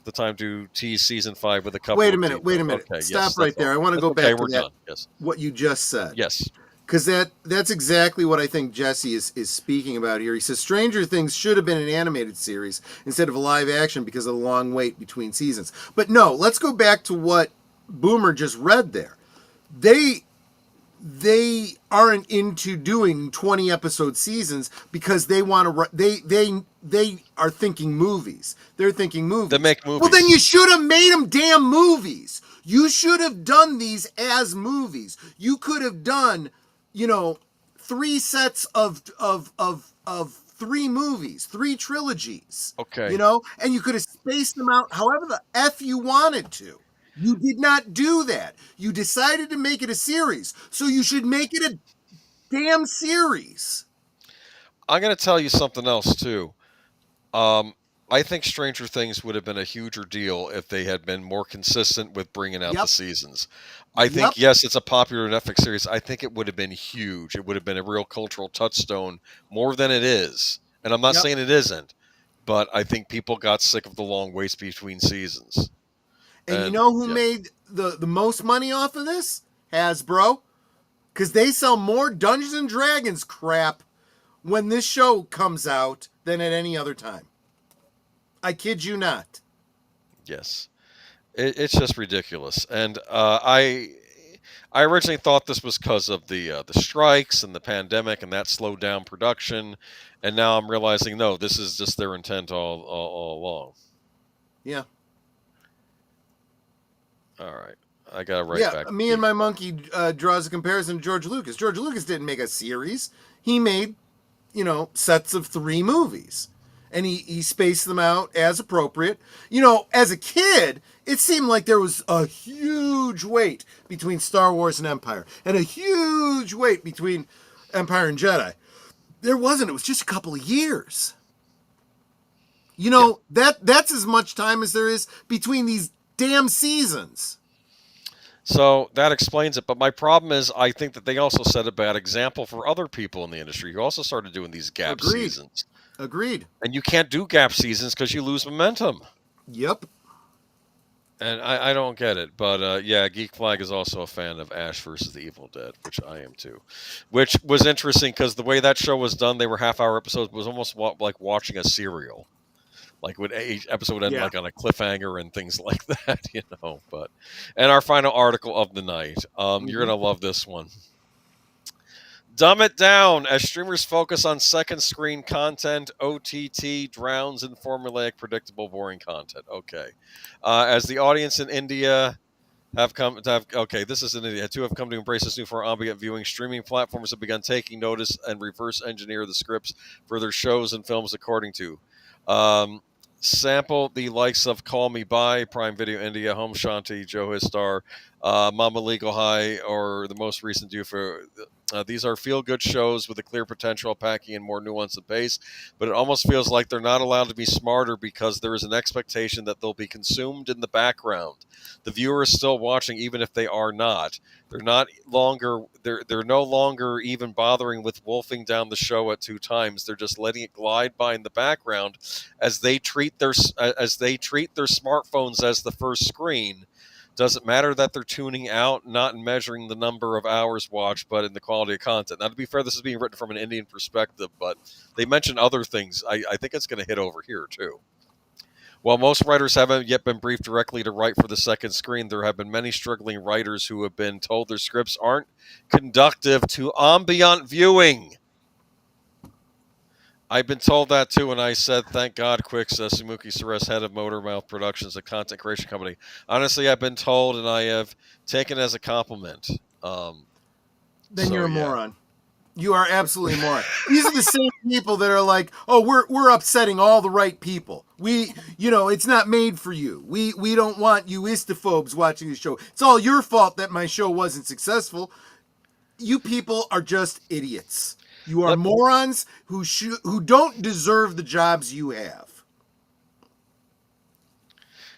the time to tease season 5 with a couple. Wait a minute. Okay, Stop right there. I want to go back to that. Done. Yes. What you just said. Yes. Because that's exactly what I think Jesse is speaking about here. He says Stranger Things should have been an animated series instead of a live action because of the long wait between seasons. But no, let's go back to what Boomer just read there. They aren't into doing 20 episode seasons because they want to. They are thinking movies. They're thinking movies. They make movies. Well, then you should have made them damn movies. You should have done these as movies. You could have done, 3 sets of 3 movies, 3 trilogies. Okay. And you could have spaced them out however the F you wanted to. You did not do that. You decided to make it a series, so you should make it a damn series. I'm going to tell you something else, too. I think Stranger Things would have been a huger deal if they had been more consistent with bringing out the seasons. I think, yes, it's a popular Netflix series. I think it would have been huge. It would have been a real cultural touchstone, more than it is. And I'm not saying it isn't, but I think people got sick of the long waits between seasons. And you know who made the most money off of this? Hasbro. Because they sell more Dungeons and Dragons crap when this show comes out than at any other time. I kid you not. Yes. It's just ridiculous. And I originally thought this was because of the strikes and the pandemic, and that slowed down production. And now I'm realizing, no, this is just their intent all along. Yeah. All right. I got it back. Me and my monkey draws a comparison to George Lucas. George Lucas didn't make a series. He made, sets of 3 movies. And he spaced them out as appropriate. As a kid, it seemed like there was a huge wait between Star Wars and Empire. And a huge wait between Empire and Jedi. There wasn't. It was just a couple of years. That's as much time as there is between these damn seasons. So that explains it. But my problem is I think that they also set a bad example for other people in the industry who also started doing these gap seasons. Agreed. And you can't do gap seasons because you lose momentum. Yep. And I don't get it. But Geek Flag is also a fan of Ash versus the Evil Dead, which I am too. Which was interesting because the way that show was done, they were half-hour episodes, was almost like watching a serial. Like when each episode would end like on a cliffhanger and things like that, But and our final article of the night, you're gonna love this one. Dumb it down as streamers focus on second screen content. OTT drowns in formulaic, predictable, boring content. Okay, as the audience in India have come to have this is in India too have come to embrace this new form of ambient viewing. Streaming platforms have begun taking notice and reverse engineer the scripts for their shows and films according to. sample the likes of Call Me By, Prime Video India, Home Shanti, Joe Histar, Mama Legal High, or the most recent due for. These are feel-good shows with a clear potential of packing in more nuance and pace, but it almost feels like they're not allowed to be smarter because there is an expectation that they'll be consumed in the background. The viewer is still watching even if they are not. They're no longer even bothering with wolfing down the show at 2 times. They're just letting it glide by in the background as they treat their smartphones as the first screen. Does it matter that they're tuning out, not in measuring the number of hours watched, but in the quality of content? Now, to be fair, this is being written from an Indian perspective, but they mention other things. I think it's going to hit over here, too. While most writers haven't yet been briefed directly to write for the second screen, there have been many struggling writers who have been told their scripts aren't conducive to ambient viewing. I've been told that too, and I said, thank God, Quicks, Sumuki Suresh, head of Motormouth Productions, a content creation company. Honestly, I've been told, and I have taken it as a compliment. Then you're a moron. You are absolutely a moron. These are the same people that are like, oh, we're upsetting all the right people. It's not made for you. We don't want you istophobes watching the show. It's all your fault that my show wasn't successful. You people are just idiots. You are morons who don't deserve the jobs you have.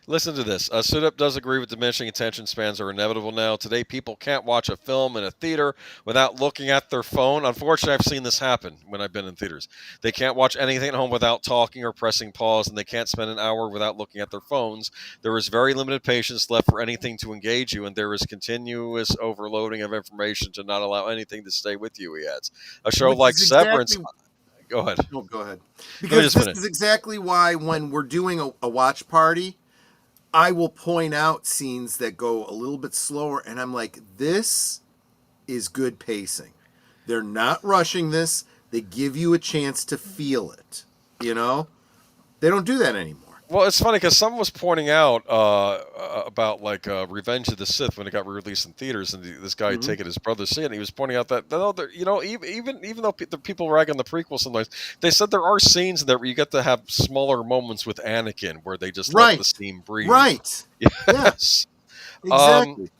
Listen to this. Sudip does agree with diminishing attention spans are inevitable now. Today, people can't watch a film in a theater without looking at their phone. Unfortunately, I've seen this happen when I've been in theaters. They can't watch anything at home without talking or pressing pause, and they can't spend an hour without looking at their phones. There is very limited patience left for anything to engage you, and there is continuous overloading of information to not allow anything to stay with you, he adds. A show like Severance... Go ahead. No, go ahead. Because this is exactly why when we're doing a watch party, I will point out scenes that go a little bit slower, and I'm like, this is good pacing. They're not rushing this. They give you a chance to feel it. They don't do that anymore. Well, it's funny because someone was pointing out about Revenge of the Sith when it got released in theaters, and this guy had taken his brother to see it, and he was pointing out that even though the people rag on the prequel sometimes, they said there are scenes in there where you get to have smaller moments with Anakin where they just let the steam breathe. Right. Yes. Yeah. Exactly.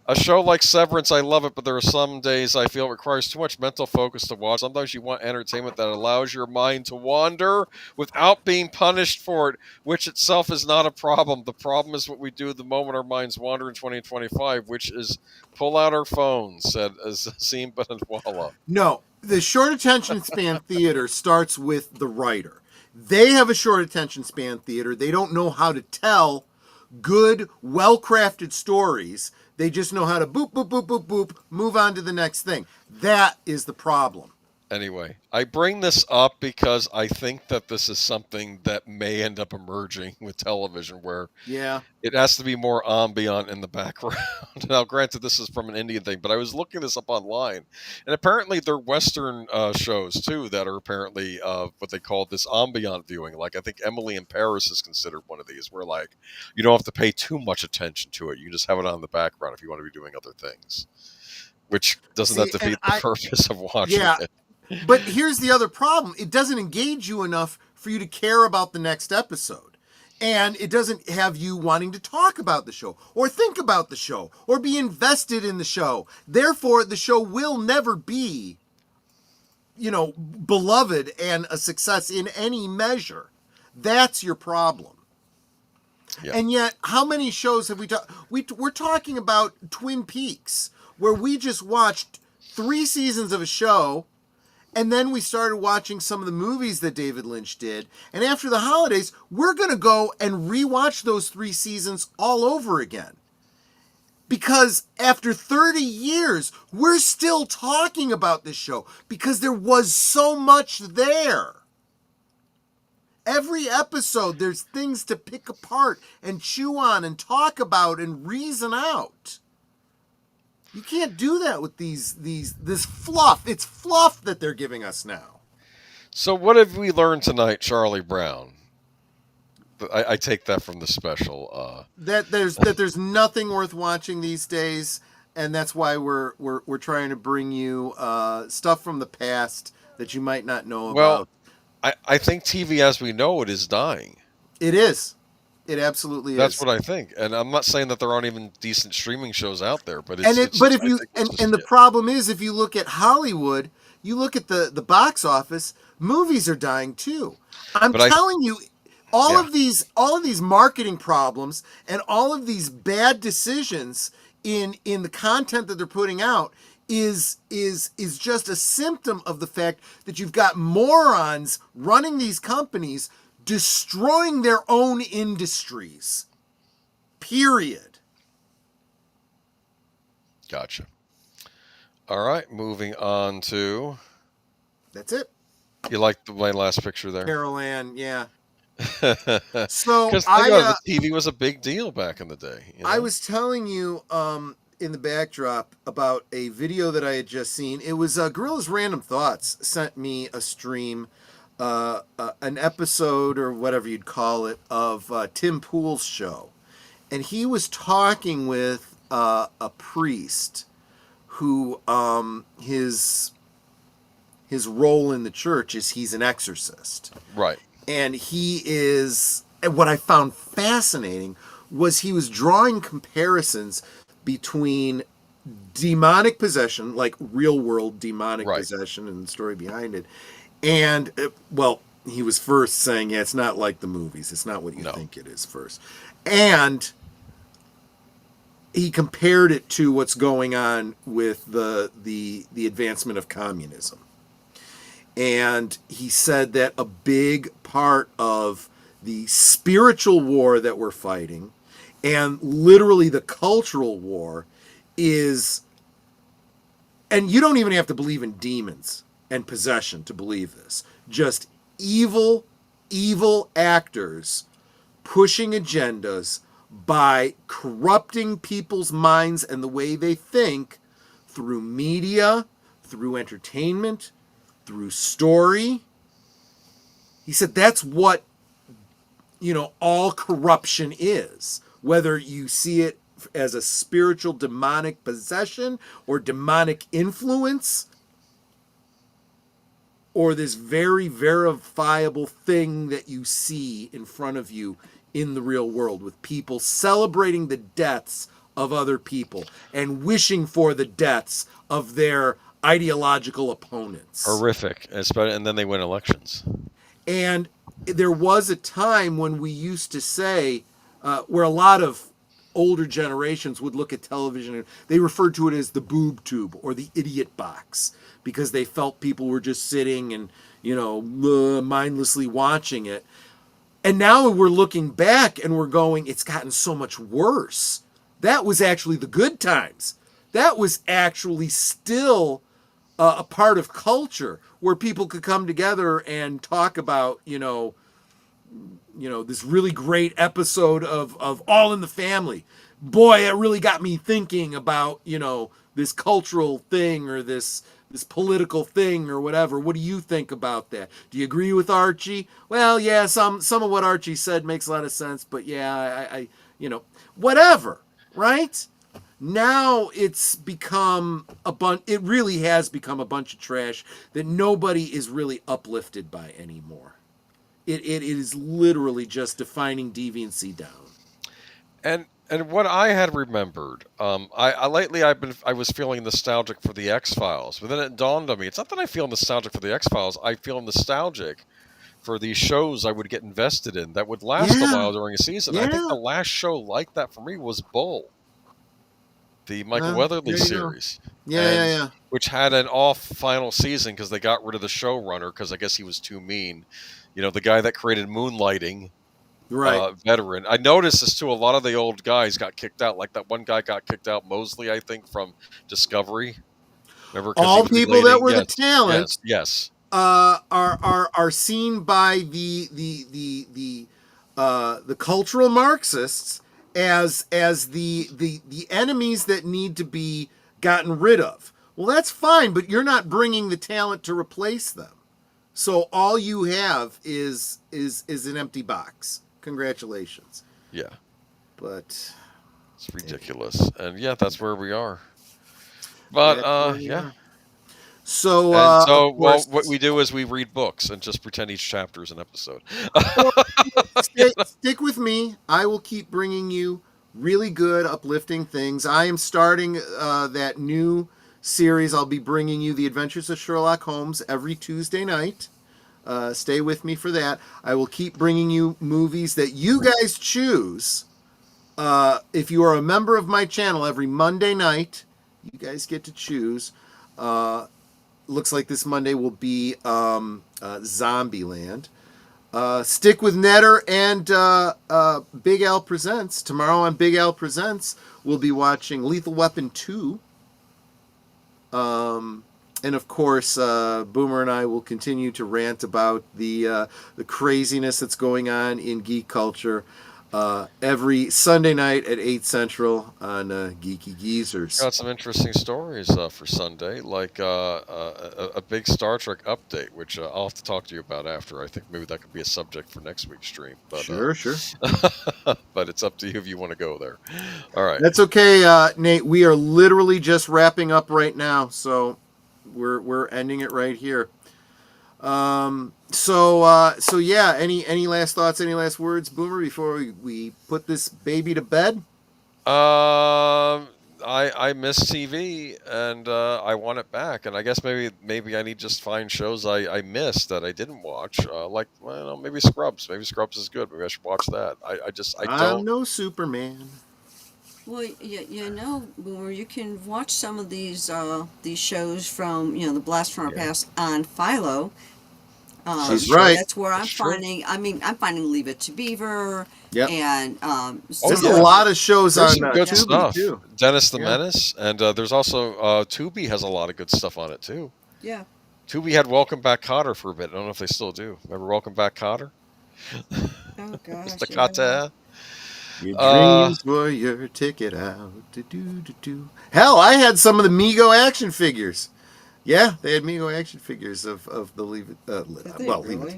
A show like Severance, I love it, but there are some days I feel it requires too much mental focus to watch. Sometimes you want entertainment that allows your mind to wander without being punished for it, which itself is not a problem. The problem is what we do the moment our minds wander in 2025, which is pull out our phones, said Azim Banatwala. No, the short attention span theater starts with the writer. They have a short attention span theater. They don't know how to tell good, well-crafted stories. They just know how to boop, boop, boop, boop, boop, move on to the next thing. That is the problem. Anyway, I bring this up because I think that this is something that may end up emerging with television where it has to be more ambient in the background. Now, granted, this is from an Indian thing, but I was looking this up online, and apparently there are Western shows, too, that are apparently what they call this ambient viewing. Like, I think Emily in Paris is considered one of these, where, you don't have to pay too much attention to it. You just have it on in the background if you want to be doing other things, which doesn't defeat the purpose of watching it. But here's the other problem. It doesn't engage you enough for you to care about the next episode. And it doesn't have you wanting to talk about the show or think about the show or be invested in the show. Therefore, the show will never be, beloved and a success in any measure. That's your problem. Yeah. And yet, how many shows have we talked? We're talking about Twin Peaks, where we just watched 3 seasons of a show. And then we started watching some of the movies that David Lynch did. And after the holidays, we're going to go and rewatch those 3 seasons all over again. Because after 30 years, we're still talking about this show because there was so much there. Every episode, there's things to pick apart and chew on and talk about and reason out. You can't do that with this fluff. It's fluff that they're giving us now. So what have we learned tonight, Charlie Brown? I take that from the special. That there's nothing worth watching these days, and that's why we're trying to bring you stuff from the past that you might not know about. Well, I think TV as we know it is dying. It is. It absolutely That's is. what I think, and I'm not saying that there aren't even decent streaming shows out there, but And it's but just if I you think it's just and the problem is, if you look at Hollywood, you look at the box office, movies are dying too. I'm but I telling you, yeah. all of these marketing problems and all of these bad decisions in the content that they're putting out is just a symptom of the fact that you've got morons running these companies destroying their own industries. Period. Gotcha. All right, moving on to. That's it. You like my last picture there? Carol Ann, yeah. So Because think about it, the TV was a big deal back in the day. You know? I was telling you in the backdrop about a video that I had just seen. It was Gorilla's Random Thoughts sent me a stream, an episode or whatever you'd call it of Tim Pool's show, and he was talking with a priest who his role in the church is he's an exorcist. Right. And he is, and what I found fascinating was he was drawing comparisons between demonic possession, like real world demonic Right. possession and the story behind it. And, well, he was first saying, yeah, it's not like the movies. It's not what you think it is first. And he compared it to what's going on with the advancement of communism. And he said that a big part of the spiritual war that we're fighting and literally the cultural war is, and you don't even have to believe in demons and possession to believe this, just evil actors pushing agendas by corrupting people's minds and the way they think through media, through entertainment, through story. He said that's what, all corruption is. Whether you see it as a spiritual demonic possession or demonic influence, or this very verifiable thing that you see in front of you in the real world with people celebrating the deaths of other people and wishing for the deaths of their ideological opponents. Horrific. And then they win elections. And there was a time when we used to say, where a lot of older generations would look at television and they referred to it as the boob tube or the idiot box because they felt people were just sitting and, mindlessly watching it. And now we're looking back and we're going, it's gotten so much worse. That was actually the good times. That was actually still a part of culture where people could come together and talk about, this really great episode of All in the Family. Boy, it really got me thinking about, this cultural thing or this political thing or whatever. What do you think about that? Do you agree with Archie? Well, yeah, some of what Archie said makes a lot of sense, but yeah, I whatever, right? Now it's become it really has become a bunch of trash that nobody is really uplifted by anymore. It is literally just defining deviancy down. And what I had remembered, I lately I was feeling nostalgic for the X-Files, but then it dawned on me, it's not that I feel nostalgic for the X-Files, I feel nostalgic for these shows I would get invested in that would last a while during a season. Yeah. I think the last show like that for me was Bull, the Michael Weatherly there you series. go. Yeah. Which had an off final season because they got rid of the showrunner because I guess he was too mean. The guy that created Moonlighting, Right. veteran. I noticed this too. A lot of the old guys got kicked out. Like that one guy got kicked out, Mosley, I think, from Discovery. Remember? 'Cause he All was people relating- that were the yes, talent Yes. are seen by the cultural Marxists as the enemies that need to be gotten rid of. Well, that's fine, but you're not bringing the talent to replace them. So all you have is an empty box. Congratulations. Yeah. But It's ridiculous. And yeah, that's where we are. But that's where we yeah. are. So, And so, of well, course, what we do is we read books and just pretend each chapter is an episode. or stick with me. I will keep bringing you really good, uplifting things. I am starting that new series. I'll be bringing you The Adventures of Sherlock Holmes every Tuesday night. Stay with me for that. I will keep bringing you movies that you guys choose. If you are a member of my channel, every Monday night, you guys get to choose. Looks like this Monday will be Zombieland. Stick with Netter and Big Al Presents. Tomorrow on Big Al Presents, we'll be watching Lethal Weapon 2. And of course, Boomer and I will continue to rant about the craziness that's going on in geek culture every Sunday night at 8 Central on Geeky Geezers. Got some interesting stories for Sunday, like a big Star Trek update, which I'll have to talk to you about after. I think maybe that could be a subject for next week's stream. But, Sure. but it's up to you if you want to go there. All right. That's okay, Nate. We are literally just wrapping up right now, so we're ending it right here. So yeah, any last thoughts, any last words, Boomer, before we put this baby to bed? I miss TV and I want it back, and I guess maybe I need to just find shows I missed that I didn't watch. Like, well, maybe Scrubs. Maybe Scrubs is good. Maybe I should watch that. I don't. I'm no Superman. Well, you know, Boomer, you can watch some of these shows from the Blast from Our Past on Philo. She's right. That's where I'm That's true. finding. I mean, I'm finding Leave It to Beaver. Yep. And There's yeah. a lot of shows There's on some good Tubi stuff. too. Dennis the Yeah. Menace, and there's also Tubi has a lot of good stuff on it too. yeah. Tubi had Welcome Back Kotter for a bit. I don't know if they still do. Remember Welcome Back Kotter? Oh gosh. Mr. yeah. Kotter. Your dreams were your ticket out. Do. Hell, I had some of the Mego action figures. Yeah, they had Mego action figures of the Leave It. Leave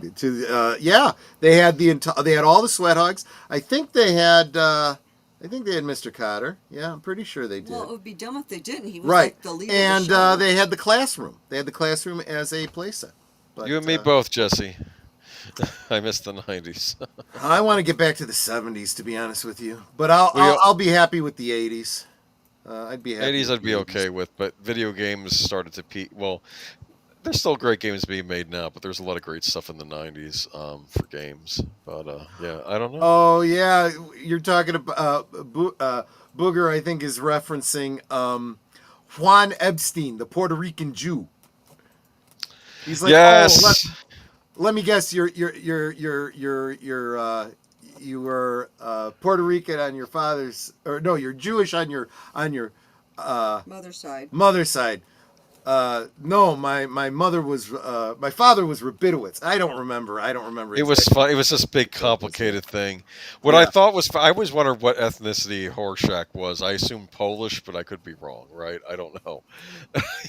It to Be. Yeah, they had they had all the Sweat Hogs. I think they had Mr. Cotter. Yeah, I'm pretty sure they did. Well, it would be dumb if they didn't. He was Right, like the leader and of the show. they had the classroom. They had the classroom as a playset. But, You and me both, Jesse. I missed the 90s. I want to get back to the 70s, to be honest with you. But I'll be happy with the 80s. I'd be happy. 80s I'd be okay with, but video games started to peak. Well, there's still great games being made now, but there's a lot of great stuff in the 90s for games. But yeah, I don't know. Oh yeah, you're talking about Booger. I think is referencing Juan Epstein, the Puerto Rican Jew. He's like, yes. Oh, let me guess, you were Puerto Rican on your father's, or no, you're Jewish on your Mother's side. mother's side. No, my mother was my father was Rabidowitz. I don't remember. It was exactly. fun. It was this big complicated thing. What I thought was, I always wondered what ethnicity Horshack was. I assumed Polish, but I could be wrong, right? I don't know.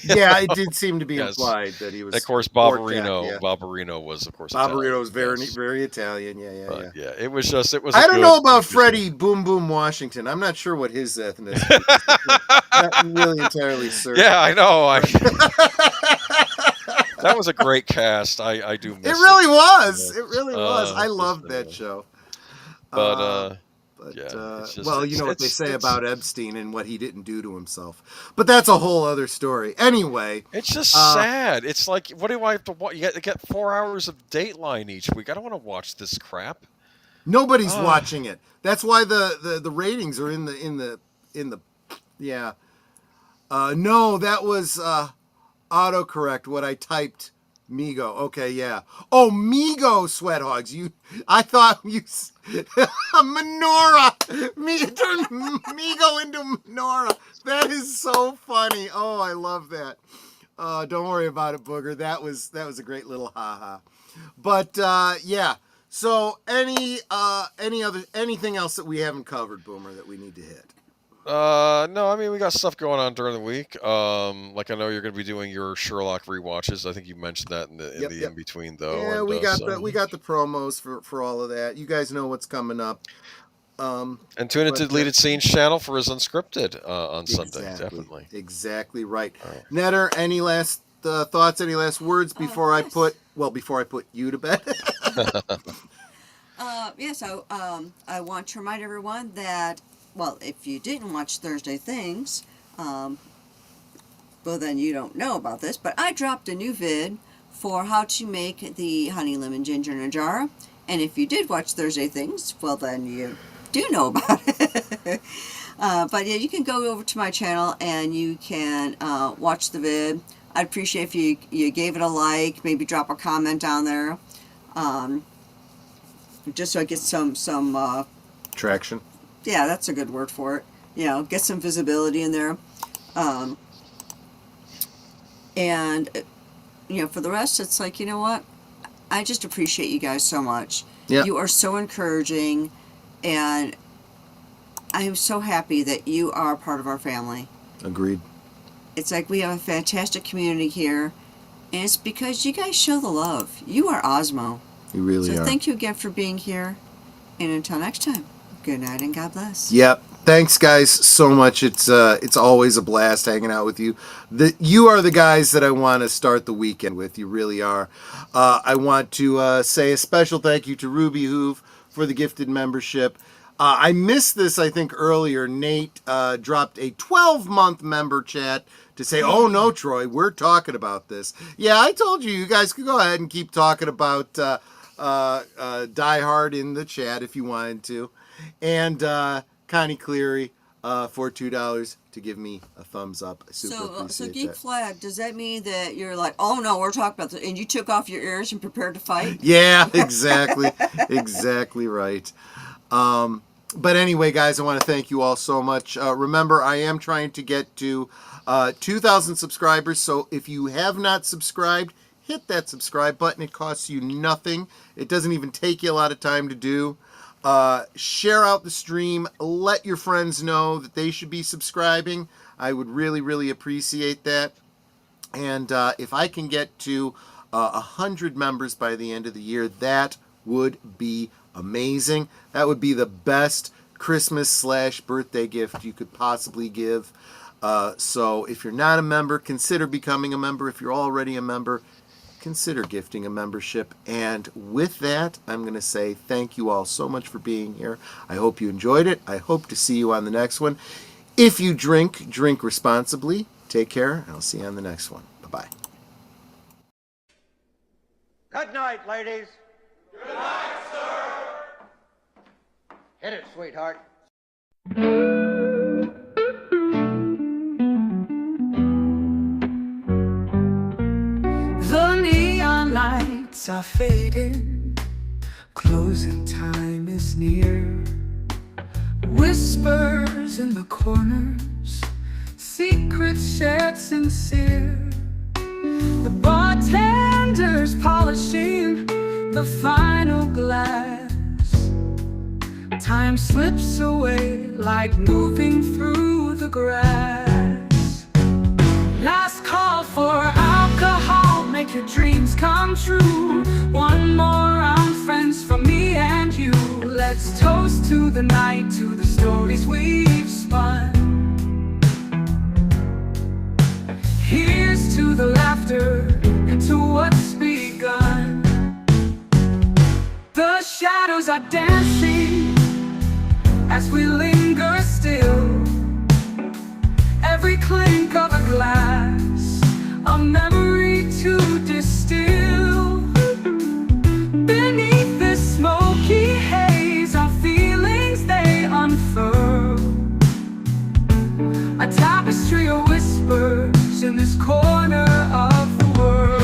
Yeah, it did seem to be Yes. implied that he was. Of course, Barbarino. Barbarino. Barbarino was, of course, Barbarino was very Italian, yes. very Italian. Yeah. But yeah, it was just. It was. I don't know about Freddie Boom Boom Washington. I'm not sure what his ethnicity is. Not really entirely certain. Yeah, I know. That was a great cast. I do miss It really was. Yeah. It really was. I just, loved that show. But yeah, it's just- well, you know what they it's- say it's- about Epstein and what he didn't do to himself. But that's a whole other story. Anyway, It's just sad. It's like, what do I have to watch? You get 4 hours of Dateline each week. I don't want to watch this crap. nobody's watching it. That's why the ratings are in the yeah. No, that was autocorrect. What I typed, Mego. Okay, yeah. Oh, Mego Sweat Hogs. I thought you Menorah. Turn Mego into Menorah. That is so funny. Oh, I love that. Don't worry about it, Booger. That was a great little haha. But yeah. So anything else that we haven't covered, Boomer, that we need to hit? No, I mean, we got stuff going on during the week. Like, I know you're going to be doing your Sherlock rewatches. I think you mentioned that in the in between, though. Yeah, and, we got the promos for all of that. You guys know what's coming up. And tune into Deleted Scenes channel for his Unscripted on Sunday, Exactly. definitely. Exactly right. All right. Netter, any last thoughts, any last words before I Yes. put you to bed? So I want to remind everyone that, well, if you didn't watch Thursday Things, well, then you don't know about this, but I dropped a new vid for how to make the honey lemon ginger in a jar. And if you did watch Thursday Things, well, then you do know about it. But yeah, you can go over to my channel and you can watch the vid. I'd appreciate if you gave it a like, maybe drop a comment down there, just so I get some Traction. yeah, that's a good word for it. Get some visibility in there. And for the rest, it's like, you know what? I just appreciate you guys so much. Yeah. You are so encouraging, and I am so happy that you are part of our family. Agreed. It's like we have a fantastic community here, and it's because you guys show the love. You are Osmo. You really So are. thank you again for being here, and until next time, good night and God bless. Yep. Thanks, guys, so much. It's always a blast hanging out with you. You are the guys that I want to start the weekend with. You really are. I want to say a special thank you to Ruby Hoove for the gifted membership. I missed this, I think, earlier. Nate dropped a 12-month member chat to say, oh, no, Troy, we're talking about this. Yeah, I told you guys could go ahead and keep talking about Die Hard in the chat if you wanted to. And Connie Cleary for $2 to give me a thumbs up. I super So appreciate Geek that. Flag, does that mean that you're like, oh no, we're talking about this, and you took off your ears and prepared to fight? Yeah, exactly. Exactly right. But anyway, guys, I want to thank you all so much. Remember, I am trying to get to 2,000 subscribers, so if you have not subscribed, hit that subscribe button. It costs you nothing. It doesn't even take you a lot of time to do. Share out the stream. Let your friends know that they should be subscribing. I would really, really appreciate that. And if I can get to 100 members by the end of the year, that would be amazing. That would be the best Christmas/birthday gift you could possibly give. So if you're not a member, consider becoming a member. If you're already a member, consider gifting a membership. And with that, I'm going to say thank you all so much for being here. I hope you enjoyed it. I hope to see you on the next one. If you drink responsibly. Take care, and I'll see you on the next one. Bye-bye. Good night, ladies. Good night, sir. Hit it, sweetheart. The neon lights are fading, closing time is near. Whispers in the corners, secrets shared sincere. The bartender's polishing the final glass. Time slips away like moving through the grass. Last call for alcohol, make your dreams come true. One more round, friends, from me and you. Let's toast to the night, to the stories we've spun. Here's to the laughter and to what's begun. The shadows are dancing as we linger still. Every clink of a glass, a memory to distill. Beneath this smoky haze, our feelings they unfurl. A tapestry of whispers in this corner of the world.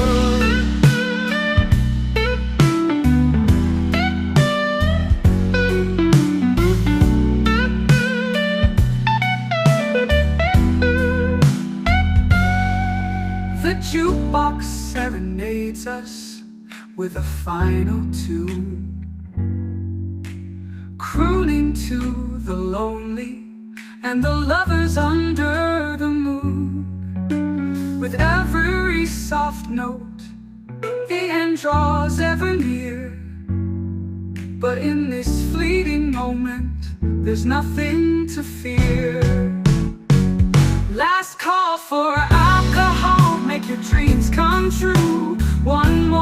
The jukebox serenades us with a final tune, crooning to the lonely and the lovers under the moon. With every soft note, the end draws ever near. But in this fleeting moment, there's nothing to fear. Last call for alcohol, make your dreams come true. One more